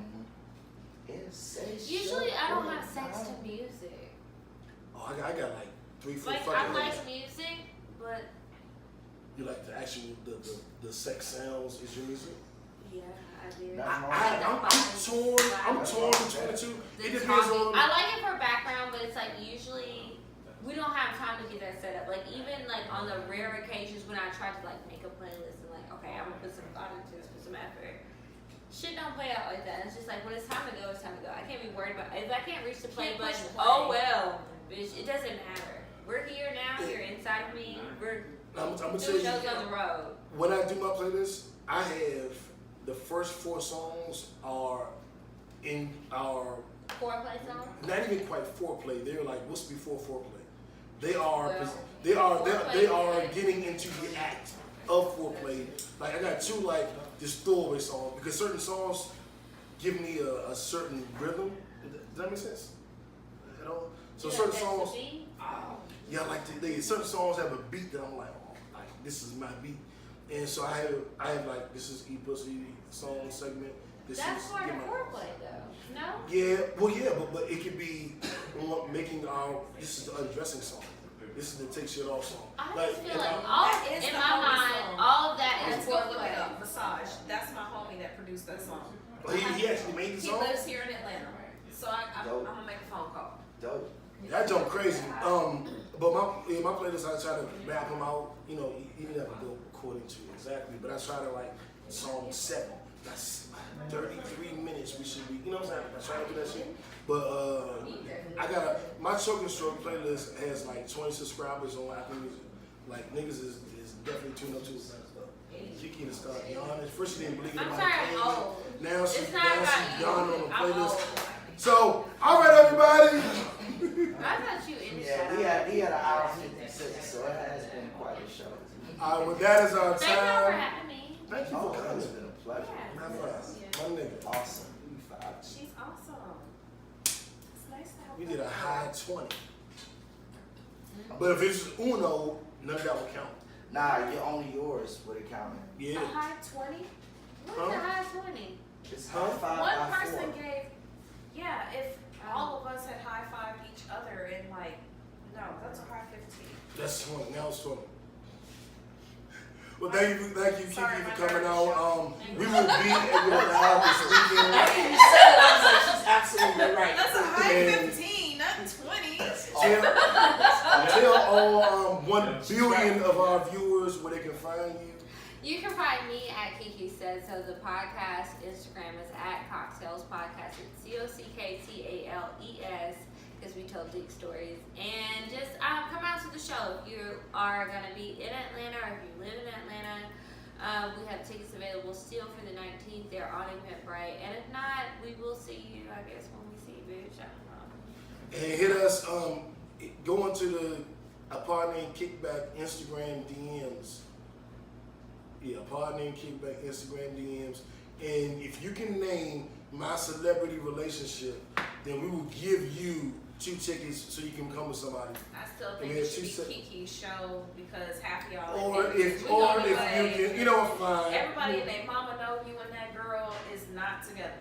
Insatiable. usually I don't have sex to music. Oh, I got like 3, 4 Like fucking I hits. like music, but You like the actual the sex sounds is your music? yeah, I do. Nah. I'm torn between the two. It The depends talking. on. I like it for background, but it's like usually we don't have time to get that set up. Like even like on the rare occasions when I try to like make a playlist and like, okay, I'm gonna put some thought into this, put some effort. Shit don't play out like that. It's just like when it's time to go, it's time to go. I can't be worried about if I can't reach the play Can't push button. play. Oh well, bitch. It doesn't matter. We're here now. You're inside of me. We're I'm gonna tell doing you, shows on the road. when I do my playlist, I have the first 4 songs are in our Foreplay song. not even quite foreplay. They're like what's before foreplay. They are Well, they are getting into the act of foreplay. Like I got 2 like just throwaway songs because certain songs give me a certain rhythm. Does that make sense? At all? So certain songs, yeah, like certain songs have a beat that I'm like, oh, like this is my beat, and so I have like this is E-Pussy song segment. That's is part of get my- foreplay though. No. Yeah, well, yeah, but it could be making our. This is the undressing song. This is the take shit off song. I just feel if like I'm- all That is in the my homie mind, song. all of that is Let's go look it foreplay. up. Massage. That's my homie that produced that song. he actually made the He song. lives here in Atlanta. So I'm Dope. gonna make a phone call. Dope. That jump crazy. But my playlist, I try to map them out. You know, you never go according to exactly, but I try to like song 7. That's 33 minutes. We should be. You know what I'm saying? I try to do that shit. But I got my Choke and Stroke playlist has like 20 subscribers on Apple Music. Like niggas is definitely tuned up to it. Kiki to start yawning. First she didn't believe it. I'm sorry, I'm old. Now she It's not about yawning on you. the I'm playlist. old. So, all right, everybody. I thought you in the Yeah, he had an hour 56, so it has been quite a show. All right, well, that is our Thank you for time. having me. Thank you Oh, for it's coming. been a pleasure. Yeah. My nigga. Awesome. She's awesome. It's nice to have We her. did a high 20. But if it's Uno, none of that will count. Nah, only yours would have counted. Yeah. A high 20? What's the high 20? It's high 5 One by person 4. gave, yeah, if all of us had high fived each other and like, no, that's a high 15. That's 20. Now it's 20. Well, thank you, Kiki, Sorry, for my coming nerves out. shot. We will be at your live this weekend. You said it, I was like, she's absolutely right. That's a high And- 15, not 20. Tell all 1 billion of our viewers where they can find you. You can find me at Kiki Said So. The podcast Instagram is at Cocktales Podcast. It's COCKTALES because we tell dick stories. And just come out to the show if you are going to be in Atlanta or if you live in Atlanta. We have tickets available still for the 19th. They're on Eventbrite. And if not, we will see you, I guess, when we see you, bitch. I don't know. And hit us, go into the Pod Name Kickback Instagram DMs. Yeah, Pod Name Kickback Instagram DMs. And if you can name my celebrity relationship, then we will give you 2 tickets so you can come with somebody. I still And think we it have should 2 be Kiki's show because half of y'all Or are if you can, you know, fine. everybody and their mama know you and that girl is not together.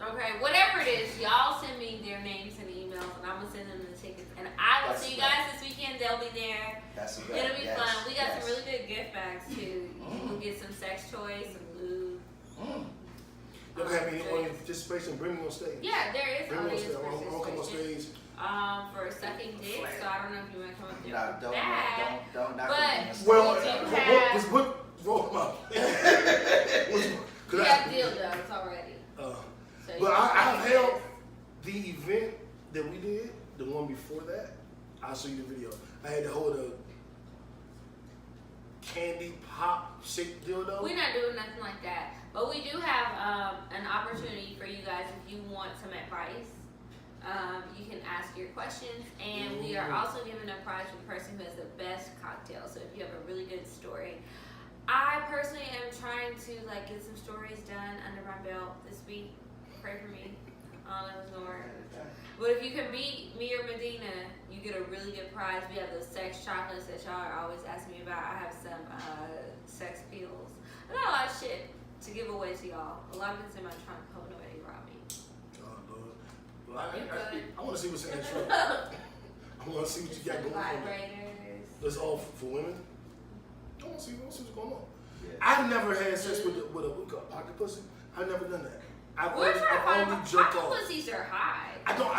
Okay, whatever it is, y'all send me their names and emails, and I'm gonna send them the tickets. And I will That's see you right. guys this weekend. They'll be there. That's a good. It'll be yes, fun. We got yes. some really good gift bags too. You can get some sex toys, some lube. You don't have any audience participation, bring me on stage. Yeah, there is Bring me on audience stage. I want to come on participation. stage. For sucking dick, so I don't know if you want to come up there. Nah, for that. don't knock But- me in the Well, We do what roll them up? We have dildos already. So you But can I've take held this. the event that we did, the one before that. I'll show you the video. I had to hold a candy pop shaped dildo. We're not doing nothing like that. But we do have an opportunity for you guys if you want some advice. You can ask your questions, and we are also giving a prize for the person who has the best cocktail. So if you have a really good story, I personally am trying to like get some stories done under my belt this week. Pray for me. That was gonna work. But if you can beat me or Medina, you get a really good prize. We have those sex chocolates that y'all are always asking me about. I have some sex pills. I got a lot of shit to give away to y'all. A lot of it's in my trunk. Hope nobody robbed me. Oh, Lord. Well, I want to see what's in that trunk. I want to see what you got Some going on. vibrators. It's all for women. I want to see what's going on. Yeah. I've never had sex with a what we call pocket pussy. I've never done that. We're trying to find only jerked pocket off. pussies are high.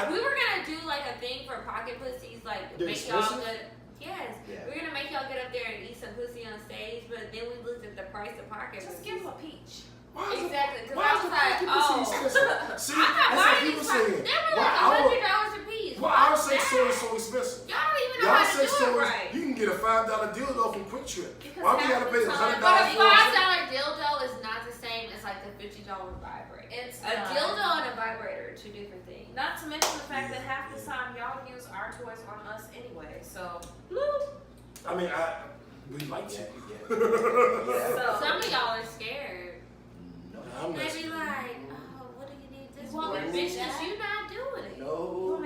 We were gonna do like a thing for pocket pussies, like They're make y'all expensive? good. Yes, Yeah. we're gonna make y'all get up there and eat some pussy on stage, but then we looked at the price of pocket Just pussies. give them a peach. Why is it- Exactly, because why I is was the like, pocket pussy oh, expensive? See, I'm not that's what buying people these saying. They were Why like our $100 a piece. why Why our is sex that? toy is so expensive? Y'all don't even know Y'all how to sex do it toys, right. you can get a $5 dildo from Quick Trip. Because Why we half gotta pay the $100 time- But a for it? $5 dildo is not the same as like the $50 vibrator. It's A not. dildo and a vibrator are two different things. Not to mention the fact that half the Yeah. time y'all use our toys on us anyway. So, I mean, we like Yeah, you. yeah. so Some of y'all are scared. No. I'm They not be scared. like, oh, what do you need this You want for? me to do Bitches, that? you not doing it. No.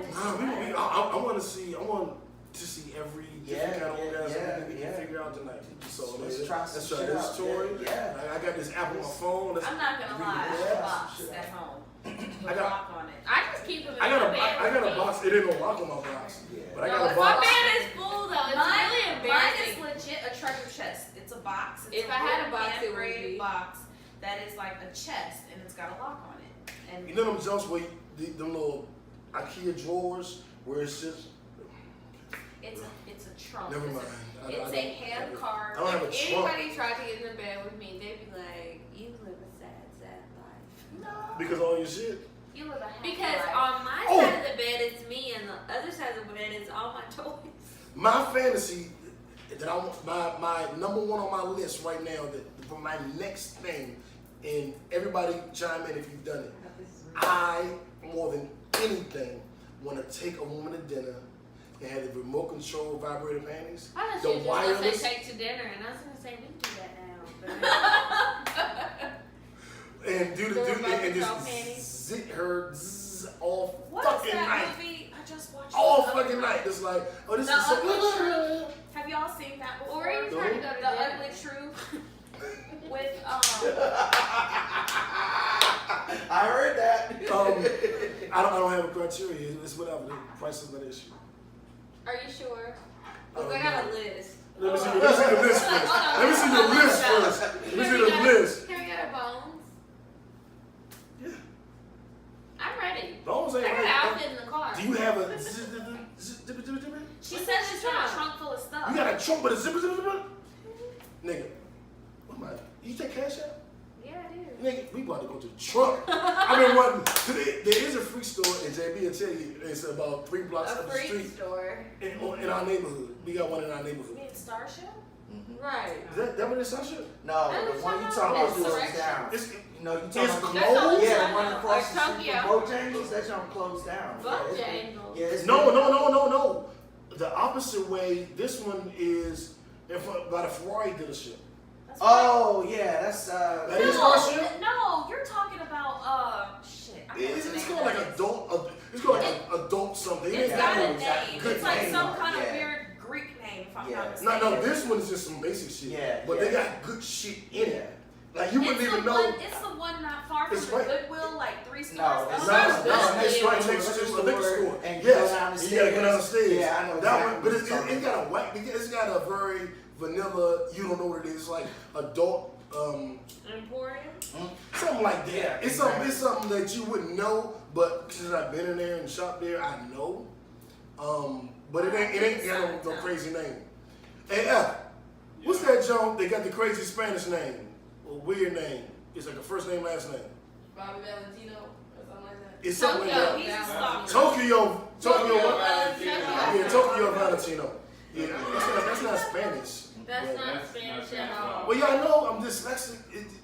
I want to see every different kind of orgasm we can figure out tonight. So Let's try some let's try shit this out. toy. Yeah. I got this app on my phone. I'm not gonna lie. I have Yeah, a box shit. at home I with got- lock on it. I just keep them in I got my a bed. I got with a me. box. It ain't no lock on my box, Yeah. but I No, got a if my box. bed is full though, it's really Mine embarrassing. is legit a treasure chest. It's a box. It's If I had a box, it would handmade be. box that is like a chest and it's got a lock on it. And You know them jumps where them little IKEA drawers where it's just. it's a trunk. Never It's a- mind. It's a hand carved. I don't have a If trunk anybody tried to get in the bed with me, they'd be like, you live a sad, sad life. No. because all your shit. You live a happy Because life. on my Oh. side of the bed it's me, and the other side of the bed is all my toys. My fantasy that I want, my number one on my list right now, that for my next thing, and everybody chime in if you've done it. I, more than anything, want to take a woman to dinner and have the remote control vibrator panties. I thought The you were just gonna wireless- say take to dinner, and I was gonna say we can do that now. And do The the remote and control just panties? zit her all What is fucking that night. movie? I just watched All it the other fucking night. It's like, oh, this The is so Ugly Truth. Have y'all seen that before? Or are you trying to go to The dinner? Ugly Truth with I heard that. I don't have a criteria. It's whatever. The price is not an issue. Are you sure? I don't Because I got know. a list. Let me see the list first. Let me see the list first. Let me see the list. Can we get a bones? Yeah. I'm ready. Bones I ain't got an right. outfit in the car. Do you have a she What's said in she's the got trunk? a trunk full of stuff. You got a trunk with a zipper? Nigga, what am I? You take cash out? Yeah, I do. Nigga, we about to go to the trunk. I've been running. There is a freak store, and JB will tell you it's about 3 blocks A up the freak street store. in our neighborhood. We got one in our You neighborhood. mean Starship? Right. Is that what it's Sasha? No, That the was one you talking talking about about closed Insurrection. down. It's, You know, you it's talking about closed? yeah, the one across the street Tokyo. from Bojangles, that junk closed down. Bojangles. Yeah, it's No. The opposite way, this one is by the Ferrari dealership. That's Oh yeah, that's That is Starship? No, you're talking about shit. I know what the It's name called like of it is. adult. It's called like adult something. It's ain't got no a exact name. good It's like name. some kind of Yeah. weird Greek name, if I'm Yeah. not mistaken. No, this one is just some basic shit. Yeah, But yeah. they got good shit in it. Like you wouldn't It's even the know. one, it's the one not far from It's the right. Goodwill, like 3 No, stores. it's up. No, not. it's right next to the liquor store. And Yes, go down the you gotta go down the stairs. Yeah, I know that exactly one, but what it's you're talking got a whack. It's got a very vanilla. You don't know what it is. It's like adult, Emporium? something like that. Yeah, It's something that you wouldn't know, but since I've been in there and shopped there, I know. But it ain't got no crazy name. Hey, what's that junk? They got the crazy Spanish name or weird name. It's like a first name, last name. Bobby Valentino or something like that. It's something like Tokyo. that. He's a Yeah. stalker. Tokyo. Yeah. Yeah, Tokyo Valentino. Yeah, that's not Spanish. That's But- not Spanish at all. Well, y'all know I'm dyslexic.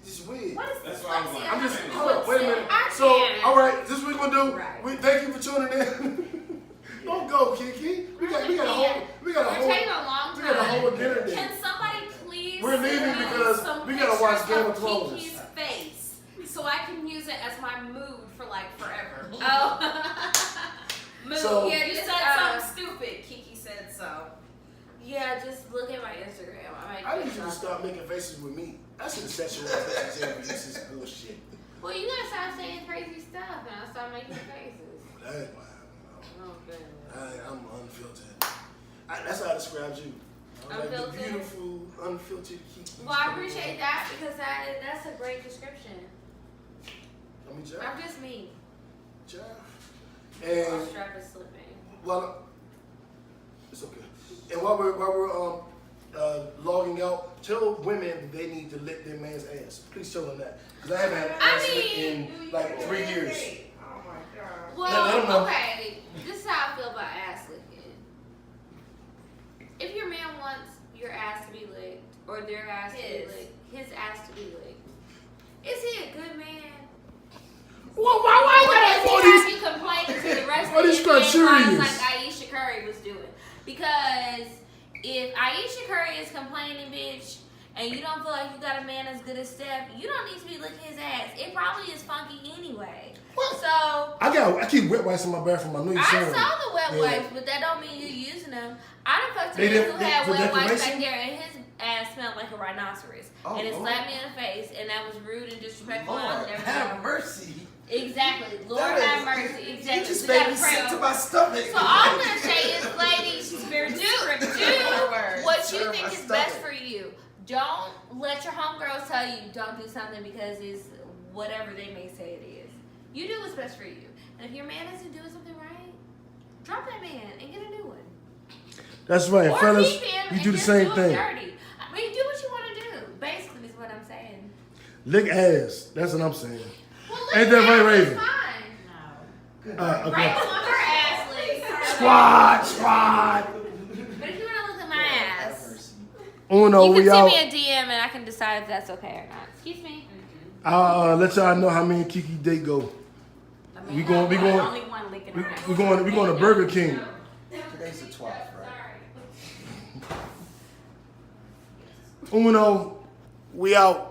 It's weird. What is That's this? why I'm like- I'm just hold up. Wait a minute. I So, can't. all right, this is what we're gonna do. Right. Thank you for tuning in. Don't go, Kiki. We got a You're whole taking a long we got a time. whole dinner day. Can somebody please We're leaving send me because some we gotta watch pictures Game of of Thrones. Kiki's face so I can use it as my mood for like forever. Oh. Move. So- yeah, You just, said something stupid. Kiki said so. yeah, just look at my Instagram. I need you to stop making faces with me. That's an sexual attention. This is bullshit. Well, you gotta stop saying crazy stuff, and I'll stop making faces. That ain't why Okay. I'm unfiltered. That's how I describe you. I'm like the Unfiltered? beautiful, unfiltered Kiki. Well, I appreciate that because that's a great description. I mean, Jeff. I'm just me. Jeff. Our And strap is slipping. well, it's okay. And while we're logging out, tell women they need to lick their man's ass. Please tell them that, because I haven't had an ass licked in like 3 years. Oh my god. Let 'em know. Well, okay. This is how I feel about ass licking. If your man wants your ass to be licked or their ass to be licked, his ass to be licked, is he a good man? Well, why you gotta have all these? You complaining to the rest All of these the NBA criterias. like Ayesha Curry was doing? Because if Ayesha Curry is complaining, bitch, and you don't feel like you got a man as good as Steph, you don't need to be licking his ass. It probably is funky anyway. What? So I keep wet wipes in my bathroom. I know you I saying. saw the wet Yeah. wipes, but that don't mean you using them. I done fucked a They man did- who they- had for wet wipes back decoration? there, and his ass smelled like a rhinoceros, Oh, and it Lord. slapped me in the face, and that was rude and disrespectful. and I Lord, would never have do mercy. it. Exactly, Lord That have is- mercy. Exactly. You just We gotta made me pray sick over- to my stomach. So all I'm gonna say is, ladies, do what you Serve think my is stomach. best for you. Don't let your homegirls tell you don't do something because it's whatever they may say it is. You do what's best for you. And if your man isn't doing something right, drop that man and get a new one. That's right, Or fellas. keep him You and do the just same do thing. him dirty. I mean, do what you want to do. Basically, is what I'm saying. Lick ass. That's what I'm saying. Well, Ain't that right, ass Raven? is fine. Good. Okay. Raven want her ass licked. Squad. But if you want to look at my Have ass, mercy. Uno, you we can out. send me a DM and I can decide if that's okay or not. Excuse me. I'll let y'all know how me and Kiki date go. We going Only one licking her ass. we going to Burger King. Today's the 12th, right? Uno, we out.